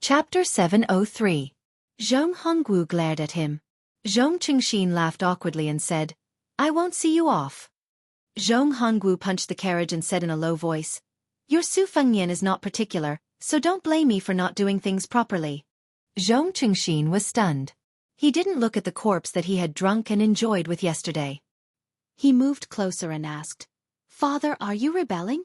Chapter 703. Zhong Hongwu glared at him. Zhong Qingxin laughed awkwardly and said, "I won't see you off." Zhong Hongwu punched the carriage and said in a low voice, "Your Su Fengnian is not particular, so don't blame me for not doing things properly." Zhong Qingxin was stunned. He didn't look at the corpse that he had drunk and enjoyed with yesterday. He moved closer and asked, "Father, are you rebelling?"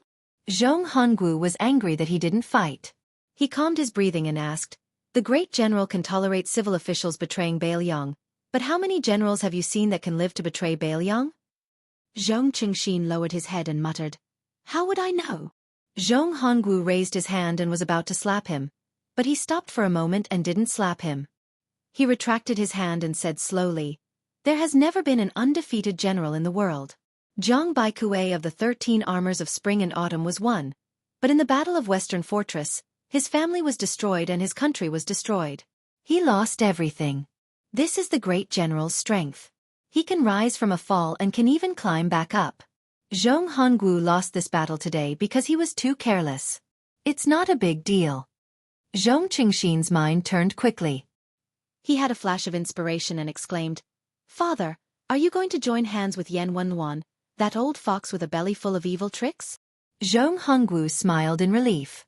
Zhong Hongwu was angry that he didn't fight. He calmed his breathing and asked, "The great general can tolerate civil officials betraying Beiliang, but how many generals have you seen that can live to betray Beiliang?" Zhong Qingxin lowered his head and muttered, "How would I know?" Zhong Hongwu raised his hand and was about to slap him, but he stopped for a moment and didn't slap him. He retracted his hand and said slowly, "There has never been an undefeated general in the world. Zhang Baikue of the 13 armors of spring and autumn was one, but in the Battle of Western Fortress, his family was destroyed and his country was destroyed. He lost everything. This is the great general's strength. He can rise from a fall and can even climb back up. Zhong Hongwu lost this battle today because he was too careless. It's not a big deal." Zhong Qingxin's mind turned quickly. He had a flash of inspiration and exclaimed, "Father, are you going to join hands with Yan Wenwan, that old fox with a belly full of evil tricks?" Zhong Hongwu smiled in relief.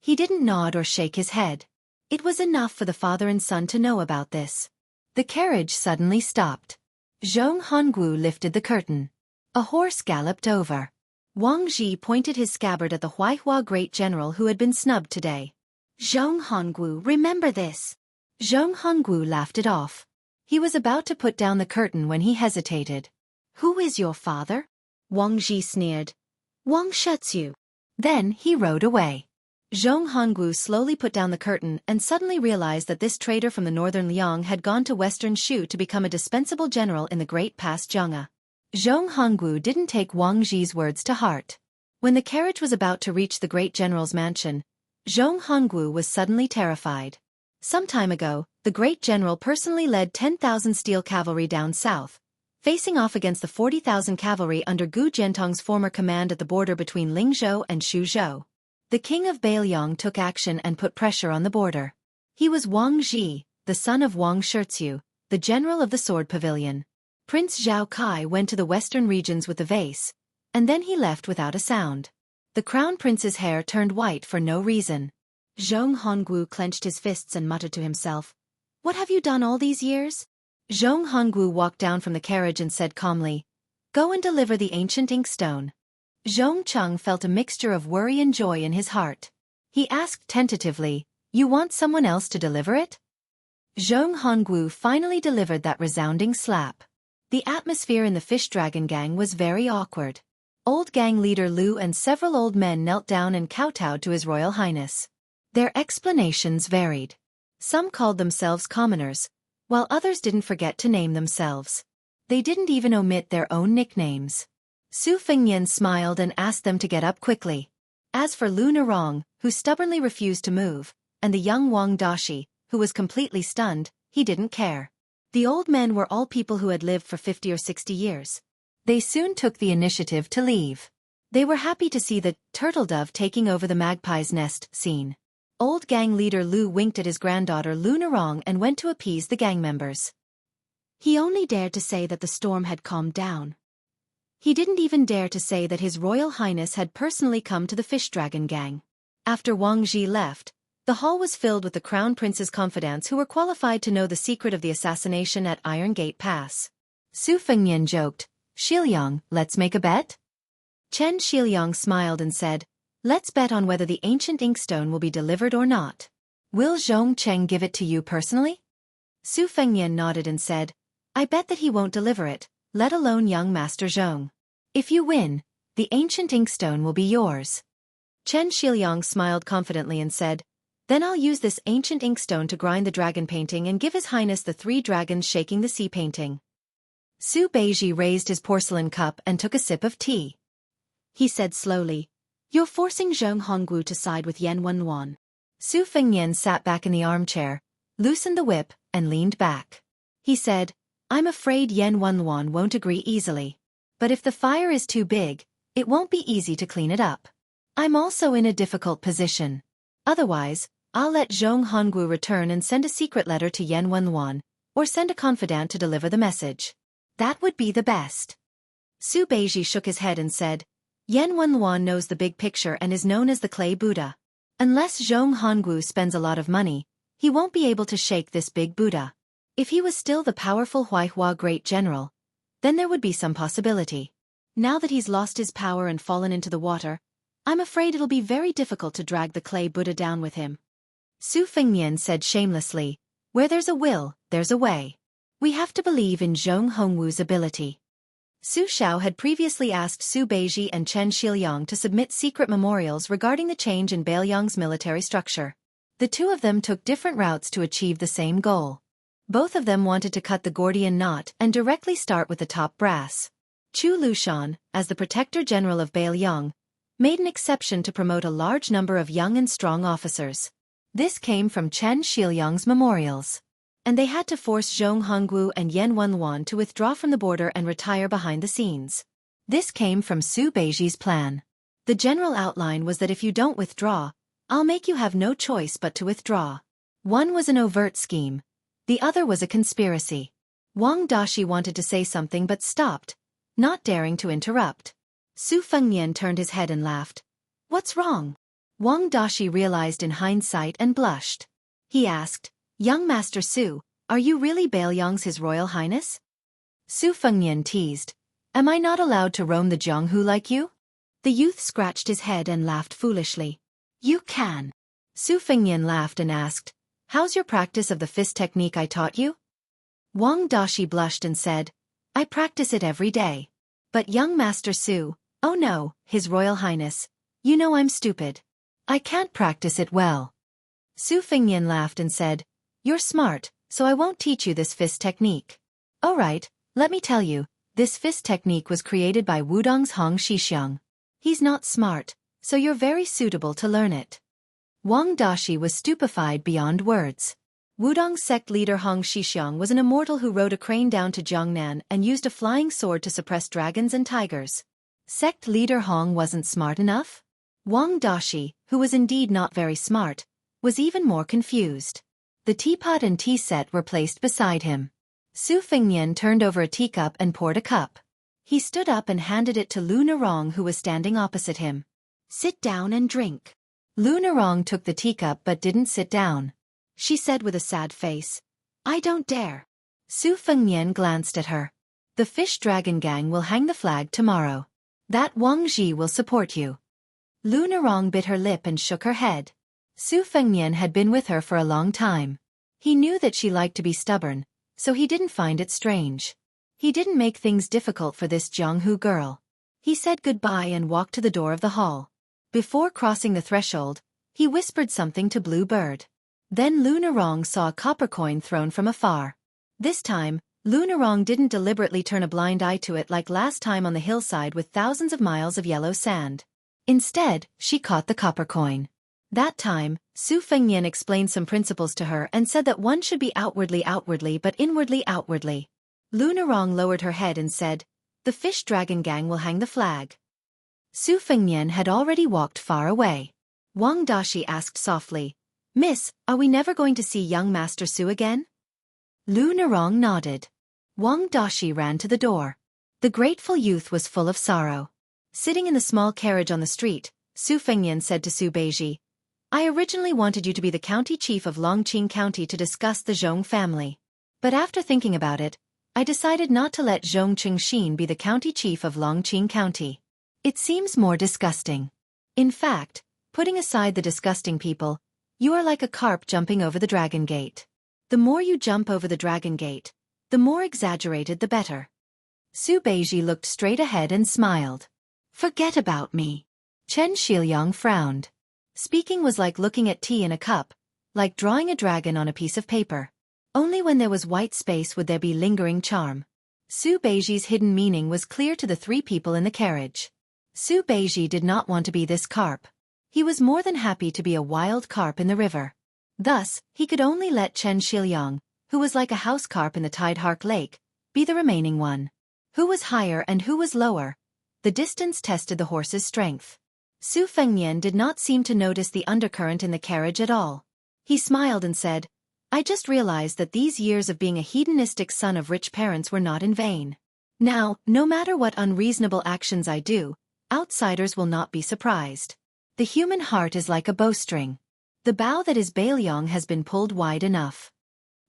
He didn't nod or shake his head. It was enough for the father and son to know about this. The carriage suddenly stopped. Zhong Hongwu lifted the curtain. A horse galloped over. Wang Ji pointed his scabbard at the Huaihua great general who had been snubbed today. "Zhong Hongwu, remember this." Zhong Hongwu laughed it off. He was about to put down the curtain when he hesitated. "Who is your father?" Wang Ji sneered. "Wang Shuxiu." Then he rode away. Zhong Hongwu slowly put down the curtain and suddenly realized that this traitor from the northern Liang had gone to western Shu to become a dispensable general in the great past Zhanga. Zhong Hongwu didn't take Wang Ji's words to heart. When the carriage was about to reach the great general's mansion, Zhong Hongwu was suddenly terrified. Some time ago, the great general personally led 10,000 steel cavalry down south, facing off against the 40,000 cavalry under Gu Jiantong's former command at the border between Lingzhou and Xuzhou. The king of Beiliang took action and put pressure on the border. He was Wang Ji, the son of Wang Shuxiu, the general of the sword pavilion. Prince Zhao Kai went to the western regions with the vase, and then he left without a sound. The crown prince's hair turned white for no reason. Zhong Hongwu clenched his fists and muttered to himself, "What have you done all these years?" Zhong Hongwu walked down from the carriage and said calmly, "Go and deliver the ancient inkstone." Zhong Cheng felt a mixture of worry and joy in his heart. He asked tentatively, "You want someone else to deliver it?" Zhong Hongwu finally delivered that resounding slap. The atmosphere in the Fish Dragon gang was very awkward. Old gang leader Lu and several old men knelt down and kowtowed to His Royal Highness. Their explanations varied. Some called themselves commoners, while others didn't forget to name themselves. They didn't even omit their own nicknames. Su Fengnian smiled and asked them to get up quickly. As for Lu Nerong, who stubbornly refused to move, and the young Wang Dashi, who was completely stunned, he didn't care. The old men were all people who had lived for 50 or 60 years. They soon took the initiative to leave. They were happy to see the turtle dove taking over the magpie's nest scene. Old gang leader Lu winked at his granddaughter Lu Nerong and went to appease the gang members. He only dared to say that the storm had calmed down. He didn't even dare to say that His Royal Highness had personally come to the Fish Dragon gang. After Wang Ji left, the hall was filled with the Crown Prince's confidants who were qualified to know the secret of the assassination at Iron Gate Pass. Su Fengnian joked, "Shiliang, let's make a bet?" Chen Shiliang smiled and said, "Let's bet on whether the ancient inkstone will be delivered or not. Will Zhong Cheng give it to you personally?" Su Fengnian nodded and said, "I bet that he won't deliver it, let alone young Master Zhong." If you win, the ancient inkstone will be yours. Xianxia smiled confidently and said, then I'll use this ancient inkstone to grind the dragon painting and give His Highness the 3 dragons shaking the sea painting. Xueqi raised his porcelain cup and took a sip of tea. He said slowly, you're forcing Zheng Hongwu to side with Yan Wenwan. Su Fengnian sat back in the armchair, loosened the whip, and leaned back. He said, I'm afraid Yan Wenwan won't agree easily. But if the fire is too big, it won't be easy to clean it up. I'm also in a difficult position. Otherwise, I'll let Zheng Hongwu return and send a secret letter to Yan Wenwan, or send a confidant to deliver the message. That would be the best. Xueqi shook his head and said, Yan Wenwan knows the big picture and is known as the clay Buddha. Unless Zheng Hongwu spends a lot of money, he won't be able to shake this big Buddha. If he was still the powerful Huaihua great general, then there would be some possibility. Now that he's lost his power and fallen into the water, I'm afraid it'll be very difficult to drag the clay Buddha down with him. Su Fengnian said shamelessly, where there's a will, there's a way. We have to believe in Zheng Hongwu's ability. Su Xiao had previously asked Xueqi and Chen Shiliang to submit secret memorials regarding the change in Bailiang's military structure. The two of them took different routes to achieve the same goal. Both of them wanted to cut the Gordian knot and directly start with the top brass. Chu Lushan, as the protector general of Bailiang, made an exception to promote a large number of young and strong officers. This came from Chen Shiliang's memorials. And they had to force Zheng Hongwu and Yan Wenwan to withdraw from the border and retire behind the scenes. This came from Xueqi's plan. The general outline was that if you don't withdraw, I'll make you have no choice but to withdraw. One was an overt scheme. The other was a conspiracy. Wang Dashi wanted to say something but stopped, not daring to interrupt. Su Fengnian turned his head and laughed. What's wrong? Wang Dashi realized in hindsight and blushed. He asked, Young Master Su, are you really Bailiang's His Royal Highness? Su Fengnian teased, am I not allowed to roam the Jianghu like you? The youth scratched his head and laughed foolishly. You can. Su Fengnian laughed and asked, how's your practice of the fist technique I taught you? Wang Dashi blushed and said, I practice it every day. But young Master Su, oh no, His Royal Highness, you know I'm stupid. I can't practice it well. Su Fengnian laughed and said, you're smart, so I won't teach you this fist technique. Alright, let me tell you, this fist technique was created by Wudong's Hong Shixiang. He's not smart, so you're very suitable to learn it. Wang Dashi was stupefied beyond words. Wudong's sect leader Hong Shixiang was an immortal who rode a crane down to Jiangnan and used a flying sword to suppress dragons and tigers. Sect leader Hong wasn't smart enough? Wang Dashi, who was indeed not very smart, was even more confused. The teapot and tea set were placed beside him. Su Fengnian turned over a teacup and poured a cup. He stood up and handed it to Lu Nerong, who was standing opposite him. Sit down and drink. Lu Nerong took the teacup but didn't sit down. She said with a sad face, I don't dare. Su Fengnian glanced at her. The fish dragon gang will hang the flag tomorrow. That Wang Ji will support you. Lu Nerong bit her lip and shook her head. Su Fengnian had been with her for a long time. He knew that she liked to be stubborn, so he didn't find it strange. He didn't make things difficult for this Jianghu girl. He said goodbye and walked to the door of the hall. Before crossing the threshold, he whispered something to Blue Bird. Then Lu Nerong saw a copper coin thrown from afar. This time, Lu Nerong didn't deliberately turn a blind eye to it like last time on the hillside with thousands of miles of yellow sand. Instead, she caught the copper coin. That time, Su Fengnian explained some principles to her and said that one should be outwardly but inwardly outwardly. Lu Nerong lowered her head and said, the fish dragon gang will hang the flag. Su Fengnian had already walked far away. Wang Dashi asked softly, Miss, are we never going to see young Master Su again? Lu Nerong nodded. Wang Dashi ran to the door. The grateful youth was full of sorrow. Sitting in the small carriage on the street, Su Fengnian said to Xueqi, I originally wanted you to be the county chief of Longqing County to discuss the Zhong family. But after thinking about it, I decided not to let Zhong Qingxin be the county chief of Longqing County. It seems more disgusting. In fact, putting aside the disgusting people, you are like a carp jumping over the dragon gate. The more you jump over the dragon gate, the more exaggerated the better. Su Beiji looked straight ahead and smiled. Forget about me. Chen Shiliang frowned. Speaking was like looking at tea in a cup, like drawing a dragon on a piece of paper. Only when there was white space would there be lingering charm. Su Beiji's hidden meaning was clear to the three people in the carriage. Su Beiji did not want to be this carp. He was more than happy to be a wild carp in the river. Thus, he could only let Chen Shiliang, who was like a house carp in the Tidehark Lake, be the remaining one. Who was higher and who was lower? The distance tested the horse's strength. Su Fengnian did not seem to notice the undercurrent in the carriage at all. He smiled and said, I just realized that these years of being a hedonistic son of rich parents were not in vain. Now, no matter what unreasonable actions I do, outsiders will not be surprised. The human heart is like a bowstring. The bow that is Bailiang has been pulled wide enough.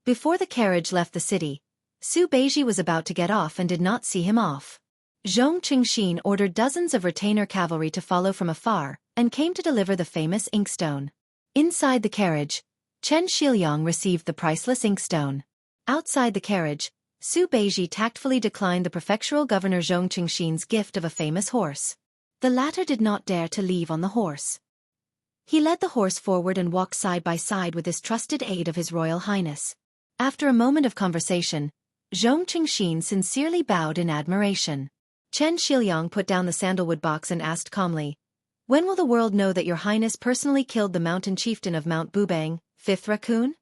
Before the carriage left the city, Su Beiji was about to get off and did not see him off. Zhong Qingxin ordered dozens of retainer cavalry to follow from afar, and came to deliver the famous inkstone. Inside the carriage, Chen Shiliang received the priceless inkstone. Outside the carriage, Su Beiji tactfully declined the prefectural governor Zhong Qingxin's gift of a famous horse. The latter did not dare to leave on the horse. He led the horse forward and walked side by side with his trusted aide of His Royal Highness. After a moment of conversation, Zhong Qingxin sincerely bowed in admiration. Chen Shiliang put down the sandalwood box and asked calmly, When will the world know that your highness personally killed the mountain chieftain of Mount Bubang, 5th Raccoon?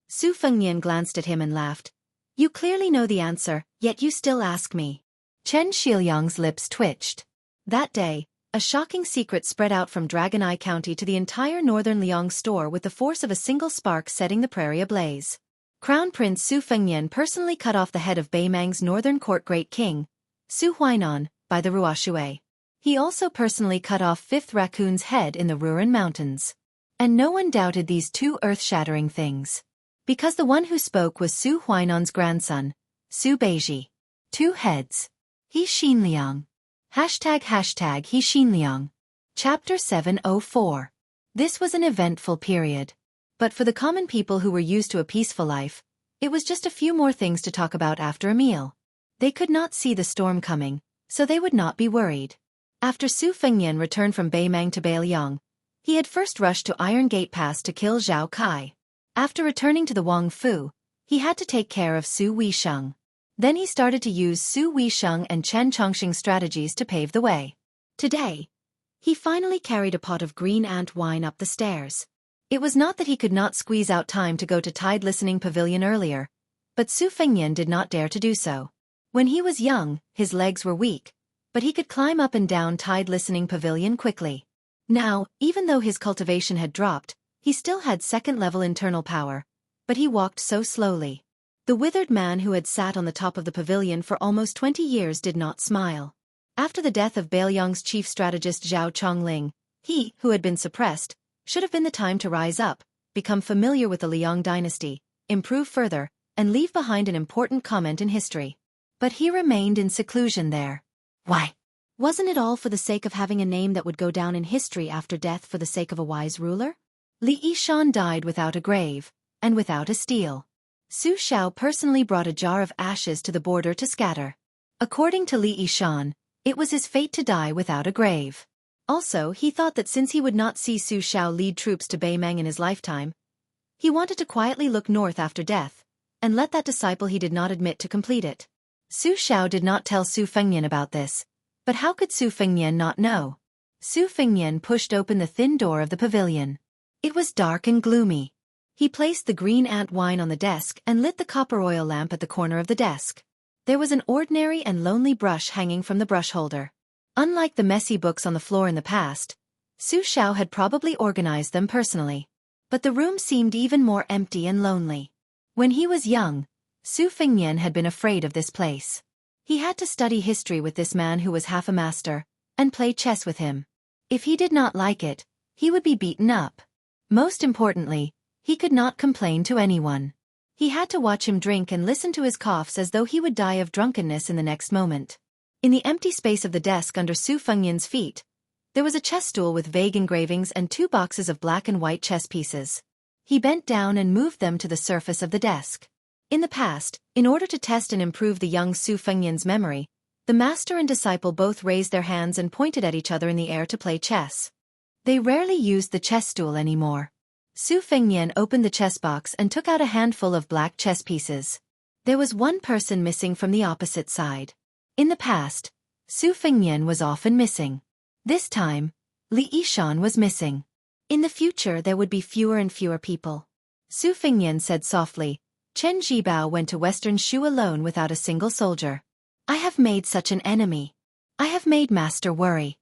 Su Fengnian glanced at him and laughed. You clearly know the answer, yet you still ask me. Chen Shiliang's lips twitched. That day, a shocking secret spread out from Dragon Eye County to the entire northern Liang store with the force of a single spark setting the prairie ablaze. Crown Prince Su Fengnian personally cut off the head of Beimang's northern court great king, Su Huainan, by the Ruoshui. He also personally cut off 5th Raccoon's head in the Ruren Mountains. And no one doubted these two earth-shattering things. Because the one who spoke was Su Huainan's grandson, Su Beiji. 2 heads. He Xinliang. ### He Xinliang. Chapter 704. This was an eventful period. But for the common people who were used to a peaceful life, it was just a few more things to talk about after a meal. They could not see the storm coming, so they would not be worried. After Su Fengnian returned from Beimang to Bailiang, he had first rushed to Iron Gate Pass to kill Zhao Kai. After returning to the Wang Fu, he had to take care of Su Weisheng. Then he started to use Su Weisheng and Chen Chongqing's strategies to pave the way. Today, he finally carried a pot of green ant wine up the stairs. It was not that he could not squeeze out time to go to Tide Listening Pavilion earlier, but Su Fengnian did not dare to do so. When he was young, his legs were weak, but he could climb up and down Tide Listening Pavilion quickly. Now, even though his cultivation had dropped, he still had second-level internal power, but he walked so slowly. The withered man who had sat on the top of the pavilion for almost 20 years did not smile. After the death of Bailiang's chief strategist Zhao Chongling, he, who had been suppressed, should have been the time to rise up, become familiar with the Liang dynasty, improve further, and leave behind an important comment in history. But he remained in seclusion there. Why? Wasn't it all for the sake of having a name that would go down in history after death for the sake of a wise ruler? Li Yishan died without a grave, and without a stele. Su Xiao personally brought a jar of ashes to the border to scatter. According to Li Yishan, it was his fate to die without a grave. Also, he thought that since he would not see Su Xiao lead troops to Beimang in his lifetime, he wanted to quietly look north after death, and let that disciple he did not admit to complete it. Su Xiao did not tell Su Fengnian about this, but how could Su Fengnian not know? Su Fengnian pushed open the thin door of the pavilion. It was dark and gloomy. He placed the green ant wine on the desk and lit the copper oil lamp at the corner of the desk. There was an ordinary and lonely brush hanging from the brush holder. Unlike the messy books on the floor in the past, Su Xiao had probably organized them personally. But the room seemed even more empty and lonely. When he was young, Su Fengnian had been afraid of this place. He had to study history with this man who was half a master, and play chess with him. If he did not like it, he would be beaten up. Most importantly, he could not complain to anyone. He had to watch him drink and listen to his coughs as though he would die of drunkenness in the next moment. In the empty space of the desk under Su Fengnian's feet, there was a chess stool with vague engravings and 2 boxes of black and white chess pieces. He bent down and moved them to the surface of the desk. In the past, in order to test and improve the young Su Fengnian's memory, the master and disciple both raised their hands and pointed at each other in the air to play chess. They rarely used the chess stool anymore. Su Fengnian opened the chess box and took out a handful of black chess pieces. There was one person missing from the opposite side. In the past, Su Fengnian was often missing. This time, Li Yishan was missing. In the future there would be fewer and fewer people. Su Fengnian said softly, Chen Zhibao went to Western Shu alone without a single soldier. I have made such an enemy. I have made master worry.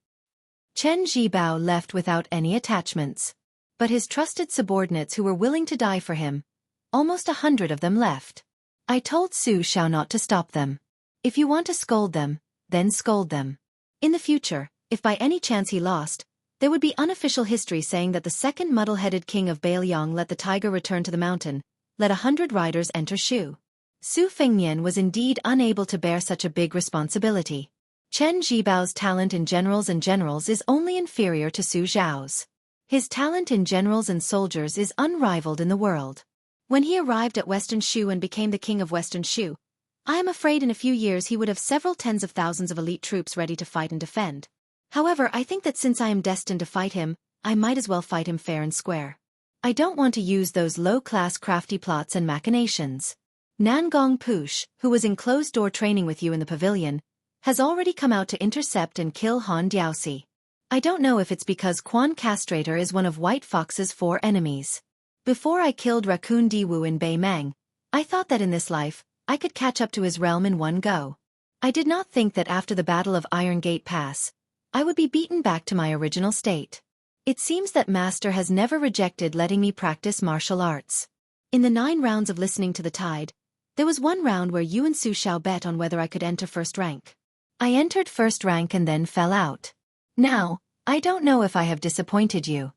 Chen Zhibao left without any attachments. But his trusted subordinates who were willing to die for him, almost 100 of them left. I told Su Xiao not to stop them. If you want to scold them, then scold them. In the future, if by any chance he lost, there would be unofficial history saying that the second muddle-headed king of Bailiang let the tiger return to the mountain, let 100 riders enter Shu. Su Fengnian was indeed unable to bear such a big responsibility. Chen Zhibao's talent in generals is only inferior to Su Xiao's. His talent in generals and soldiers is unrivaled in the world. When he arrived at Western Shu and became the king of Western Shu, I am afraid in a few years he would have several tens of thousands of elite troops ready to fight and defend. However, I think that since I am destined to fight him, I might as well fight him fair and square. I don't want to use those low-class crafty plots and machinations. Nangong Push, who was in closed-door training with you in the pavilion, has already come out to intercept and kill Han Diaoxi. I don't know if it's because Quan Castrator is one of White Fox's 4 enemies. Before I killed Raccoon Diwu in Beimang, I thought that in this life, I could catch up to his realm in one go. I did not think that after the Battle of Iron Gate Pass, I would be beaten back to my original state. It seems that Master has never rejected letting me practice martial arts. In the 9 rounds of listening to the tide, there was one round where you and Su Xiao bet on whether I could enter first rank. I entered first rank and then fell out. Now, I don't know if I have disappointed you.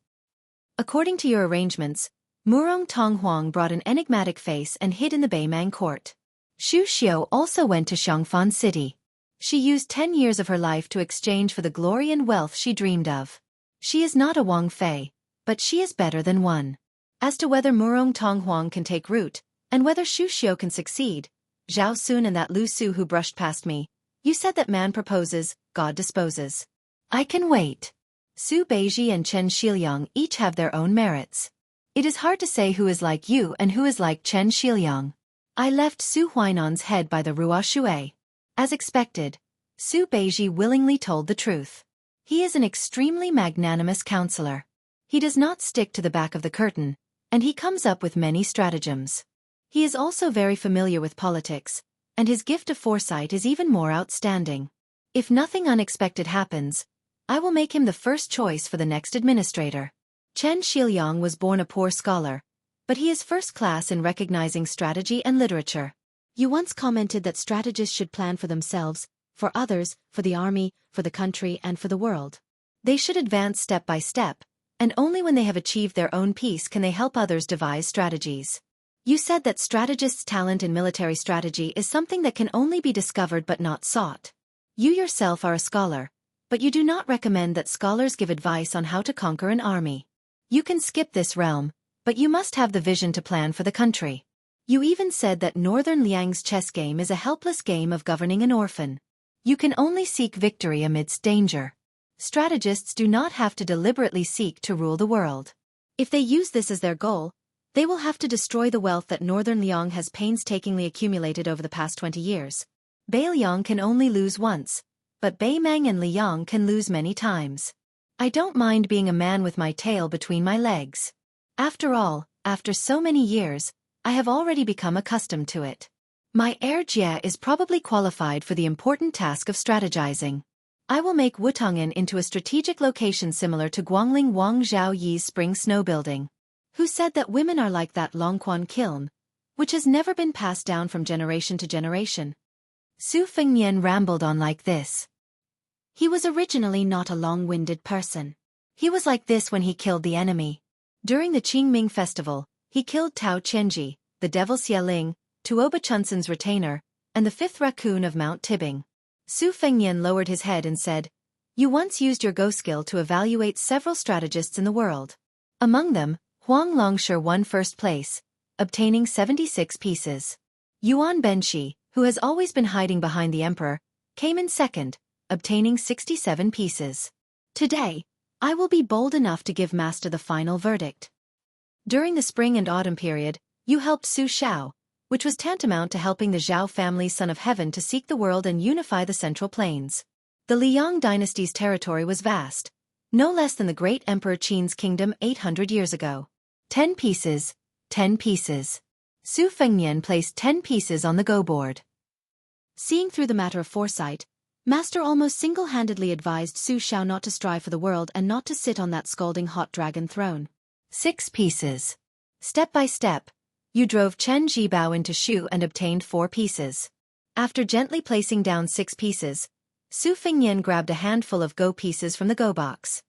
According to your arrangements, Murong Tonghuang brought an enigmatic face and hid in the Beimang court. Xu Xiu also went to Xiangfan City. She used 10 years of her life to exchange for the glory and wealth she dreamed of. She is not a Wang Fei, but she is better than one. As to whether Murong Tonghuang can take root, and whether Xu Xiu can succeed, Zhao Sun and that Lu Su who brushed past me, you said that man proposes, God disposes. I can wait. Su Beiji and Chen Shiliang each have their own merits. It is hard to say who is like you and who is like Chen Shiliang. I left Su Huainan's head by the Rua Shui. As expected, Su Beiji willingly told the truth. He is an extremely magnanimous counselor. He does not stick to the back of the curtain, and he comes up with many stratagems. He is also very familiar with politics, and his gift of foresight is even more outstanding. If nothing unexpected happens, I will make him the first choice for the next administrator. Chen Shiliang was born a poor scholar, but he is first class in recognizing strategy and literature. You once commented that strategists should plan for themselves, for others, for the army, for the country, and for the world. They should advance step by step, and only when they have achieved their own peace can they help others devise strategies. You said that strategists' talent in military strategy is something that can only be discovered but not sought. You yourself are a scholar, but you do not recommend that scholars give advice on how to conquer an army. You can skip this realm, but you must have the vision to plan for the country. You even said that Northern Liang's chess game is a helpless game of governing an orphan. You can only seek victory amidst danger. Strategists do not have to deliberately seek to rule the world. If they use this as their goal, they will have to destroy the wealth that Northern Liang has painstakingly accumulated over the past 20 years. Bailiang can only lose once, but Beimang and Liang can lose many times. I don't mind being a man with my tail between my legs. After all, after so many years, I have already become accustomed to it. My heir Jie is probably qualified for the important task of strategizing. I will make Wutong'an into a strategic location similar to Guangling Wang Zhao Yi's spring snow building. Who said that women are like that Longquan kiln, which has never been passed down from generation to generation? Su Fengnian rambled on like this. He was originally not a long-winded person. He was like this when he killed the enemy. During the Qingming festival, he killed Tao Qianji, the devil Xieling, Tuoba Chunsan's retainer, and the 5th raccoon of Mount Tibbing. Su Fengnian lowered his head and said, You once used your Go skill to evaluate several strategists in the world. Among them, Huang Longsher won first place, obtaining 76 pieces. Yuan Benshi, who has always been hiding behind the emperor, came in second, obtaining 67 pieces. Today, I will be bold enough to give Master the final verdict. During the spring and autumn period, you helped Su Xiao, which was tantamount to helping the Zhao family's son of heaven to seek the world and unify the Central Plains. The Liang dynasty's territory was vast, no less than the great Emperor Qin's kingdom 800 years ago. 10 pieces, 10 pieces. Su Fengnian placed 10 pieces on the go board. Seeing through the matter of foresight, Master almost single-handedly advised Su Xiao not to strive for the world and not to sit on that scalding hot dragon throne. 6 pieces. Step by step, you drove Chen Zhibao into Shu and obtained 4 pieces. After gently placing down 6 pieces, Su Fengnian grabbed a handful of go pieces from the go box.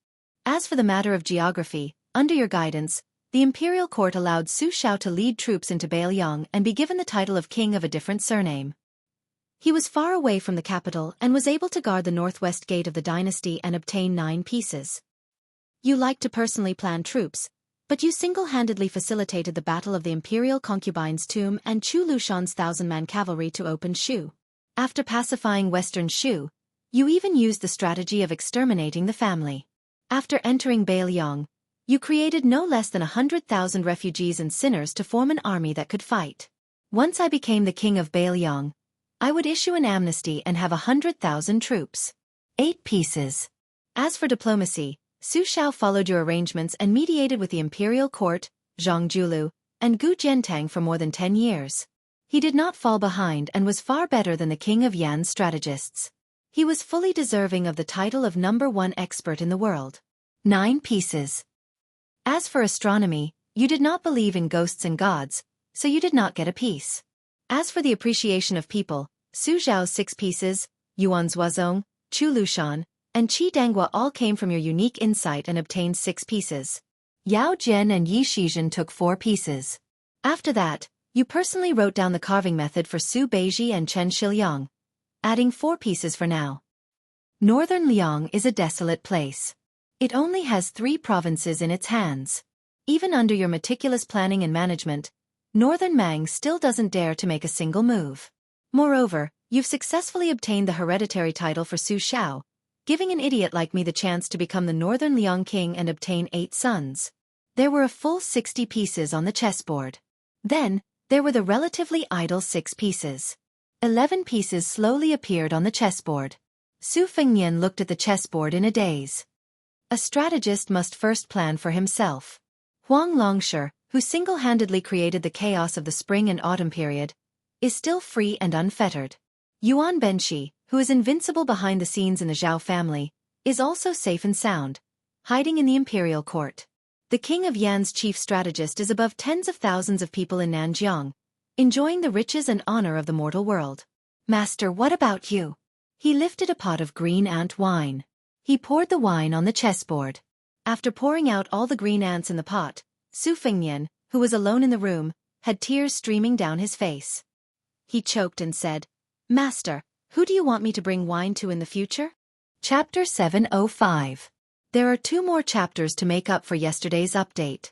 As for the matter of geography, under your guidance, the imperial court allowed Su Xiao to lead troops into Beiliang and be given the title of king of a different surname. He was far away from the capital and was able to guard the northwest gate of the dynasty and obtain 9 pieces. You liked to personally plan troops, but you single-handedly facilitated the battle of the imperial concubine's tomb and Chu Lushan's 1,000-man cavalry to open Shu. After pacifying western Shu, you even used the strategy of exterminating the family. After entering Beiliang, you created no less than 100,000 refugees and sinners to form an army that could fight. Once I became the king of Beiliang, I would issue an amnesty and have 100,000 troops. 8 pieces. As for diplomacy, Su Xiao followed your arrangements and mediated with the imperial court, Zhang Julu, and Gu Jiantang for more than 10 years. He did not fall behind and was far better than the king of Yan's strategists. He was fully deserving of the title of #1 expert in the world. 9 pieces. As for astronomy, you did not believe in ghosts and gods, so you did not get a piece. As for the appreciation of people, Su Zhao's 6 pieces, Yuan Zuozong, Chu Lushan, and Qi Dangua all came from your unique insight and obtained 6 pieces. Yao Jian and Yi Shizhen took 4 pieces. After that, you personally wrote down the carving method for Su Beiji and Chen Shiliang, adding 4 pieces for now. Northern Liang is a desolate place. It only has 3 provinces in its hands. Even under your meticulous planning and management, Northern Mang still doesn't dare to make a single move. Moreover, you've successfully obtained the hereditary title for Su Xiao, giving an idiot like me the chance to become the Northern Liang king and obtain 8 sons. There were a full 60 pieces on the chessboard. Then, there were the relatively idle 6 pieces. 11 pieces slowly appeared on the chessboard. Su Fengnian looked at the chessboard in a daze. A strategist must first plan for himself. Huang Longshi, who single-handedly created the chaos of the spring and autumn period, is still free and unfettered. Yuan Benshi, who is invincible behind the scenes in the Zhao family, is also safe and sound, hiding in the imperial court. The king of Yan's chief strategist is above tens of thousands of people in Nanjiang, enjoying the riches and honor of the mortal world. Master, what about you? He lifted a pot of green ant wine. He poured the wine on the chessboard. After pouring out all the green ants in the pot, Su Fengnian, who was alone in the room, had tears streaming down his face. He choked and said, Master, who do you want me to bring wine to in the future? Chapter 705. There are 2 more chapters to make up for yesterday's update.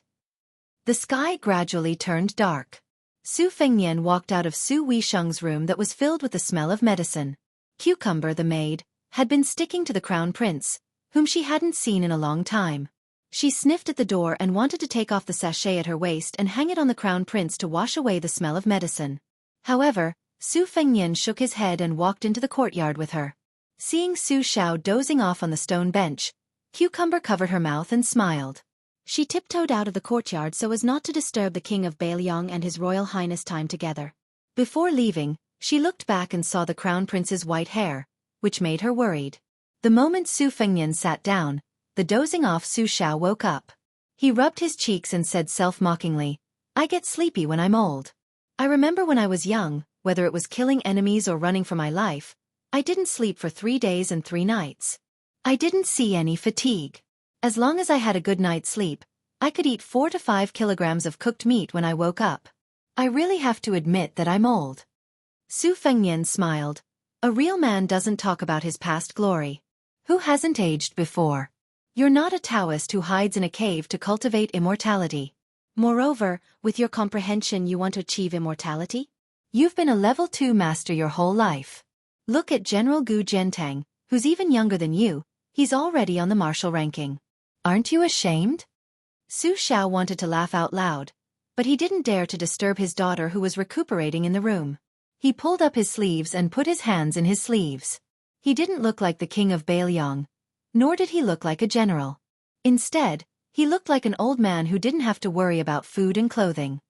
The sky gradually turned dark. Su Fengnian walked out of Su Weisheng's room that was filled with the smell of medicine. Cucumber, the maid, had been sticking to the crown prince, whom she hadn't seen in a long time. She sniffed at the door and wanted to take off the sachet at her waist and hang it on the crown prince to wash away the smell of medicine. However, Su Fengnian shook his head and walked into the courtyard with her. Seeing Su Xiao dozing off on the stone bench, Cucumber covered her mouth and smiled. She tiptoed out of the courtyard so as not to disturb the king of Beiliang and his royal highness time together. Before leaving, she looked back and saw the crown prince's white hair, which made her worried. The moment Su Fengnian sat down, the dozing off Su Xiao woke up. He rubbed his cheeks and said self-mockingly, I get sleepy when I'm old. I remember when I was young, whether it was killing enemies or running for my life, I didn't sleep for 3 days and 3 nights. I didn't see any fatigue. As long as I had a good night's sleep, I could eat 4 to 5 kilograms of cooked meat when I woke up. I really have to admit that I'm old. Su Fengnian smiled. A real man doesn't talk about his past glory. Who hasn't aged before? You're not a Taoist who hides in a cave to cultivate immortality. Moreover, with your comprehension you want to achieve immortality? You've been a level 2 master your whole life. Look at General Gu Jiantang, who's even younger than you. He's already on the martial ranking. Aren't you ashamed? Su Xiao wanted to laugh out loud, but he didn't dare to disturb his daughter who was recuperating in the room. He pulled up his sleeves and put his hands in his sleeves. He didn't look like the king of Bailiang, nor did he look like a general. Instead, he looked like an old man who didn't have to worry about food and clothing.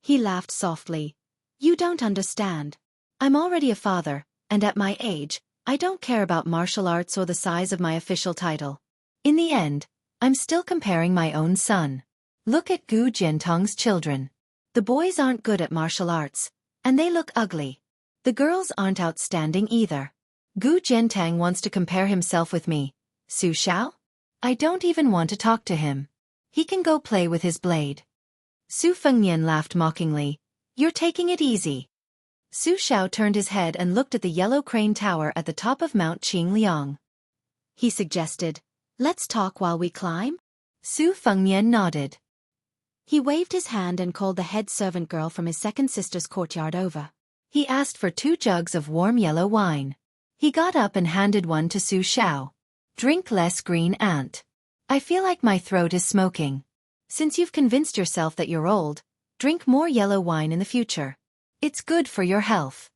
He laughed softly. You don't understand. I'm already a father, and at my age, I don't care about martial arts or the size of my official title. In the end, I'm still comparing my own son. Look at Gu Jiantang's children. The boys aren't good at martial arts, and they look ugly. The girls aren't outstanding either. Gu Jiantang wants to compare himself with me. Su Xiao? I don't even want to talk to him. He can go play with his blade. Su Fengnian laughed mockingly. You're taking it easy. Su Xiao turned his head and looked at the yellow crane tower at the top of Mount Qingliang. He suggested, let's talk while we climb? Su Fengnian nodded. He waved his hand and called the head servant girl from his second sister's courtyard over. He asked for 2 jugs of warm yellow wine. He got up and handed one to Su Xiao. Drink less, green ant. I feel like my throat is smoking. Since you've convinced yourself that you're old, drink more yellow wine in the future. It's good for your health.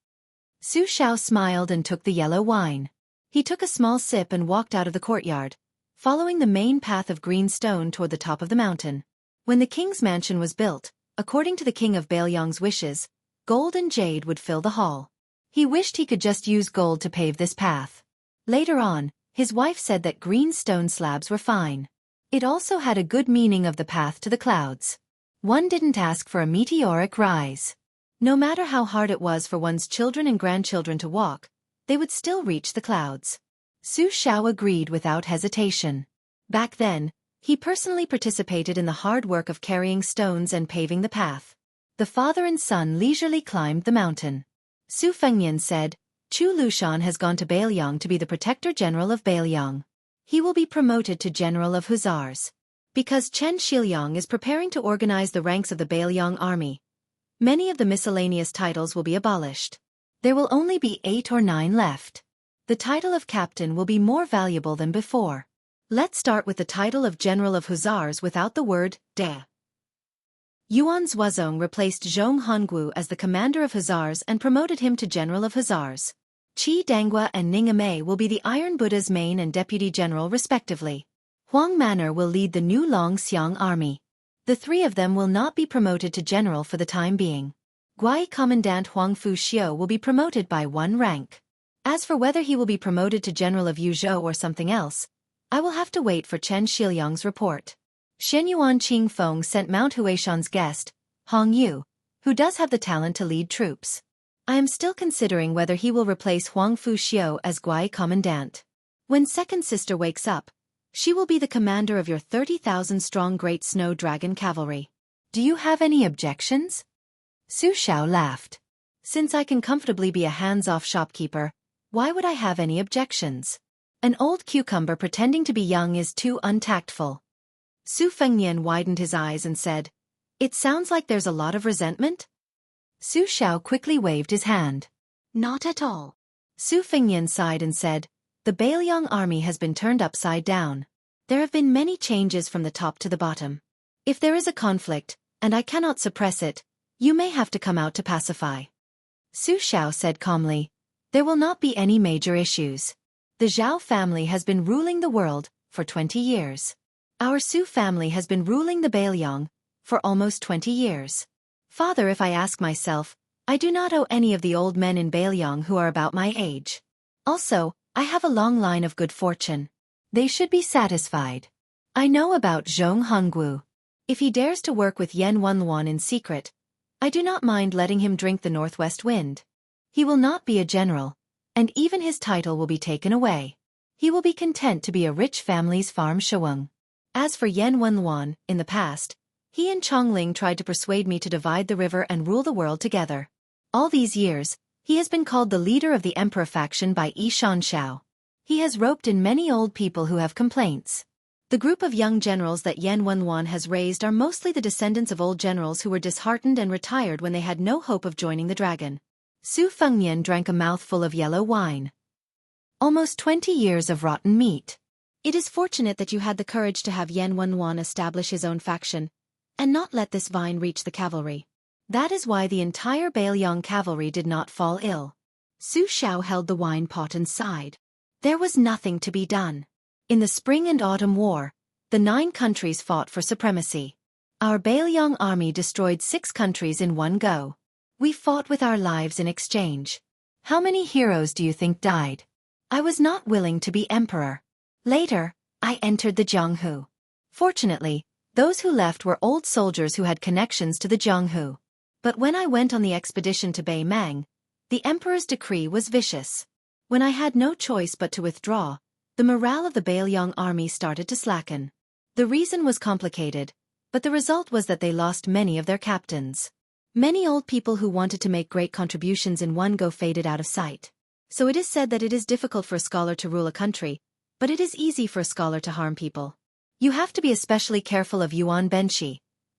Su Xiao smiled and took the yellow wine. He took a small sip and walked out of the courtyard, following the main path of green stone toward the top of the mountain. When the king's mansion was built, according to the king of Bailiang's wishes, gold and jade would fill the hall. He wished he could just use gold to pave this path. Later on, his wife said that green stone slabs were fine. It also had a good meaning of the path to the clouds. One didn't ask for a meteoric rise. No matter how hard it was for one's children and grandchildren to walk, they would still reach the clouds. Su Xiao agreed without hesitation. Back then, he personally participated in the hard work of carrying stones and paving the path. The father and son leisurely climbed the mountain. Su Fengnian said, Chu Lushan has gone to Bailiang to be the protector general of Bailiang. He will be promoted to general of hussars. Because Chen Shiliang is preparing to organize the ranks of the Bailiang army, many of the miscellaneous titles will be abolished. There will only be 8 or 9 left. The title of captain will be more valuable than before. Let's start with the title of General of Hussars without the word de. Yuan Zuozong replaced Zhong Hongwu as the commander of Hussars and promoted him to General of Hussars. Qi Danghua and Ning Amei will be the Iron Buddha's main and deputy general respectively. Huang Manor will lead the new Longxiang army. The 3 of them will not be promoted to general for the time being. Guai Commandant Huang Fu Xiu will be promoted by 1 rank. As for whether he will be promoted to general of Yuzhou or something else, I will have to wait for Chen Shiliang's report. Shenyuan Qingfeng sent Mount Huishan's guest, Hong Yu, who does have the talent to lead troops. I am still considering whether he will replace Huang Fu Xiu as Guai Commandant. When second sister wakes up, she will be the commander of your 30,000-strong Great Snow Dragon Cavalry. Do you have any objections? Su Xiao laughed. Since I can comfortably be a hands-off shopkeeper, why would I have any objections? An old cucumber pretending to be young is too untactful. Su Fengnian widened his eyes and said, It sounds like there's a lot of resentment? Su Xiao quickly waved his hand. Not at all. Su Fengnian sighed and said, The Bailiang army has been turned upside down. There have been many changes from the top to the bottom. If there is a conflict, and I cannot suppress it, you may have to come out to pacify. Su Xiao said calmly, There will not be any major issues. The Zhao family has been ruling the world for 20 years. Our Su family has been ruling the Bailiang for almost 20 years. Father, if I ask myself, I do not owe any of the old men in Bailiang who are about my age. Also, I have a long line of good fortune. They should be satisfied. I know about Zhong Hongwu. If he dares to work with Yan Wenluan in secret, I do not mind letting him drink the northwest wind. He will not be a general, and even his title will be taken away. He will be content to be a rich family's farm shuang. As for Yan Wenluan, in the past, he and Chongling tried to persuade me to divide the river and rule the world together. All these years, he has been called the leader of the emperor faction by Xianxia. He has roped in many old people who have complaints. The group of young generals that Yan Wenwan has raised are mostly the descendants of old generals who were disheartened and retired when they had no hope of joining the dragon. Su Fengnian drank a mouthful of yellow wine. Almost 20 years of rotten meat. It is fortunate that you had the courage to have Yan Wenwan establish his own faction, and not let this vine reach the cavalry. That is why the entire Bailiang cavalry did not fall ill. Su Xiao held the wine pot and sighed. There was nothing to be done. In the Spring and Autumn War, the 9 countries fought for supremacy. Our Bailiang army destroyed 6 countries in one go. We fought with our lives in exchange. How many heroes do you think died? I was not willing to be emperor. Later, I entered the Jianghu. Fortunately, those who left were old soldiers who had connections to the Jianghu. But when I went on the expedition to Beimang, the emperor's decree was vicious. When I had no choice but to withdraw, the morale of the Bailiang army started to slacken. The reason was complicated, but the result was that they lost many of their captains. Many old people who wanted to make great contributions in one go faded out of sight. So it is said that it is difficult for a scholar to rule a country, but it is easy for a scholar to harm people. You have to be especially careful of Yuan Benshi,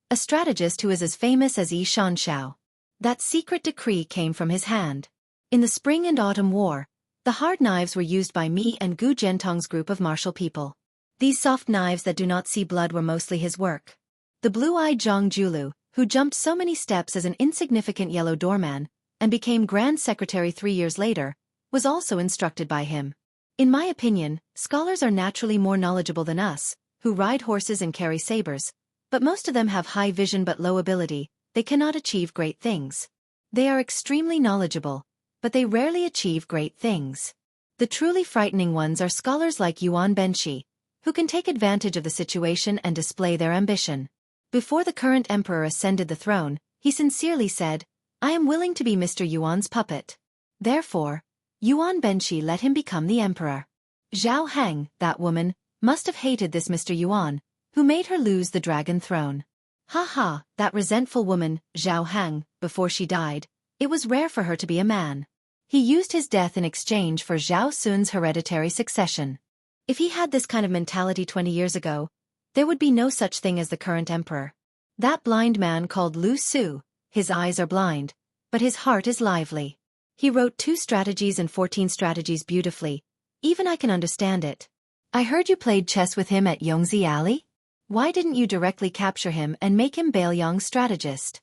a strategist who is as famous as Yi Shanxiao. That secret decree came from his hand. In the Spring and Autumn War, the hard knives were used by Mi and Gu Gentong's group of martial people. These soft knives that do not see blood were mostly his work. The blue-eyed Zhang Julu, who jumped so many steps as an insignificant yellow doorman, and became Grand Secretary 3 years later, was also instructed by him. In my opinion, scholars are naturally more knowledgeable than us, who ride horses and carry sabers, but most of them have high vision but low ability. They cannot achieve great things. They are extremely knowledgeable, but they rarely achieve great things. The truly frightening ones are scholars like Yuan Benshi, who can take advantage of the situation and display their ambition. Before the current emperor ascended the throne, he sincerely said, "I am willing to be Mr. Yuan's puppet." Therefore, Yuan Benshi let him become the emperor. Zhao Heng, that woman, must have hated this Mr. Yuan, who made her lose the dragon throne. Ha ha, that resentful woman, Zhao Heng, before she died, it was rare for her to be a man. He used his death in exchange for Zhao Sun's hereditary succession. If he had this kind of mentality 20 years ago, there would be no such thing as the current emperor. That blind man called Lu Su, his eyes are blind, but his heart is lively. He wrote 2 strategies and 14 strategies beautifully. Even I can understand it. I heard you played chess with him at Yongzi Alley? Why didn't you directly capture him and make him Bailiang's strategist?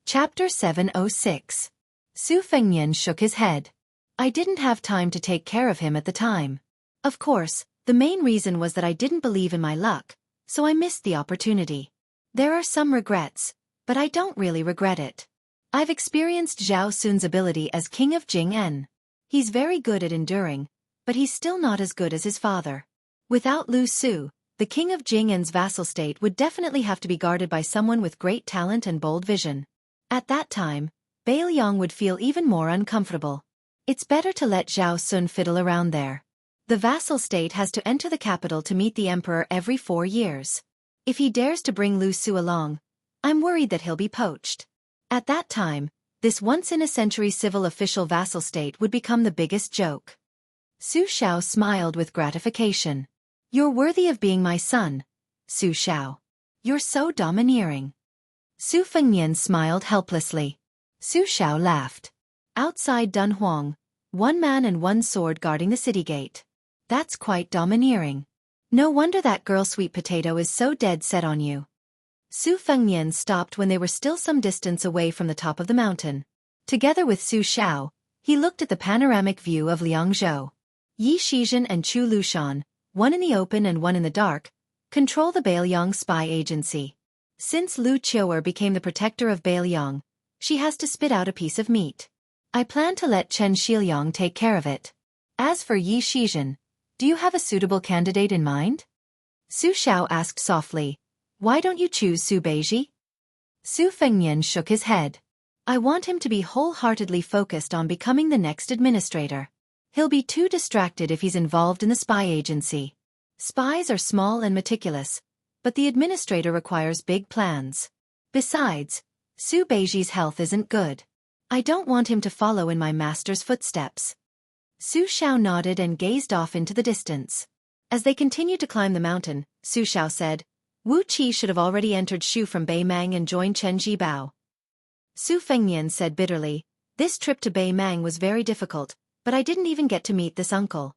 Chapter 706. Su Fengnian shook his head. I didn't have time to take care of him at the time. Of course, the main reason was that I didn't believe in my luck, so I missed the opportunity. There are some regrets, but I don't really regret it. I've experienced Zhao Sun's ability as king of Jing'an. He's very good at enduring, but he's still not as good as his father. Without Lu Su, the king of Jing'an's vassal state would definitely have to be guarded by someone with great talent and bold vision. At that time, Bailiang would feel even more uncomfortable. It's better to let Zhao Sun fiddle around there. The vassal state has to enter the capital to meet the emperor every 4 years. If he dares to bring Lu Su along, I'm worried that he'll be poached. At that time, this once-in-a-century civil official vassal state would become the biggest joke. Su Xiao smiled with gratification. You're worthy of being my son, Su Xiao. You're so domineering. Su Fengnian smiled helplessly. Su Xiao laughed. Outside Dunhuang, 1 man and 1 sword guarding the city gate. That's quite domineering. No wonder that girl Sweet Potato is so dead set on you. Su Fengnian stopped when they were still some distance away from the top of the mountain. Together with Su Xiao, he looked at the panoramic view of Liangzhou. Yi Shizhen and Chu Lushan, one in the open and one in the dark, control the Bailiang spy agency. Since Lu Qiuer became the protector of Bailiang, she has to spit out a piece of meat. I plan to let Chen Shiliang take care of it. As for Yi Shizhen, do you have a suitable candidate in mind? Su Xiao asked softly. Why don't you choose Su Beiji? Su Fengnian shook his head. I want him to be wholeheartedly focused on becoming the next administrator. He'll be too distracted if he's involved in the spy agency. Spies are small and meticulous, but the administrator requires big plans. Besides, Su Beiji's health isn't good. I don't want him to follow in my master's footsteps. Su Xiao nodded and gazed off into the distance. As they continued to climb the mountain, Su Xiao said. Wu Qi should have already entered Shu from Beimang and joined Chen Jibao. Su Fengnian said bitterly, this trip to Beimang was very difficult, but I didn't even get to meet this uncle.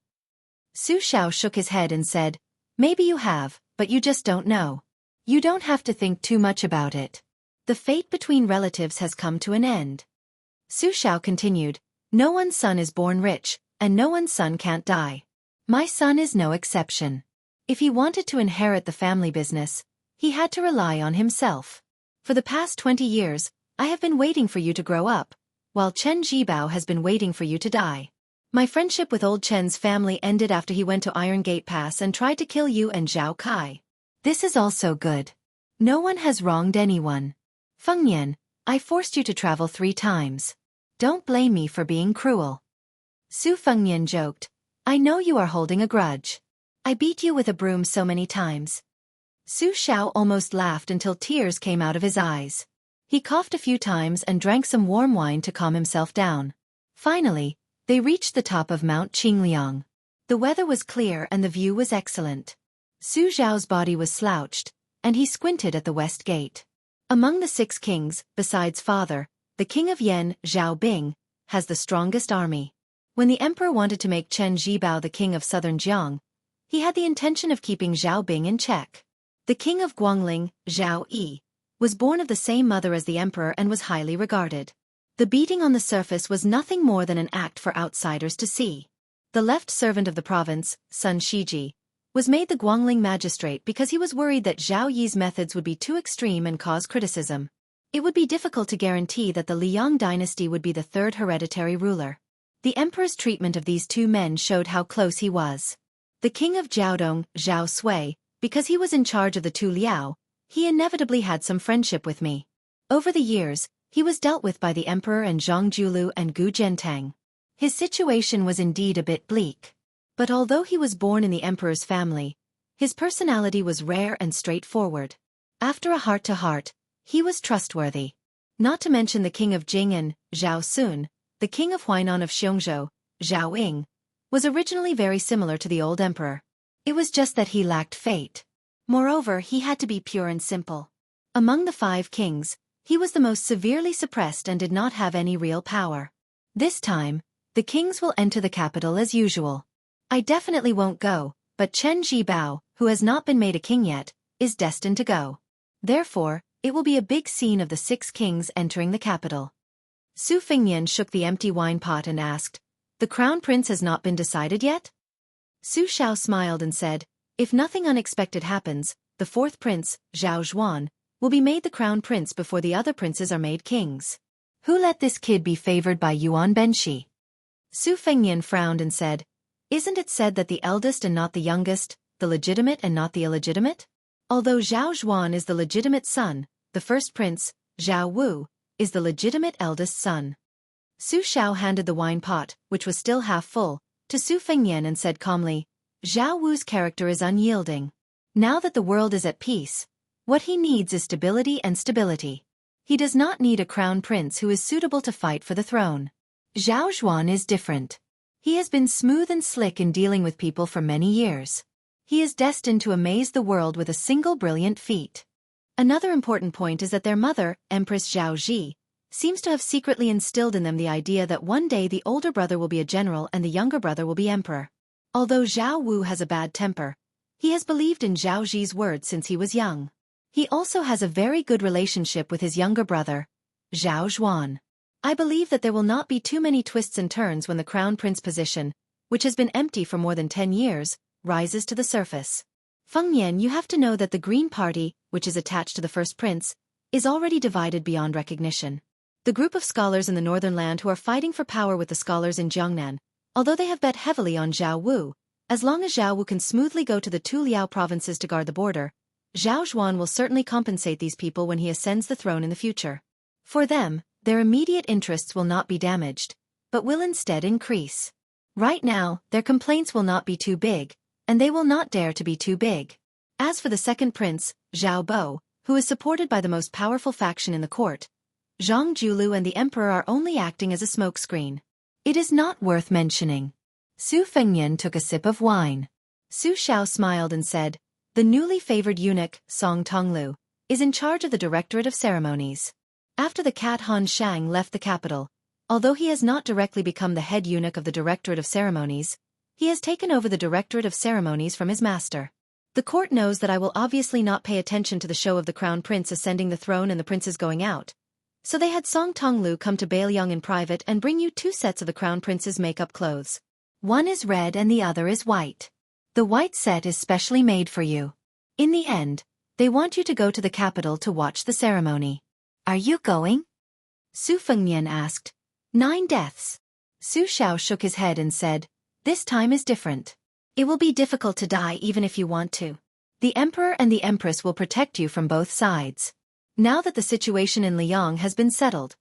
Su Xiao shook his head and said, maybe you have, but you just don't know. You don't have to think too much about it. The fate between relatives has come to an end. Su Xiao continued, no one's son is born rich, and no one's son can't die. My son is no exception. If he wanted to inherit the family business, he had to rely on himself. For the past 20 years, I have been waiting for you to grow up, while Chen Jibao has been waiting for you to die. My friendship with old Chen's family ended after he went to Iron Gate Pass and tried to kill you and Zhao Kai. This is also good. No one has wronged anyone. Fengnian, I forced you to travel 3 times. Don't blame me for being cruel. Su Fengnian joked, I know you are holding a grudge. I beat you with a broom so many times. Su Xiao almost laughed until tears came out of his eyes. He coughed a few times and drank some warm wine to calm himself down. Finally, they reached the top of Mount Qingliang. The weather was clear and the view was excellent. Su Xiao's body was slouched, and he squinted at the west gate. Among the 6 kings, besides father, the king of Yan, Zhao Bing, has the strongest army. When the emperor wanted to make Chen Jibao the king of southern Jiang, he had the intention of keeping Zhao Bing in check. The king of Guangling, Zhao Yi, was born of the same mother as the emperor and was highly regarded. The beating on the surface was nothing more than an act for outsiders to see. The left servant of the province, Sun Shiji, was made the Guangling magistrate because he was worried that Zhao Yi's methods would be too extreme and cause criticism. It would be difficult to guarantee that the Liang dynasty would be the 3rd hereditary ruler. The emperor's treatment of these 2 men showed how close he was. The king of Jiaodong, Zhao Sui, because he was in charge of the Tu Liao, he inevitably had some friendship with me. Over the years, he was dealt with by the emperor and Zhang Julu and Gu Zhentang. His situation was indeed a bit bleak. But although he was born in the emperor's family, his personality was rare and straightforward. After a heart-to-heart, he was trustworthy. Not to mention the king of Jing'an, Zhao Sun, the king of Huainan of Xiongzhou, Zhao Ying, was originally very similar to the old emperor. It was just that he lacked fate. Moreover, he had to be pure and simple. Among the 5 kings, he was the most severely suppressed and did not have any real power. This time, the kings will enter the capital as usual. I definitely won't go, but Chen Jibao, who has not been made a king yet, is destined to go. Therefore, it will be a big scene of the 6 kings entering the capital. Su Fengnian shook the empty wine pot and asked, the crown prince has not been decided yet? Su Xiao smiled and said, if nothing unexpected happens, the 4th prince, Zhao Zhuan, will be made the crown prince before the other princes are made kings. Who let this kid be favored by Yuan Benshi? Su Fengnian frowned and said, isn't it said that the eldest and not the youngest, the legitimate and not the illegitimate? Although Zhao Zhuan is the legitimate son, the 1st prince, Zhao Wu, is the legitimate eldest son. Su Xiao handed the wine pot, which was still half full, to Su Fengnian and said calmly, Zhao Wu's character is unyielding. Now that the world is at peace, what he needs is stability and stability. He does not need a crown prince who is suitable to fight for the throne. Zhao Zhuan is different. He has been smooth and slick in dealing with people for many years. He is destined to amaze the world with a single brilliant feat. Another important point is that their mother, Empress Zhao Ji, seems to have secretly instilled in them the idea that one day the older brother will be a general and the younger brother will be emperor. Although Zhao Wu has a bad temper, he has believed in Zhao Ji's words since he was young. He also has a very good relationship with his younger brother, Zhao Zhuan. I believe that there will not be too many twists and turns when the crown prince position, which has been empty for more than 10 years, rises to the surface. Fengnian, you have to know that the Green Party, which is attached to the 1st prince, is already divided beyond recognition. The group of scholars in the northern land who are fighting for power with the scholars in Jiangnan, although they have bet heavily on Zhao Wu, as long as Zhao Wu can smoothly go to the Tu Liao provinces to guard the border, Zhao Zhuan will certainly compensate these people when he ascends the throne in the future. For them, their immediate interests will not be damaged, but will instead increase. Right now, their complaints will not be too big, and they will not dare to be too big. As for the 2nd prince, Zhao Bo, who is supported by the most powerful faction in the court, Zhang Julu and the emperor are only acting as a smokescreen. It is not worth mentioning. Su Fengnian took a sip of wine. Su Xiao smiled and said, The newly favored eunuch, Song Tonglu, is in charge of the Directorate of Ceremonies. After the cat Han Shang left the capital, although he has not directly become the head eunuch of the Directorate of Ceremonies, he has taken over the Directorate of Ceremonies from his master. The court knows that I will obviously not pay attention to the show of the crown prince ascending the throne and the princes going out, so they had Song Tonglu come to Bailiang in private and bring you 2 sets of the crown prince's makeup clothes. One is red and the other is white. The white set is specially made for you. In the end, they want you to go to the capital to watch the ceremony. Are you going? Su Fengnian asked. 9 deaths. Su Xiao shook his head and said, this time is different. It will be difficult to die even if you want to. The emperor and the empress will protect you from both sides. Now that the situation in Liang has been settled,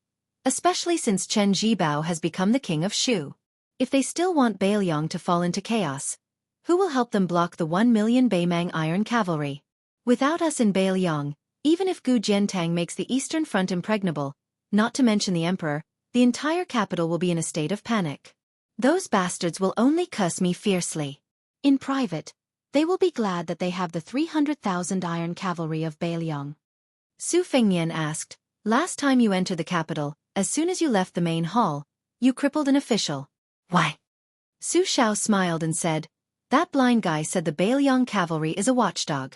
especially since Chen Zhibao has become the king of Shu. If they still want Bailiang to fall into chaos, who will help them block the 1 million Beimang iron cavalry? Without us in Bailiang, even if Gu Jiantang makes the eastern front impregnable, not to mention the emperor, the entire capital will be in a state of panic. Those bastards will only curse me fiercely. In private, they will be glad that they have the 300,000 iron cavalry of Bailiang. Su Fengnian asked, last time you entered the capital, as soon as you left the main hall, you crippled an official. Why? Su Xiao smiled and said, that blind guy said the Bailiang cavalry is a watchdog.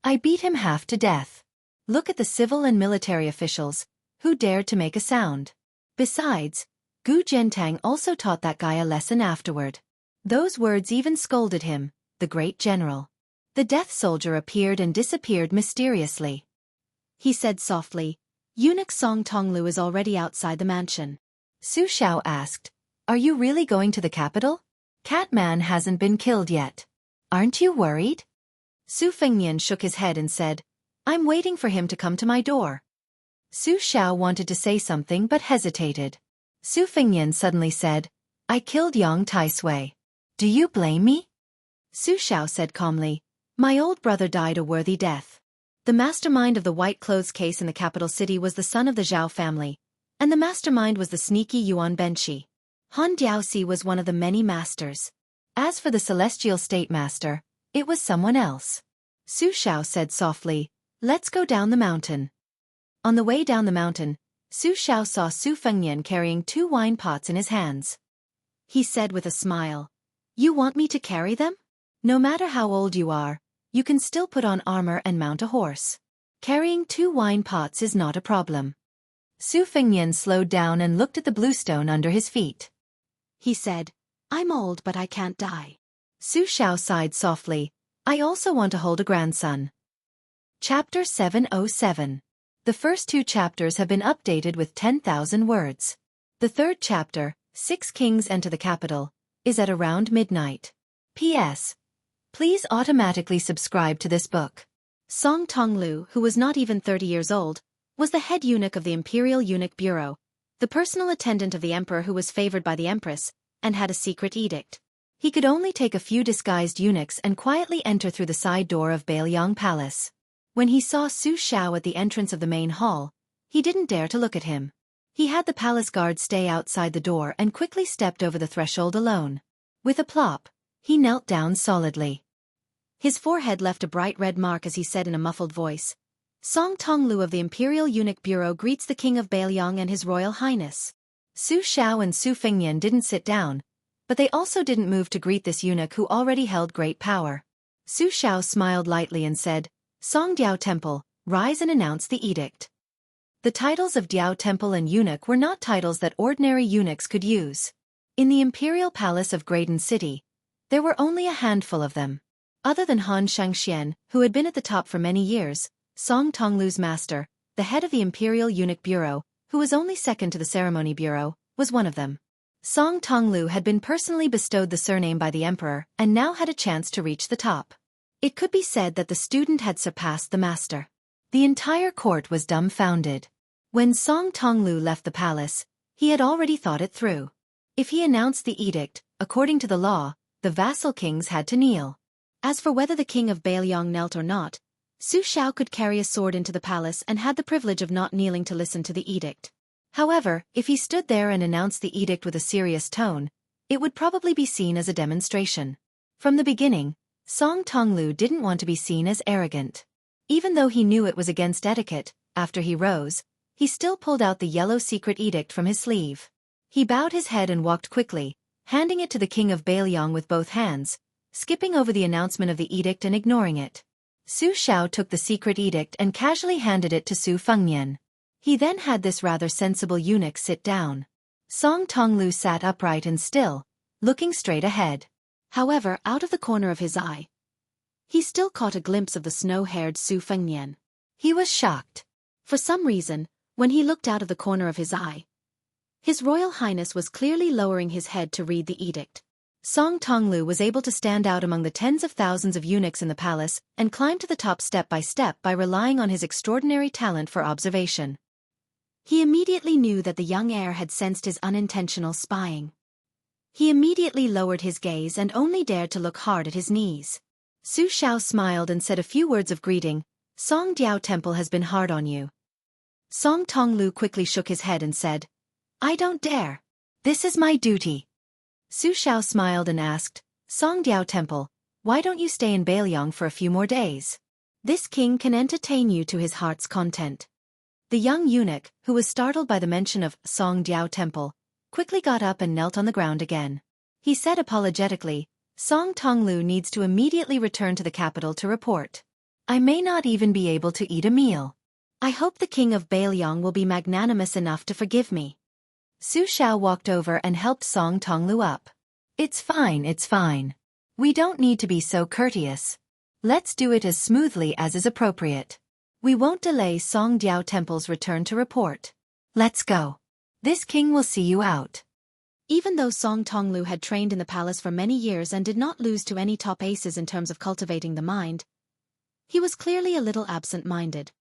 I beat him half to death. Look at the civil and military officials, who dared to make a sound. Besides, Gu Jiantang also taught that guy a lesson afterward. Those words even scolded him, the great general. The death soldier appeared and disappeared mysteriously. He said softly, Eunuch Song Tonglu is already outside the mansion. Su Xiao asked, are you really going to the capital? Catman hasn't been killed yet. Aren't you worried? Su Fengnian shook his head and said, I'm waiting for him to come to my door. Su Xiao wanted to say something but hesitated. Su Fengnian suddenly said, I killed Yang Taisui. Do you blame me? Su Xiao said calmly, my old brother died a worthy death. The mastermind of the white clothes case in the capital city was the son of the Zhao family, and the mastermind was the sneaky Yuan Benshi. Han Diaoxi was one of the many masters. As for the celestial state master, it was someone else. Su Xiao said softly, let's go down the mountain. On the way down the mountain, Su Xiao saw Su Fengnian carrying 2 wine pots in his hands. He said with a smile, you want me to carry them? No matter how old you are, you can still put on armor and mount a horse. Carrying 2 wine pots is not a problem. Su Fengnian slowed down and looked at the bluestone under his feet. He said, I'm old but I can't die. Su Xiao sighed softly, I also want to hold a grandson. Chapter 707. The first 2 chapters have been updated with 10,000 words. The third chapter, 6 Kings Enter the Capital, is at around midnight. P.S. Please automatically subscribe to this book. Song Tonglu, who was not even 30 years old, was the head eunuch of the Imperial Eunuch Bureau, the personal attendant of the emperor who was favored by the empress, and had a secret edict. He could only take a few disguised eunuchs and quietly enter through the side door of Bailiang Palace. When he saw Su Xiao at the entrance of the main hall, he didn't dare to look at him. He had the palace guard stay outside the door and quickly stepped over the threshold alone. With a plop, he knelt down solidly. His forehead left a bright red mark as he said in a muffled voice, Song Tonglu of the Imperial Eunuch Bureau greets the King of Bailiang and His Royal Highness. Su Xiao and Su Fengnian didn't sit down, but they also didn't move to greet this eunuch who already held great power. Su Xiao smiled lightly and said, Song Diao Temple, rise and announce the edict. The titles of Diao Temple and eunuch were not titles that ordinary eunuchs could use. In the Imperial Palace of Graydon City, there were only a handful of them. Other than Han Xianxia, who had been at the top for many years, Song Tonglu's master, the head of the Imperial Eunuch Bureau, who was only second to the Ceremony Bureau, was one of them. Song Tonglu had been personally bestowed the surname by the emperor and now had a chance to reach the top. It could be said that the student had surpassed the master. The entire court was dumbfounded. When Song Tonglu left the palace, he had already thought it through. If he announced the edict, according to the law, the vassal kings had to kneel. As for whether the king of Bailiang knelt or not, Su Xiao could carry a sword into the palace and had the privilege of not kneeling to listen to the edict. However, if he stood there and announced the edict with a serious tone, it would probably be seen as a demonstration. From the beginning, Song Tonglu didn't want to be seen as arrogant. Even though he knew it was against etiquette, after he rose, he still pulled out the yellow secret edict from his sleeve. He bowed his head and walked quickly, handing it to the king of Bailiang with both hands, skipping over the announcement of the edict and ignoring it. Su Xiao took the secret edict and casually handed it to Su Fengnian. He then had this rather sensible eunuch sit down. Song Tonglu sat upright and still, looking straight ahead. However, out of the corner of his eye, he still caught a glimpse of the snow-haired Su Fengnian. He was shocked. For some reason, when he looked out of the corner of his eye, His Royal Highness was clearly lowering his head to read the edict. Song Tonglu was able to stand out among the tens of thousands of eunuchs in the palace and climb to the top step by relying on his extraordinary talent for observation. He immediately knew that the young heir had sensed his unintentional spying. He immediately lowered his gaze and only dared to look hard at his knees. Su Xiao smiled and said a few words of greeting. Song Diao Temple has been hard on you. Song Tonglu quickly shook his head and said, I don't dare. This is my duty. Su Xiao smiled and asked, Song Diao Temple, why don't you stay in Bailiang for a few more days? This king can entertain you to his heart's content. The young eunuch, who was startled by the mention of Song Diao Temple, quickly got up and knelt on the ground again. He said apologetically, Song Tonglu needs to immediately return to the capital to report. I may not even be able to eat a meal. I hope the king of Bailiang will be magnanimous enough to forgive me. Su Xiao walked over and helped Song Tonglu up. It's fine. We don't need to be so courteous. Let's do it as smoothly as is appropriate. We won't delay Song Diao Temple's return to report. Let's go. This king will see you out. Even though Song Tonglu had trained in the palace for many years and did not lose to any top aces in terms of cultivating the mind, he was clearly a little absent-minded.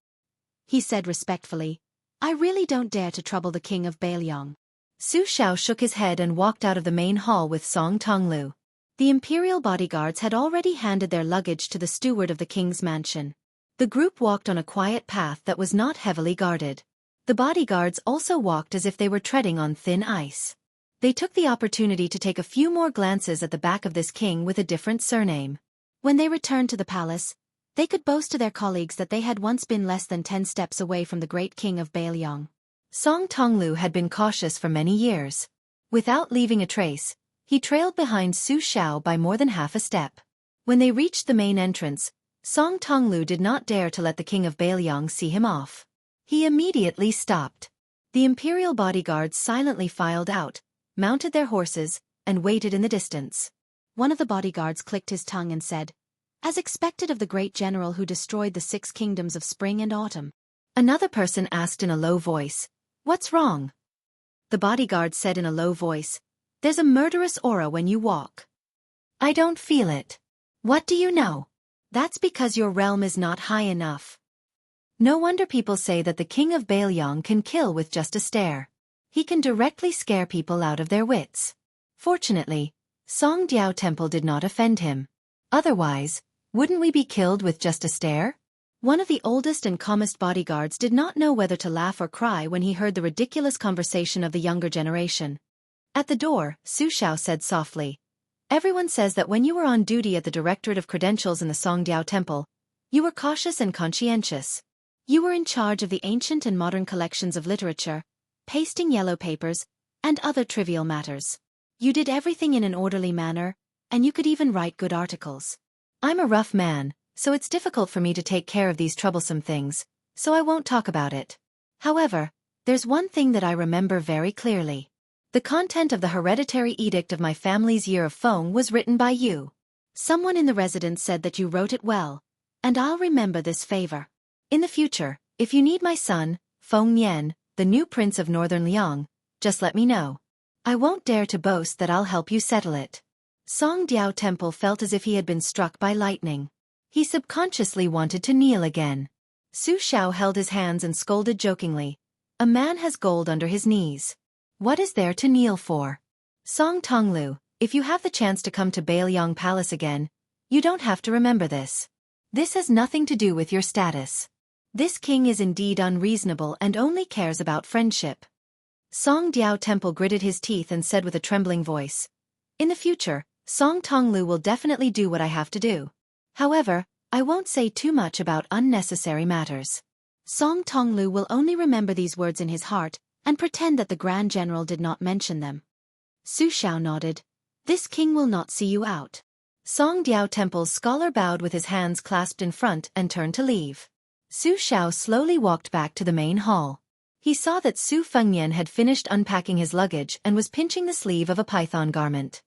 He said respectfully, I really don't dare to trouble the king of Bailiang. Su Xiao shook his head and walked out of the main hall with Song Tonglu. The imperial bodyguards had already handed their luggage to the steward of the king's mansion. The group walked on a quiet path that was not heavily guarded. The bodyguards also walked as if they were treading on thin ice. They took the opportunity to take a few more glances at the back of this king with a different surname. When they returned to the palace, they could boast to their colleagues that they had once been less than 10 steps away from the great king of Bailiang. Song Tonglu had been cautious for many years. Without leaving a trace, he trailed behind Su Xiao by more than half a step. When they reached the main entrance, Song Tonglu did not dare to let the king of Bailiang see him off. He immediately stopped. The imperial bodyguards silently filed out, mounted their horses, and waited in the distance. One of the bodyguards clicked his tongue and said, as expected of the great general who destroyed the 6 kingdoms of spring and autumn. Another person asked in a low voice, What's wrong? The bodyguard said in a low voice, There's a murderous aura when you walk. I don't feel it. What do you know? That's because your realm is not high enough. No wonder people say that the king of Bailiang can kill with just a stare. He can directly scare people out of their wits. Fortunately, Song Diao Temple did not offend him. Otherwise, wouldn't we be killed with just a stare? One of the oldest and calmest bodyguards did not know whether to laugh or cry when he heard the ridiculous conversation of the younger generation. At the door, Su Xiao said softly, Everyone says that when you were on duty at the Directorate of Credentials in the Song Diao Temple, you were cautious and conscientious. You were in charge of the ancient and modern collections of literature, pasting yellow papers, and other trivial matters. You did everything in an orderly manner, and you could even write good articles. I'm a rough man, so it's difficult for me to take care of these troublesome things, so I won't talk about it. However, there's one thing that I remember very clearly. The content of the hereditary edict of my family's year of Feng was written by you. Someone in the residence said that you wrote it well, and I'll remember this favor. In the future, if you need my son, Feng Nian, the new prince of Northern Liang, just let me know. I won't dare to boast that I'll help you settle it. Song Diao Temple felt as if he had been struck by lightning. He subconsciously wanted to kneel again. Su Xiao held his hands and scolded jokingly. A man has gold under his knees. What is there to kneel for? Song Tonglu, if you have the chance to come to Bailiang Palace again, you don't have to remember this. This has nothing to do with your status. This king is indeed unreasonable and only cares about friendship. Song Diao Temple gritted his teeth and said with a trembling voice, In the future, Song Tonglu will definitely do what I have to do. However, I won't say too much about unnecessary matters. Song Tonglu will only remember these words in his heart and pretend that the Grand General did not mention them. Su Xiao nodded. This king will not see you out. Song Diao Temple's scholar bowed with his hands clasped in front and turned to leave. Su Xiao slowly walked back to the main hall. He saw that Su Fengnian had finished unpacking his luggage and was pinching the sleeve of a python garment.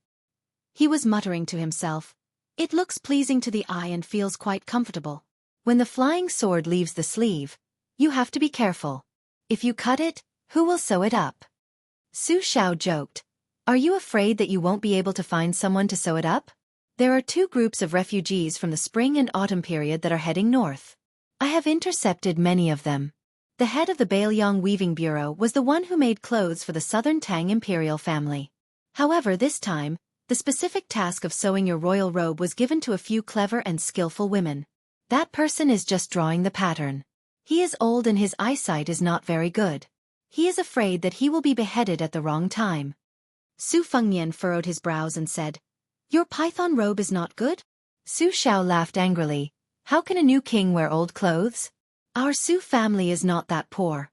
He was muttering to himself, "It looks pleasing to the eye and feels quite comfortable. When the flying sword leaves the sleeve, you have to be careful. If you cut it, who will sew it up?" Su Xiao joked, "Are you afraid that you won't be able to find someone to sew it up? There are 2 groups of refugees from the spring and autumn period that are heading north. I have intercepted many of them." The head of the Bailiang Weaving Bureau was the one who made clothes for the Southern Tang imperial family. However, this time, the specific task of sewing your royal robe was given to a few clever and skillful women. That person is just drawing the pattern. He is old and his eyesight is not very good. He is afraid that he will be beheaded at the wrong time. Su Fengnian furrowed his brows and said, "Your python robe is not good?" Su Xiao laughed angrily. "How can a new king wear old clothes? Our Su family is not that poor."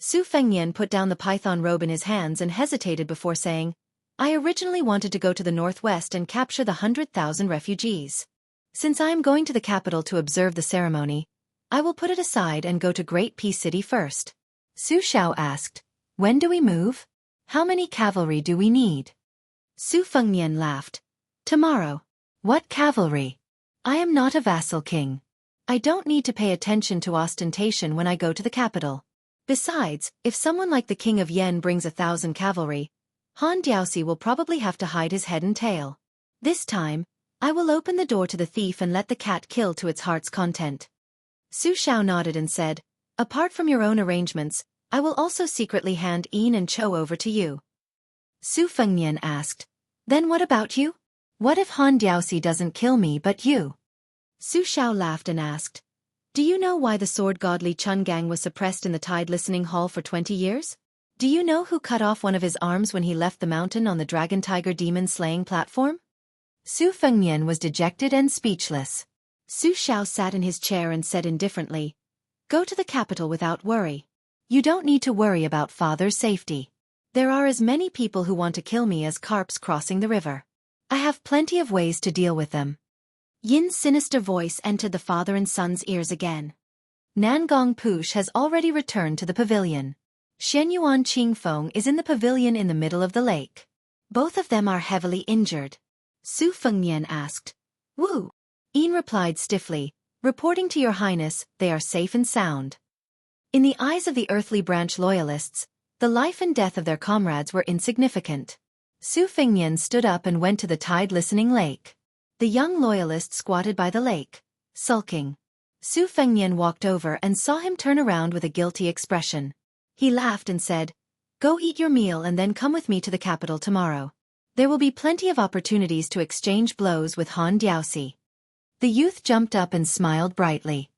Su Fengnian put down the python robe in his hands and hesitated before saying, "I originally wanted to go to the northwest and capture the 100,000 refugees. Since I am going to the capital to observe the ceremony, I will put it aside and go to Great Peace City first." Su Xiao asked, "When do we move? How many cavalry do we need?" Su Fengnian laughed. "Tomorrow." "What cavalry? I am not a vassal king. I don't need to pay attention to ostentation when I go to the capital. Besides, if someone like the King of Yen brings 1,000 cavalry, Han Diaoxi will probably have to hide his head and tail. This time, I will open the door to the thief and let the cat kill to its heart's content." Su Xiao nodded and said, "Apart from your own arrangements, I will also secretly hand Yin and Chou over to you." Su Fengnian asked, "Then what about you? What if Han Diaoxi doesn't kill me but you?" Su Xiao laughed and asked, "Do you know why the sword god Li Chungang was suppressed in the Tide Listening Hall for 20 years? Do you know who cut off one of his arms when he left the mountain on the Dragon Tiger Demon slaying platform?" Su Fengnian was dejected and speechless. Su Xiao sat in his chair and said indifferently, "Go to the capital without worry. You don't need to worry about father's safety. There are as many people who want to kill me as carps crossing the river. I have plenty of ways to deal with them." Yin's sinister voice entered the father and son's ears again. Nangong Push has already returned to the pavilion. Shenyuan Qingfeng is in the pavilion in the middle of the lake. Both of them are heavily injured. Su Fengnian asked. "Wu." Yin replied stiffly, "Reporting to your highness, they are safe and sound." In the eyes of the earthly branch loyalists, the life and death of their comrades were insignificant. Su Fengnian stood up and went to the tide-listening lake. The young loyalist squatted by the lake, sulking. Su Fengnian walked over and saw him turn around with a guilty expression. He laughed and said, "Go eat your meal and then come with me to the capital tomorrow. There will be plenty of opportunities to exchange blows with Han Diaoxi." The youth jumped up and smiled brightly.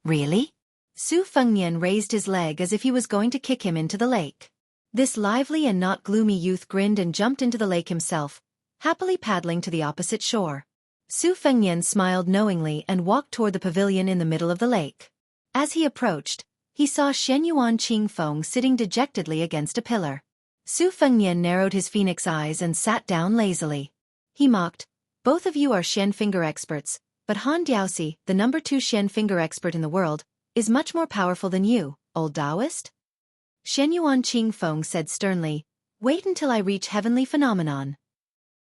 "Really?" Su Fengnian raised his leg as if he was going to kick him into the lake. This lively and not gloomy youth grinned and jumped into the lake himself, happily paddling to the opposite shore. Su Fengnian smiled knowingly and walked toward the pavilion in the middle of the lake. As he approached, he saw Shenyuan Qingfeng sitting dejectedly against a pillar. Su Fengnian narrowed his phoenix eyes and sat down lazily. He mocked, "Both of you are Shen finger experts, but Han Diaoxi, the number 2 Shen finger expert in the world, is much more powerful than you, old Taoist." Shenyuan Qingfeng said sternly, "Wait until I reach Heavenly Phenomenon."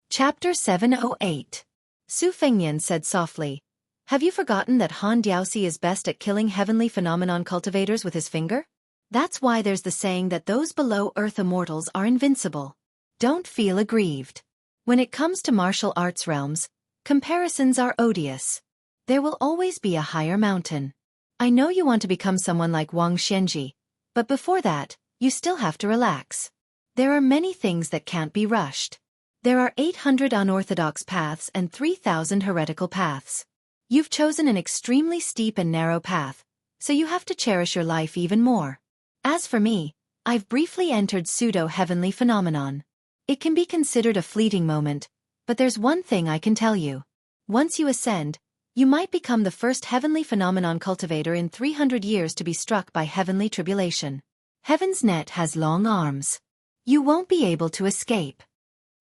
Chapter 708. Su Fengnian said softly, "Have you forgotten that Han Diaoxi is best at killing Heavenly Phenomenon cultivators with his finger? That's why there's the saying that those below Earth immortals are invincible. Don't feel aggrieved. When it comes to martial arts realms, comparisons are odious. There will always be a higher mountain. I know you want to become someone like Wang Xianji, but before that, you still have to relax. There are many things that can't be rushed. There are 800 unorthodox paths and 3,000 heretical paths. You've chosen an extremely steep and narrow path, so you have to cherish your life even more. As for me, I've briefly entered pseudo-heavenly phenomenon. It can be considered a fleeting moment, but there's one thing I can tell you. Once you ascend, You might become the first heavenly phenomenon cultivator in 300 years to be struck by heavenly tribulation. Heaven's net has long arms. You won't be able to escape.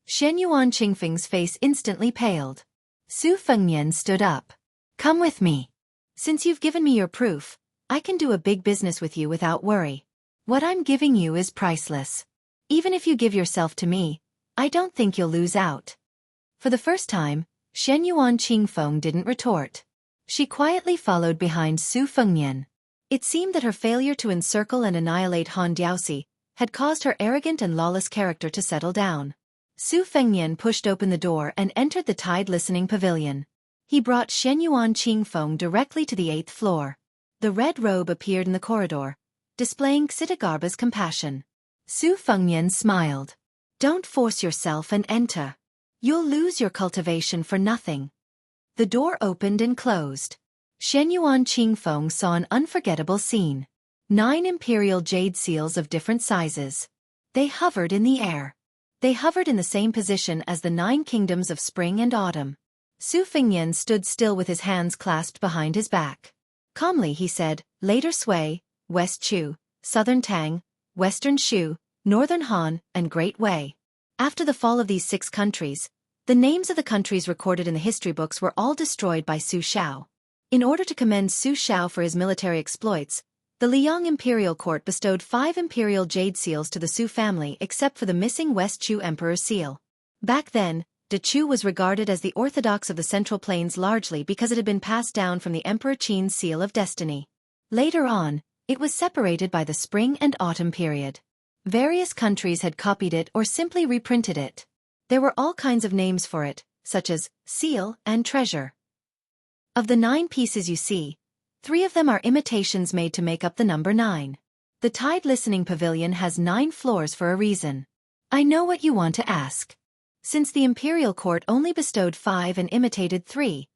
Shenyuan Qingfeng's face instantly paled. Su Fengnian stood up. Come with me. Since you've given me your proof, I can do a big business with you without worry. What I'm giving you is priceless. Even if you give yourself to me, I don't think you'll lose out. For the first time, Shenyuan Qingfeng didn't retort. She quietly followed behind Su Fengnian. It seemed that her failure to encircle and annihilate Han Diaoxi had caused her arrogant and lawless character to settle down. Su Fengnian pushed open the door and entered the Tide Listening Pavilion. He brought Shenyuan Qingfeng directly to the 8th floor. The red robe appeared in the corridor, displaying Xidagarba's compassion. Su Fengnian smiled. Don't force yourself and enter. You'll lose your cultivation for nothing. The door opened and closed. Shenyuan Qingfeng saw an unforgettable scene. 9 imperial jade seals of different sizes. They hovered in the air. They hovered in the same position as the 9 kingdoms of spring and autumn. Su Fengnian stood still with his hands clasped behind his back. Calmly he said, Later Sui, West Chu, Southern Tang, Western Shu, Northern Han, and Great Wei. After the fall of these 6 countries, the names of the countries recorded in the history books were all destroyed by Su Shao. In order to commend Su Shao for his military exploits, the Liang imperial court bestowed 5 imperial jade seals to the Su family except for the missing West Chu emperor's seal. Back then, De Chu was regarded as the orthodox of the Central Plains largely because it had been passed down from the Emperor Qin's seal of destiny. Later on, it was separated by the spring and autumn period. Various countries had copied it or simply reprinted it. There were all kinds of names for it, such as seal and treasure. Of the 9 pieces you see, 3 of them are imitations made to make up the number 9. The Tide Listening Pavilion has 9 floors for a reason. I know what you want to ask. Since the imperial court only bestowed 5 and imitated 3,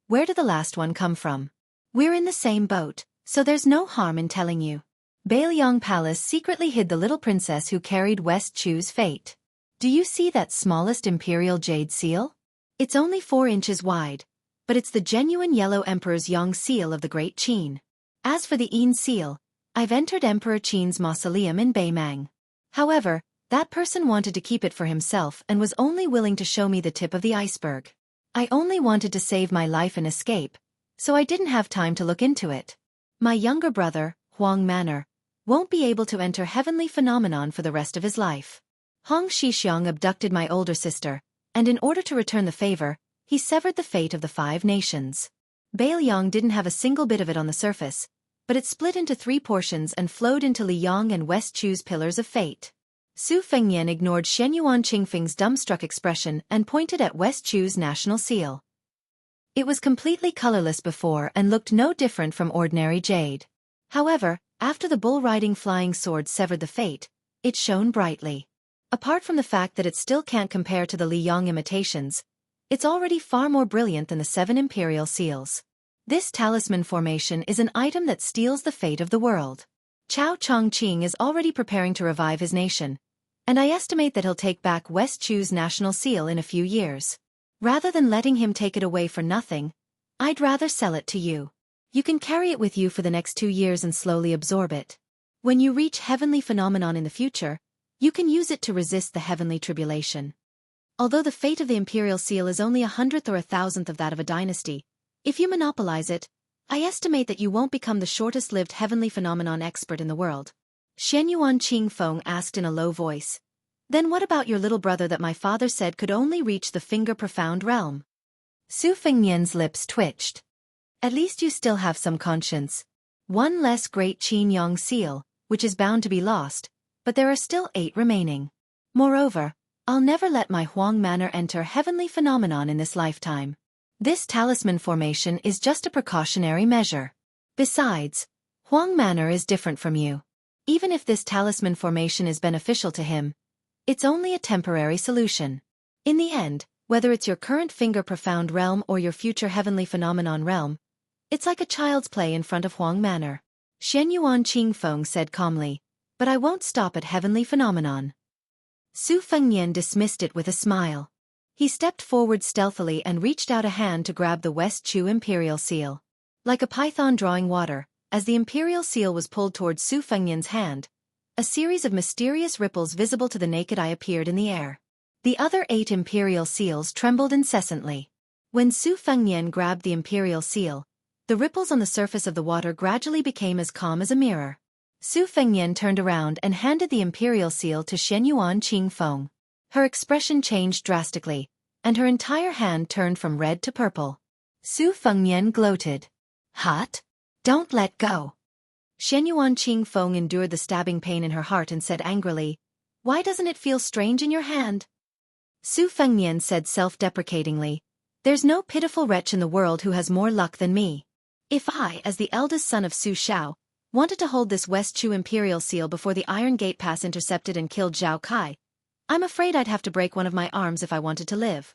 where did the last one come from? We're in the same boat, so there's no harm in telling you. Bailiang Palace secretly hid the little princess who carried West Chu's fate. Do you see that smallest imperial jade seal? It's only 4 inches wide, but it's the genuine yellow emperor's Yang seal of the Great Qin. As for the Yin seal, I've entered Emperor Qin's mausoleum in Beimang. However, that person wanted to keep it for himself and was only willing to show me the tip of the iceberg. I only wanted to save my life and escape, so I didn't have time to look into it. My younger brother, Huang Manor, won't be able to enter heavenly phenomenon for the rest of his life. Hong Shixiang abducted my older sister, and in order to return the favor, he severed the fate of the 5 nations. Bailiang didn't have a single bit of it on the surface, but it split into 3 portions and flowed into Liang and West Chu's pillars of fate. Su Fengnian ignored Shenyuan Qingfeng's dumbstruck expression and pointed at West Chu's national seal. It was completely colorless before and looked no different from ordinary jade. However, after the bull-riding flying sword severed the fate, it shone brightly. Apart from the fact that it still can't compare to the Liang imitations, it's already far more brilliant than the 7 imperial seals. This talisman formation is an item that steals the fate of the world. Chao Chongqing is already preparing to revive his nation, and I estimate that he'll take back West Chu's national seal in a few years. Rather than letting him take it away for nothing, I'd rather sell it to you. You can carry it with you for the next 2 years and slowly absorb it. When you reach heavenly phenomenon in the future, you can use it to resist the heavenly tribulation. Although the fate of the imperial seal is only 100th or 1,000th of that of a dynasty, if you monopolize it, I estimate that you won't become the shortest-lived heavenly phenomenon expert in the world. Shenyuan Qingfeng asked in a low voice. Then what about your little brother that my father said could only reach the finger-profound realm? Su Fengnian's lips twitched. At least you still have some conscience. 1 less Great Qin Yang seal, which is bound to be lost, but there are still 8 remaining. Moreover, I'll never let my Huang Manor enter heavenly phenomenon in this lifetime. This talisman formation is just a precautionary measure. Besides, Huang Manor is different from you. Even if this talisman formation is beneficial to him, it's only a temporary solution. In the end, whether it's your current finger-profound realm or your future heavenly phenomenon realm, it's like a child's play in front of Huang Manor. Shenyuan Qingfeng said calmly, but I won't stop at heavenly phenomenon. Su Fengnian dismissed it with a smile. He stepped forward stealthily and reached out a hand to grab the West Chu imperial seal. Like a python drawing water, as the imperial seal was pulled towards Su Fengnian's hand, a series of mysterious ripples visible to the naked eye appeared in the air. The other 8 imperial seals trembled incessantly. When Su Fengnian grabbed the imperial seal, the ripples on the surface of the water gradually became as calm as a mirror. Su Fengnian turned around and handed the imperial seal to Xianyuan Qingfeng. Her expression changed drastically, and her entire hand turned from red to purple. Su Fengnian gloated. Hot? Don't let go. Xianyuan Qingfeng endured the stabbing pain in her heart and said angrily, Why doesn't it feel strange in your hand? Su Fengnian said self-deprecatingly, There's no pitiful wretch in the world who has more luck than me. If I, as the eldest son of Su Shao, wanted to hold this West Chu imperial seal before the Iron Gate Pass intercepted and killed Zhao Kai, I'm afraid I'd have to break one of my arms if I wanted to live.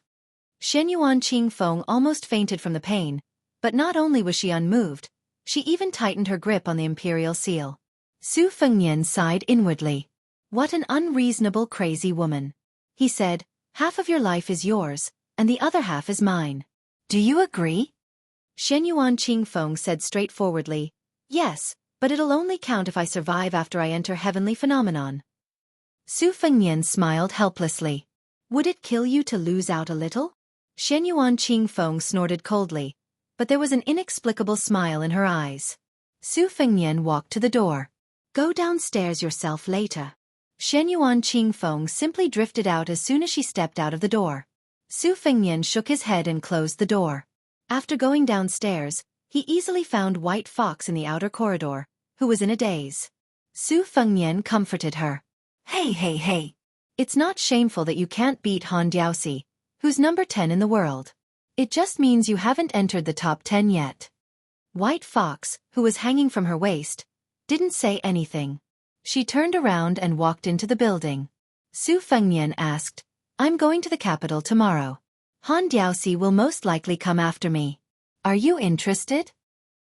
Xianyuan Qingfeng almost fainted from the pain, but not only was she unmoved, she even tightened her grip on the imperial seal. Su Fengnian sighed inwardly. What an unreasonable crazy woman. He said, Half of your life is yours, and the other half is mine. Do you agree? Xianyuan Qingfeng said straightforwardly, Yes, but it'll only count if I survive after I enter heavenly phenomenon. Su Fengnian smiled helplessly. Would it kill you to lose out a little? Xianyuan Qingfeng snorted coldly, but there was an inexplicable smile in her eyes. Su Fengnian walked to the door. Go downstairs yourself later. Xianyuan Qingfeng simply drifted out as soon as she stepped out of the door. Su Fengnian shook his head and closed the door. After going downstairs, he easily found White Fox in the outer corridor, who was in a daze. Su Fengnian comforted her. Hey. It's not shameful that you can't beat Han Diaoxi, who's number 10 in the world. It just means you haven't entered the top 10 yet. White Fox, who was hanging from her waist, didn't say anything. She turned around and walked into the building. Su Fengnian asked, I'm going to the capital tomorrow. Han Diaoxi will most likely come after me. Are you interested?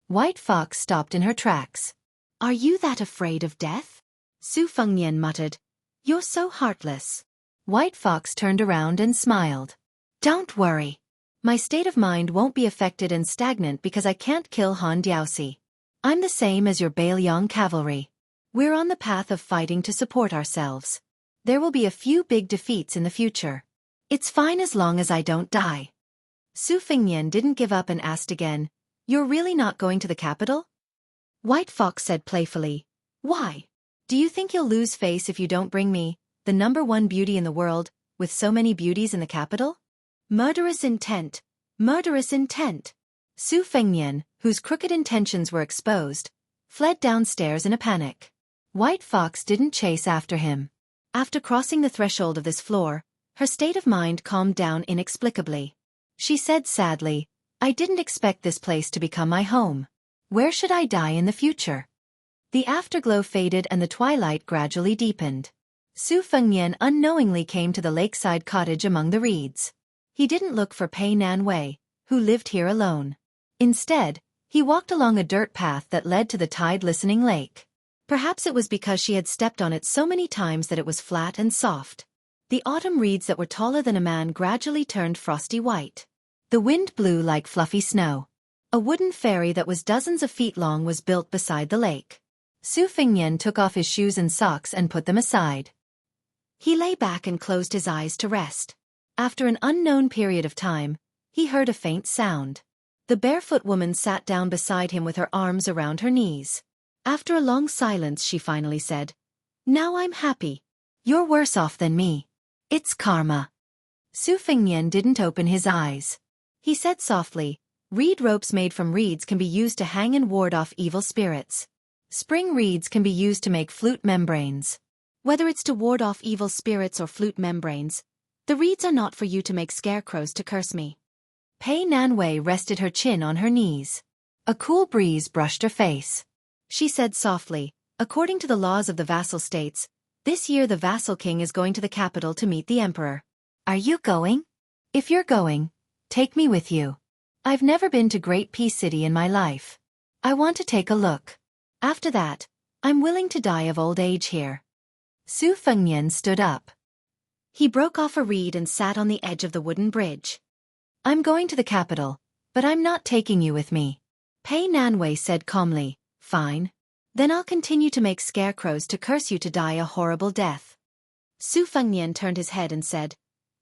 White Fox stopped in her tracks. Are you that afraid of death? Su Fengnian muttered. You're so heartless. White Fox turned around and smiled. Don't worry. My state of mind won't be affected and stagnant because I can't kill Han Diaoxi. I'm the same as your Bailiang cavalry. We're on the path of fighting to support ourselves. There will be a few big defeats in the future. It's fine as long as I don't die. Su Fengnian didn't give up and asked again, You're really not going to the capital? White Fox said playfully, Why? Do you think you'll lose face if you don't bring me, the number 1 beauty in the world, with so many beauties in the capital? Murderous intent. Murderous intent. Su Fengnian, whose crooked intentions were exposed, fled downstairs in a panic. White Fox didn't chase after him. After crossing the threshold of this floor, her state of mind calmed down inexplicably. She said sadly, I didn't expect this place to become my home. Where should I die in the future? The afterglow faded and the twilight gradually deepened. Su Fengnian unknowingly came to the lakeside cottage among the reeds. He didn't look for Pei Nanwei, who lived here alone. Instead, he walked along a dirt path that led to the tide-listening lake. Perhaps it was because she had stepped on it so many times that it was flat and soft. The autumn reeds that were taller than a man gradually turned frosty white. The wind blew like fluffy snow. A wooden ferry that was dozens of feet long was built beside the lake. Su Fengnian took off his shoes and socks and put them aside. He lay back and closed his eyes to rest. After an unknown period of time, he heard a faint sound. The barefoot woman sat down beside him with her arms around her knees. After a long silence she finally said, Now I'm happy. You're worse off than me. It's karma. Su Fengnian didn't open his eyes. He said softly, Reed ropes made from reeds can be used to hang and ward off evil spirits. Spring reeds can be used to make flute membranes. Whether it's to ward off evil spirits or flute membranes, the reeds are not for you to make scarecrows to curse me. Pei Nanwei rested her chin on her knees. A cool breeze brushed her face. She said softly, According to the laws of the vassal states, this year the vassal king is going to the capital to meet the emperor. Are you going? If you're going, take me with you. I've never been to Great Peace City in my life. I want to take a look. After that, I'm willing to die of old age here. Su Fengnian stood up. He broke off a reed and sat on the edge of the wooden bridge. I'm going to the capital, but I'm not taking you with me. Pei Nanwei said calmly, fine. Then I'll continue to make scarecrows to curse you to die a horrible death. Su Fengnian turned his head and said,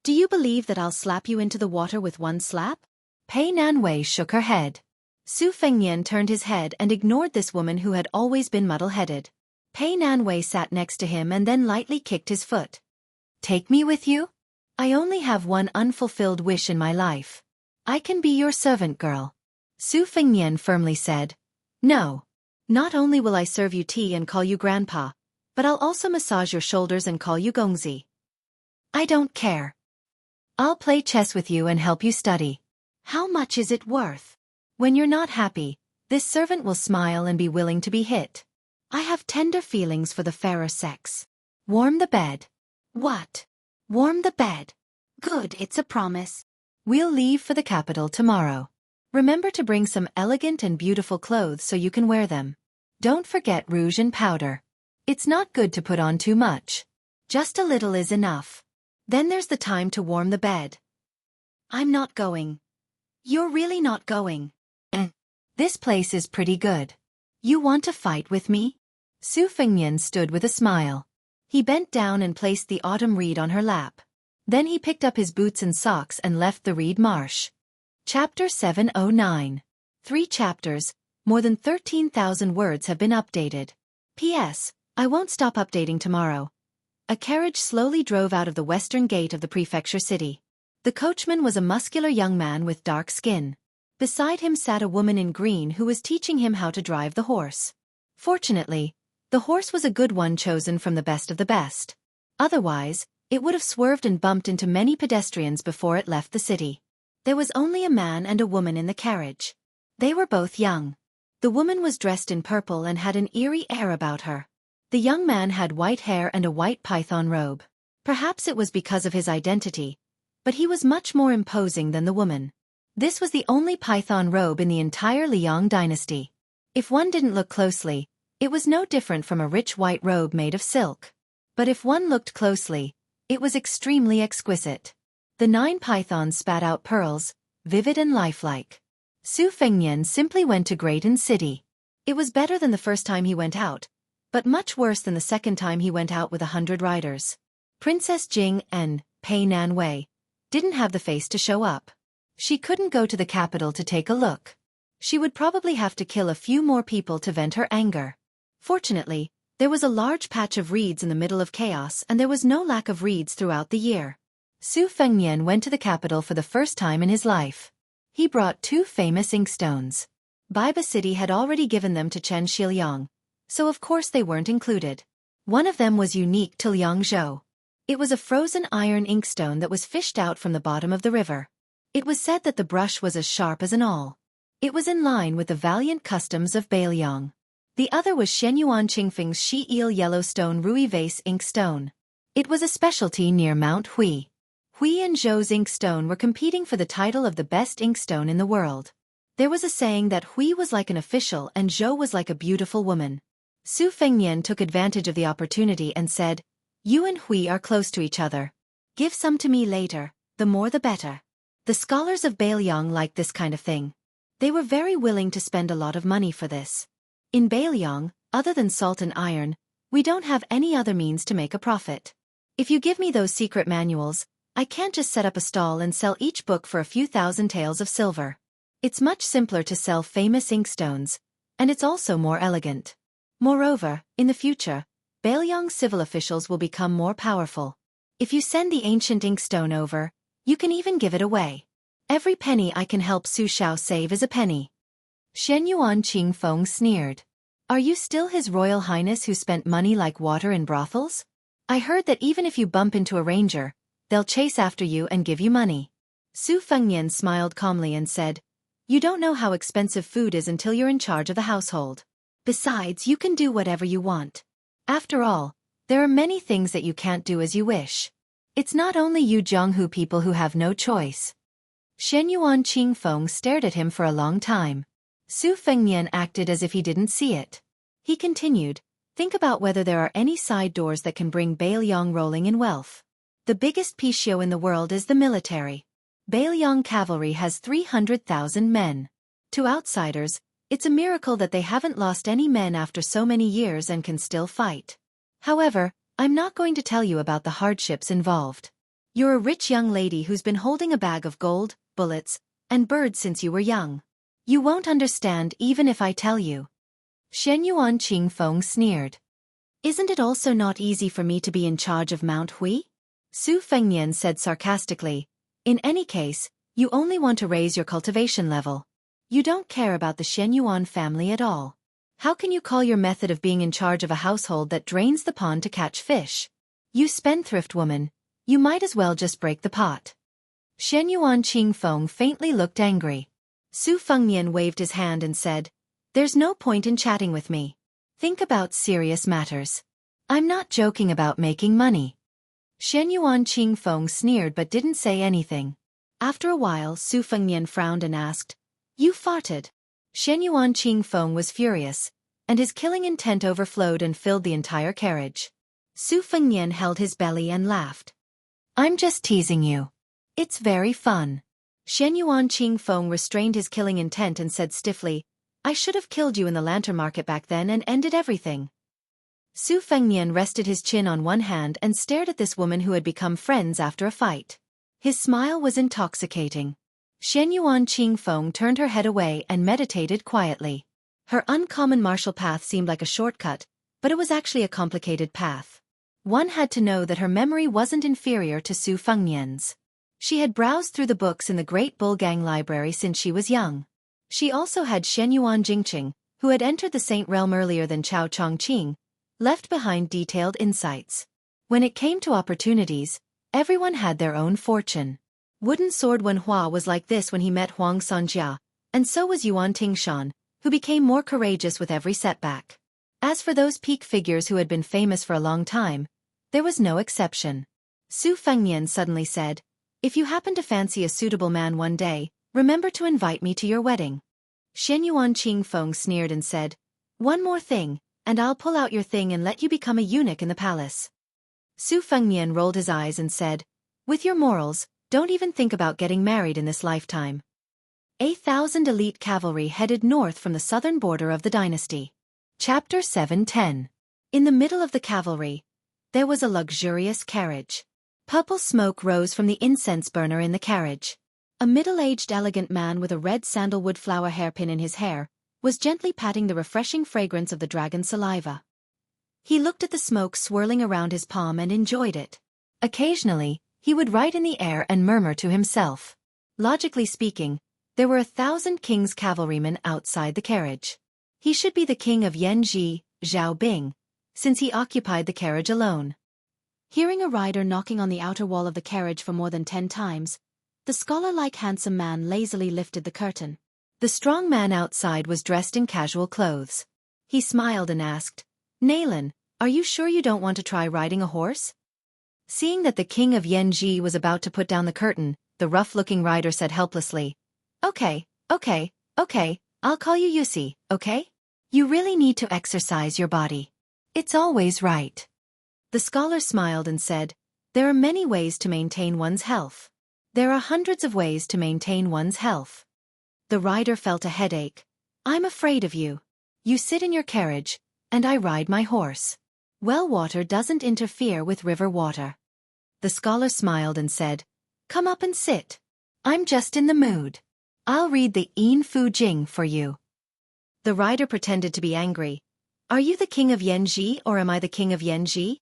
do you believe that I'll slap you into the water with one slap? Pei Nanwei shook her head. Su Fengnian turned his head and ignored this woman who had always been muddle-headed. Pei Nanwei sat next to him and then lightly kicked his foot. Take me with you? I only have one unfulfilled wish in my life. I can be your servant girl. Su Fengnian firmly said, no. Not only will I serve you tea and call you grandpa, but I'll also massage your shoulders and call you Gongzi. I don't care. I'll play chess with you and help you study. How much is it worth? When you're not happy, this servant will smile and be willing to be hit. I have tender feelings for the fairer sex. Warm the bed. What? Warm the bed. Good, it's a promise. We'll leave for the capital tomorrow. Remember to bring some elegant and beautiful clothes so you can wear them. Don't forget rouge and powder. It's not good to put on too much. Just a little is enough. Then there's the time to warm the bed. I'm not going. You're really not going. This place is pretty good. You want to fight with me? Su Fengnian stood with a smile. He bent down and placed the autumn reed on her lap. Then he picked up his boots and socks and left the reed marsh. Chapter 709. 3 chapters, more than 13,000 words have been updated. P.S. I won't stop updating tomorrow. A carriage slowly drove out of the western gate of the prefecture city. The coachman was a muscular young man with dark skin. Beside him sat a woman in green who was teaching him how to drive the horse. Fortunately, the horse was a good one chosen from the best of the best. Otherwise, it would have swerved and bumped into many pedestrians before it left the city. There was only a man and a woman in the carriage. They were both young. The woman was dressed in purple and had an eerie air about her. The young man had white hair and a white python robe. Perhaps it was because of his identity, but he was much more imposing than the woman. This was the only python robe in the entire Liang dynasty. If one didn't look closely, it was no different from a rich white robe made of silk. But if one looked closely, it was extremely exquisite. The 9 pythons spat out pearls, vivid and lifelike. Su Fengnian simply went to Greaton City. It was better than the first time he went out, but much worse than the second time he went out with 100 riders. Princess Jing and Pei Nanwei didn't have the face to show up. She couldn't go to the capital to take a look. She would probably have to kill a few more people to vent her anger. Fortunately, there was a large patch of reeds in the middle of chaos and there was no lack of reeds throughout the year. Su Fengnian went to the capital for the first time in his life. He brought 2 famous inkstones. Baiba City had already given them to Chen Shiliang, so of course they weren't included. One of them was unique to Liangzhou. It was a frozen iron inkstone that was fished out from the bottom of the river. It was said that the brush was as sharp as an awl. It was in line with the valiant customs of Beiliang. The other was Shenyuan Qingfeng's Shi-Il Yellowstone Rui Vase inkstone. It was a specialty near Mount Hui. Hui and Zhou's inkstone were competing for the title of the best inkstone in the world. There was a saying that Hui was like an official and Zhou was like a beautiful woman. Su Fengnian took advantage of the opportunity and said, "You and Hui are close to each other. Give some to me later, the more the better." The scholars of Beiliang liked this kind of thing. They were very willing to spend a lot of money for this. In Beiliang, other than salt and iron, we don't have any other means to make a profit. If you give me those secret manuals, I can't just set up a stall and sell each book for a few thousand taels of silver. It's much simpler to sell famous inkstones, and it's also more elegant. Moreover, in the future, Beiliang civil officials will become more powerful. If you send the ancient inkstone over, you can even give it away. Every penny I can help Su Shao save is a penny. Shenyuan Qingfeng sneered. Are you still His Royal Highness who spent money like water in brothels? I heard that even if you bump into a ranger, they'll chase after you and give you money. Su Fengnian smiled calmly and said, "You don't know how expensive food is until you're in charge of the household. Besides, you can do whatever you want. After all, there are many things that you can't do as you wish. It's not only you Zhonghu people who have no choice." Shenyuan Qingfeng stared at him for a long time. Su Fengnian acted as if he didn't see it. He continued, "Think about whether there are any side doors that can bring Beiliang rolling in wealth. The biggest Pishio in the world is the military. Bailiang cavalry has 300,000 men. To outsiders, it's a miracle that they haven't lost any men after so many years and can still fight. However, I'm not going to tell you about the hardships involved. You're a rich young lady who's been holding a bag of gold, bullets, and birds since you were young. You won't understand even if I tell you. Shenyuan Qingfeng sneered. Isn't it also not easy for me to be in charge of Mount Hui? Su Fengnian said sarcastically. In any case, you only want to raise your cultivation level. You don't care about the Shenyuan family at all. How can you call your method of being in charge of a household that drains the pond to catch fish? You spendthrift woman, you might as well just break the pot. Shenyuan Qingfeng faintly looked angry. Su Fengnian waved his hand and said, There's no point in chatting with me. Think about serious matters. I'm not joking about making money. Shenyuan Qingfeng sneered but didn't say anything. After a while Su Fengnian frowned and asked, You farted. Shenyuan Qingfeng was furious, and his killing intent overflowed and filled the entire carriage. Su Fengnian held his belly and laughed. I'm just teasing you. It's very fun. Shenyuan Qingfeng restrained his killing intent and said stiffly, I should have killed you in the lantern market back then and ended everything. Su Fengnian rested his chin on one hand and stared at this woman who had become friends after a fight. His smile was intoxicating. Shenyuan Qingfeng turned her head away and meditated quietly. Her uncommon martial path seemed like a shortcut, but it was actually a complicated path. One had to know that her memory wasn't inferior to Su Fengnian's. She had browsed through the books in the Great Bull Gang library since she was young. She also had Shenyuan Jingqing, who had entered the Saint Realm earlier than Chao Chongqing, left behind detailed insights. When it came to opportunities, everyone had their own fortune. Wooden Sword Wenhua was like this when he met Huang Sanjia, and so was Yuan Tingshan, who became more courageous with every setback. As for those peak figures who had been famous for a long time, there was no exception. Su Fengnian suddenly said, If you happen to fancy a suitable man one day, remember to invite me to your wedding. Shenyuan Qingfeng sneered and said, One more thing, and I'll pull out your thing and let you become a eunuch in the palace. Su Fengnian rolled his eyes and said, With your morals, don't even think about getting married in this lifetime. 1,000 elite cavalry headed north from the southern border of the dynasty. Chapter 710. In the middle of the cavalry, there was a luxurious carriage. Purple smoke rose from the incense burner in the carriage. A middle-aged elegant man with a red sandalwood flower hairpin in his hair was gently patting the refreshing fragrance of the dragon's saliva. He looked at the smoke swirling around his palm and enjoyed it. Occasionally, he would write in the air and murmur to himself. Logically speaking, there were 1,000 king's cavalrymen outside the carriage. He should be the king of Yanji, Zhao Bing, since he occupied the carriage alone. Hearing a rider knocking on the outer wall of the carriage for more than 10 times, the scholar-like handsome man lazily lifted the curtain. The strong man outside was dressed in casual clothes. He smiled and asked, Nalan, are you sure you don't want to try riding a horse? Seeing that the king of Yanji was about to put down the curtain, the rough-looking rider said helplessly, Okay, I'll call you Yusi, okay? You really need to exercise your body. It's always right. The scholar smiled and said, There are many ways to maintain one's health. There are hundreds of ways to maintain one's health. The rider felt a headache. I'm afraid of you. You sit in your carriage, and I ride my horse. Well water doesn't interfere with river water. The scholar smiled and said, Come up and sit. I'm just in the mood. I'll read the Yin Fu Jing for you. The rider pretended to be angry. Are you the king of Yanji or am I the king of Yanji?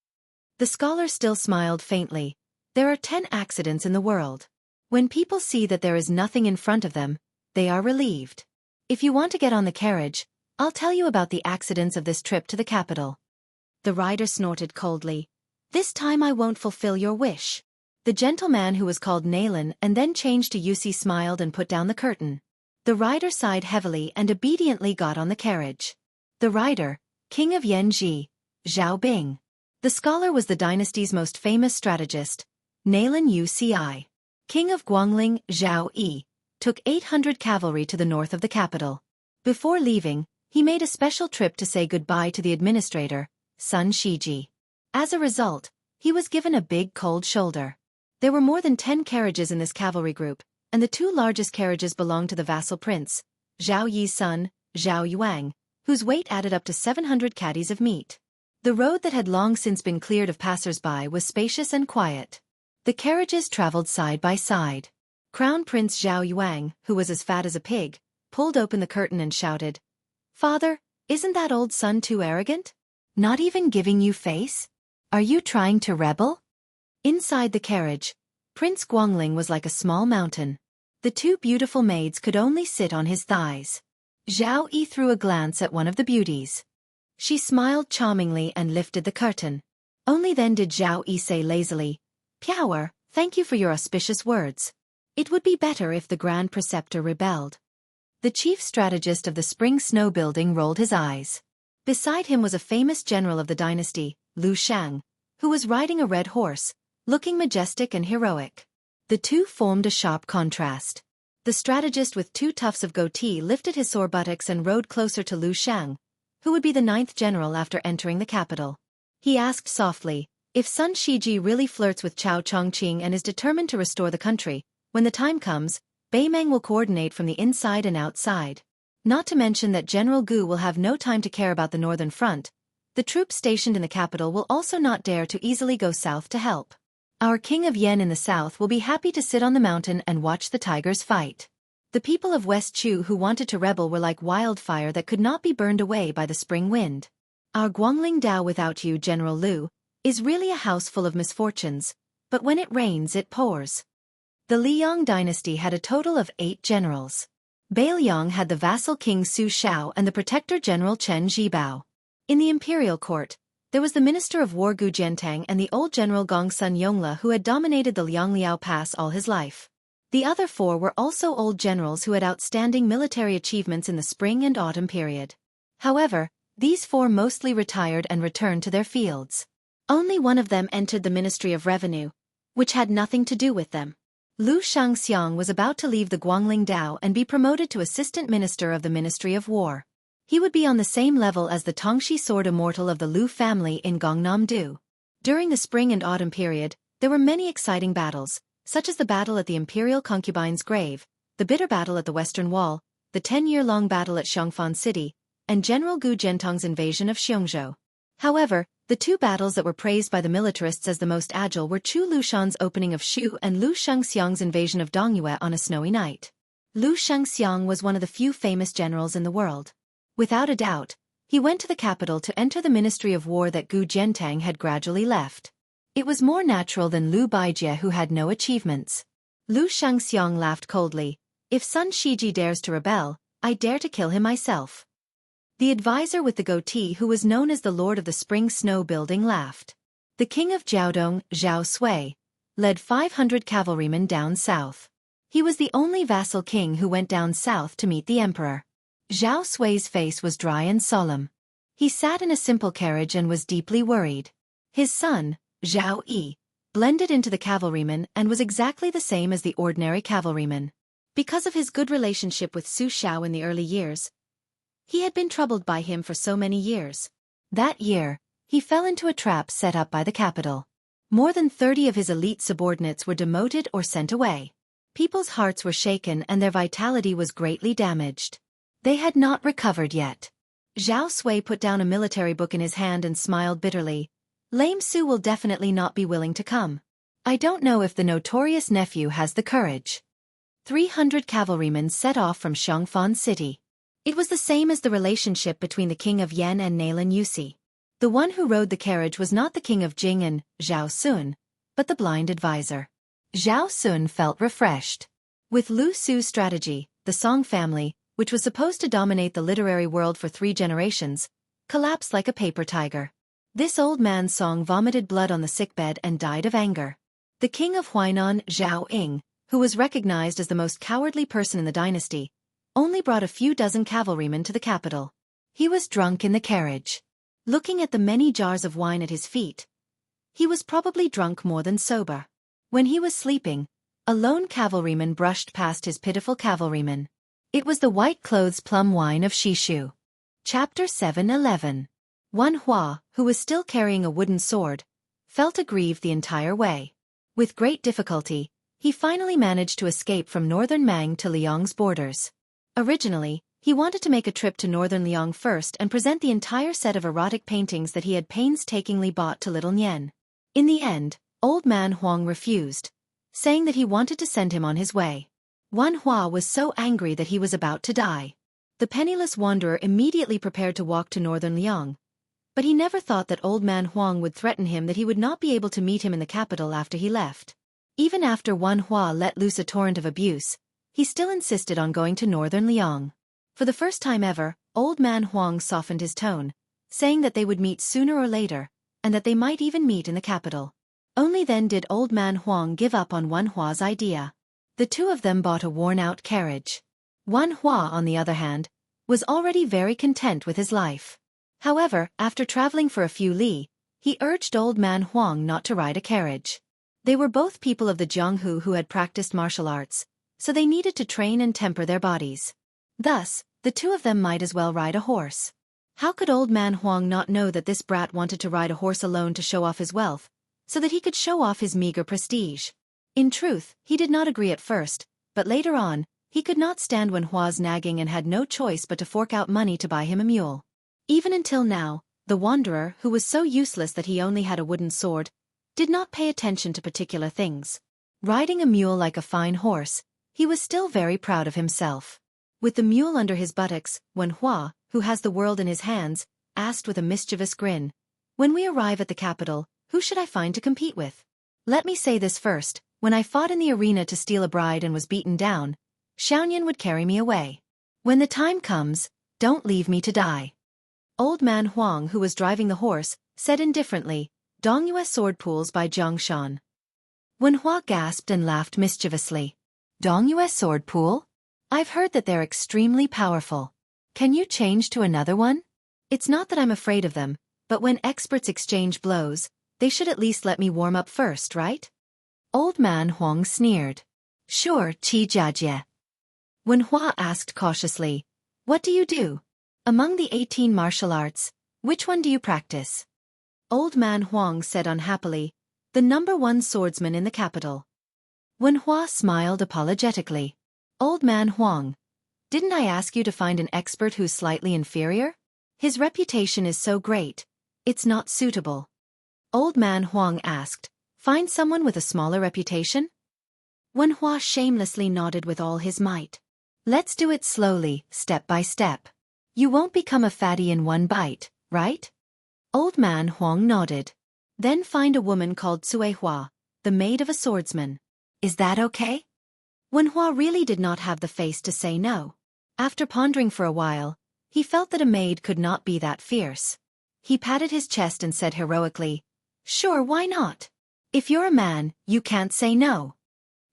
The scholar still smiled faintly. There are 10 accidents in the world. When people see that there is nothing in front of them, they are relieved. If you want to get on the carriage, I'll tell you about the accidents of this trip to the capital. The rider snorted coldly. This time I won't fulfill your wish. The gentleman who was called Nalan and then changed to Yusi smiled and put down the curtain. The rider sighed heavily and obediently got on the carriage. The rider, king of Yanji, Zhao Bing. The scholar was the dynasty's most famous strategist, Nalan Uci. King of Guangling, Zhao Yi, took 800 cavalry to the north of the capital. Before leaving, he made a special trip to say goodbye to the administrator, Sun Shiji. As a result, He was given a big cold shoulder. There were more than 10 carriages in this cavalry group, and the 2 largest carriages belonged to the vassal prince, Zhao Yi's son, Zhao Yuang, whose weight added up to 700 caddies of meat. The road that had long since been cleared of passers-by was spacious and quiet. The carriages traveled side by side. Crown Prince Zhao Yuang, who was as fat as a pig, pulled open the curtain and shouted, "Father, isn't that old son too arrogant? Not even giving you face? Are you trying to rebel?" Inside the carriage, Prince Guangling was like a small mountain. The 2 beautiful maids could only sit on his thighs. Zhao Yi threw a glance at one of the beauties. She smiled charmingly and lifted the curtain. Only then did Zhao Yi say lazily, "Power, thank you for your auspicious words. It would be better if the Grand Preceptor rebelled." The chief strategist of the spring snow building rolled his eyes. Beside him was a famous general of the dynasty, Lu Shang, who was riding a red horse, looking majestic and heroic. The 2 formed a sharp contrast. The strategist with 2 tufts of goatee lifted his sore buttocks and rode closer to Lu Shang, who would be the 9th general after entering the capital. He asked softly, "If Sun Shiji really flirts with Chao Chongqing and is determined to restore the country, when the time comes, Beimeng will coordinate from the inside and outside. Not to mention that General Gu will have no time to care about the northern front. The troops stationed in the capital will also not dare to easily go south to help. Our King of Yen in the south will be happy to sit on the mountain and watch the tigers fight." The people of West Chu who wanted to rebel were like wildfire that could not be burned away by the spring wind. "Our Guangling Dao without you, General Lu, is really a house full of misfortunes, but when it rains it pours." The Liang dynasty had a total of 8 generals. Bailiang had the vassal king Su Shao and the protector general Chen Zhibao. In the imperial court, there was the minister of war Gu Jiantang and the old general Gong Sun Yongla who had dominated the Liangliao Pass all his life. The other 4 were also old generals who had outstanding military achievements in the spring and autumn period. However, these 4 mostly retired and returned to their fields. Only one of them entered the Ministry of Revenue, which had nothing to do with them. Lu Xianxia was about to leave the Guangling Dao and be promoted to assistant minister of the Ministry of War. He would be on the same level as the Tongxi sword Immortal of the Lu family in Gongnam-do. During the spring and autumn period, there were many exciting battles, such as the battle at the Imperial Concubine's Grave, the bitter battle at the Western Wall, the 10-year-long battle at Xiongfan City, and General Gu Jiantang's invasion of Xiongzhou. However, the 2 battles that were praised by the militarists as the most agile were Chu Lushan's opening of Shu and Lu Shengxiang's invasion of Dongyue on a snowy night. Lu Shengxiang was one of the few famous generals in the world. Without a doubt, he went to the capital to enter the Ministry of War that Gu Jiantang had gradually left. It was more natural than Lu Baijie who had no achievements. Lu Shengxiang laughed coldly, "If Sun Shiji dares to rebel, I dare to kill him myself." The advisor with the goatee who was known as the Lord of the Spring Snow Building laughed. The king of Jiaodong, Zhao Sui, led 500 cavalrymen down south. He was the only vassal king who went down south to meet the emperor. Zhao Sui's face was dry and solemn. He sat in a simple carriage and was deeply worried. His son, Zhao Yi, blended into the cavalrymen and was exactly the same as the ordinary cavalryman. Because of his good relationship with Su Shao in the early years, he had been troubled by him for so many years. That year, he fell into a trap set up by the capital. More than 30 of his elite subordinates were demoted or sent away. People's hearts were shaken and their vitality was greatly damaged. They had not recovered yet. Zhao Sui put down a military book in his hand and smiled bitterly. "Lame Su will definitely not be willing to come. I don't know if the notorious nephew has the courage." 300 cavalrymen set off from Xiongfan City. It was the same as the relationship between the king of Yen and Nailan Yusi. The one who rode the carriage was not the king of Jing and Zhao Sun, but the blind advisor. Zhao Sun felt refreshed. With Lu Su's strategy, the Song family, which was supposed to dominate the literary world for 3 generations, collapsed like a paper tiger. This old man Song vomited blood on the sickbed and died of anger. The king of Huainan, Zhao Ying, who was recognized as the most cowardly person in the dynasty, only brought a few dozen cavalrymen to the capital. He was drunk in the carriage. Looking at the many jars of wine at his feet, he was probably drunk more than sober. When he was sleeping, a lone cavalryman brushed past his pitiful cavalryman. It was the white-clothes plum wine of Shishu. Chapter 7:11. Wan Hua, who was still carrying a wooden sword, felt aggrieved the entire way. With great difficulty, he finally managed to escape from northern Mang to Liang's borders. Originally, he wanted to make a trip to northern Liang first and present the entire set of erotic paintings that he had painstakingly bought to little Nian. In the end, old man Huang refused, saying that he wanted to send him on his way. Wan Hua was so angry that he was about to die. The penniless wanderer immediately prepared to walk to northern Liang, but he never thought that old man Huang would threaten him that he would not be able to meet him in the capital after he left. Even after Wan Hua let loose a torrent of abuse, he still insisted on going to northern Liang. For the first time ever, old man Huang softened his tone, saying that they would meet sooner or later, and that they might even meet in the capital. Only then did old man Huang give up on Wan Hua's idea. The two of them bought a worn-out carriage. Wan Hua, on the other hand, was already very content with his life. However, after traveling for a few li, he urged old man Huang not to ride a carriage. They were both people of the Jianghu who had practiced martial arts, so they needed to train and temper their bodies. Thus, the two of them might as well ride a horse. How could old man Huang not know that this brat wanted to ride a horse alone to show off his wealth, so that he could show off his meager prestige? In truth, he did not agree at first, but later on, he could not stand Wan Hua's nagging and had no choice but to fork out money to buy him a mule. Even until now, the wanderer, who was so useless that he only had a wooden sword, did not pay attention to particular things. Riding a mule like a fine horse, he was still very proud of himself. With the mule under his buttocks, Wan Hua, who has the world in his hands, asked with a mischievous grin, "When we arrive at the capital, who should I find to compete with? Let me say this first, when I fought in the arena to steal a bride and was beaten down, Xianxia would carry me away. When the time comes, don't leave me to die." Old man Huang, who was driving the horse, said indifferently, "Dongyue sword pools by Zhongshan." Wan Hua gasped and laughed mischievously. "Dongyue sword pool? I've heard that they're extremely powerful. Can you change to another one? It's not that I'm afraid of them, but when experts exchange blows, they should at least let me warm up first, right?" Old man Huang sneered. "Sure, Qi Jiajie." Wan Hua asked cautiously, "What do you do? Among the 18 martial arts, which one do you practice?" Old man Huang said unhappily, "The #1 swordsman in the capital." Wan Hua smiled apologetically. "Old man Huang, didn't I ask you to find an expert who's slightly inferior? His reputation is so great, it's not suitable." Old man Huang asked, "Find someone with a smaller reputation?" Wan Hua shamelessly nodded with all his might. "Let's do it slowly, step by step. You won't become a fatty in one bite, right?" Old man Huang nodded. "Then find a woman called Xueqi, the maid of a swordsman. Is that okay?" Wan Hua really did not have the face to say no. After pondering for a while, he felt that a maid could not be that fierce. He patted his chest and said heroically, "Sure, why not? If you're a man, you can't say no."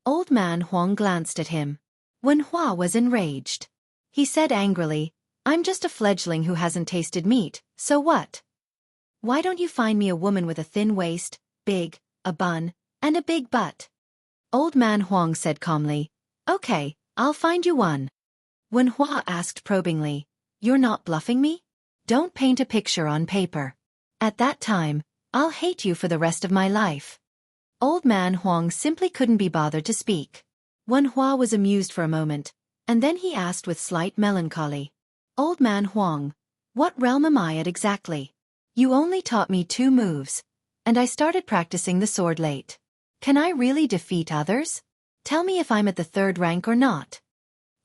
Old man Huang glanced at him. Wan Hua was enraged. He said angrily, "I'm just a fledgling who hasn't tasted meat, so what? Why don't you find me a woman with a thin waist, a bun, and a big butt?" Old man Huang said calmly, "Okay, I'll find you one." Wan Hua asked probingly, "You're not bluffing me? Don't paint a picture on paper. At that time, I'll hate you for the rest of my life." Old man Huang simply couldn't be bothered to speak. Wan Hua was amused for a moment, and then he asked with slight melancholy, "Old man Huang, what realm am I at exactly? You only taught me 2 moves, and I started practicing the sword late. Can I really defeat others? Tell me if I'm at the 3rd rank or not."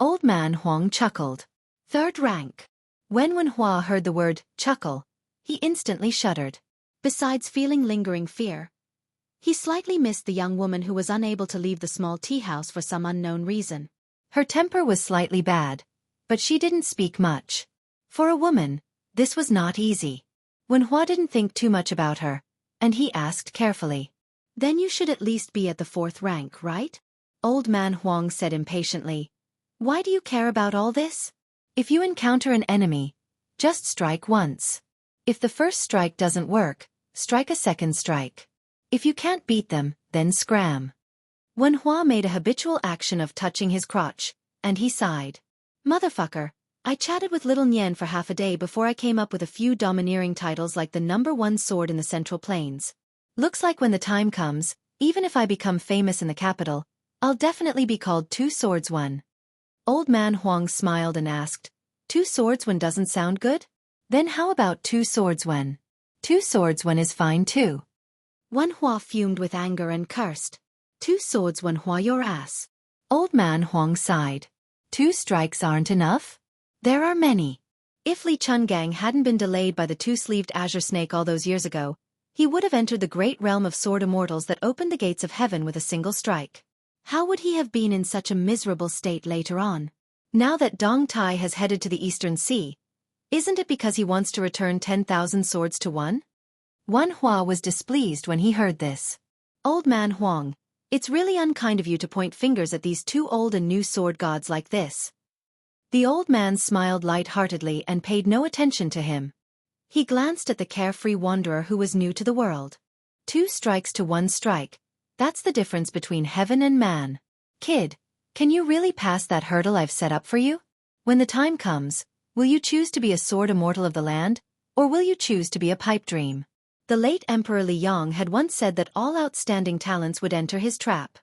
Old man Huang chuckled. 3rd rank. When Wan Hua heard the word chuckle, he instantly shuddered. Besides feeling lingering fear, he slightly missed the young woman who was unable to leave the small tea house for some unknown reason. Her temper was slightly bad, but she didn't speak much. For a woman, this was not easy. Wan Hua didn't think too much about her, and he asked carefully, "Then you should at least be at the 4th rank, right?" Old man Huang said impatiently, "Why do you care about all this? If you encounter an enemy, just strike once. If the first strike doesn't work, strike a second strike. If you can't beat them, then scram." Wan Hua made a habitual action of touching his crotch, and he sighed. "Motherfucker, I chatted with little Nian for half a day before I came up with a few domineering titles like the #1 sword in the Central Plains. Looks like when the time comes, even if I become famous in the capital, I'll definitely be called Two Swords One. Old Man Huang smiled and asked, Two Swords One doesn't sound good? Then how about Two Swords One? Two Swords One is fine too. Wan Hua fumed with anger and cursed. Two swords, Wan Hua, your ass. Old Man Huang sighed. 2 strikes aren't enough? There are many. If Li Chungang hadn't been delayed by the two-sleeved azure snake all those years ago, he would have entered the great realm of sword immortals that opened the gates of heaven with a single strike. How would he have been in such a miserable state later on? Now that Dong Tai has headed to the Eastern Sea, isn't it because he wants to return 10,000 swords to one? Wan Hua was displeased when he heard this. Old Man Huang, it's really unkind of you to point fingers at these two old and new sword gods like this. The old man smiled light-heartedly and paid no attention to him. He glanced at the carefree wanderer who was new to the world. 2 strikes to 1 strike. That's the difference between heaven and man. Kid, can you really pass that hurdle I've set up for you? When the time comes, will you choose to be a sword immortal of the land, or will you choose to be a pipe dream? The late Emperor Li Yong had once said that all outstanding talents would enter his trap.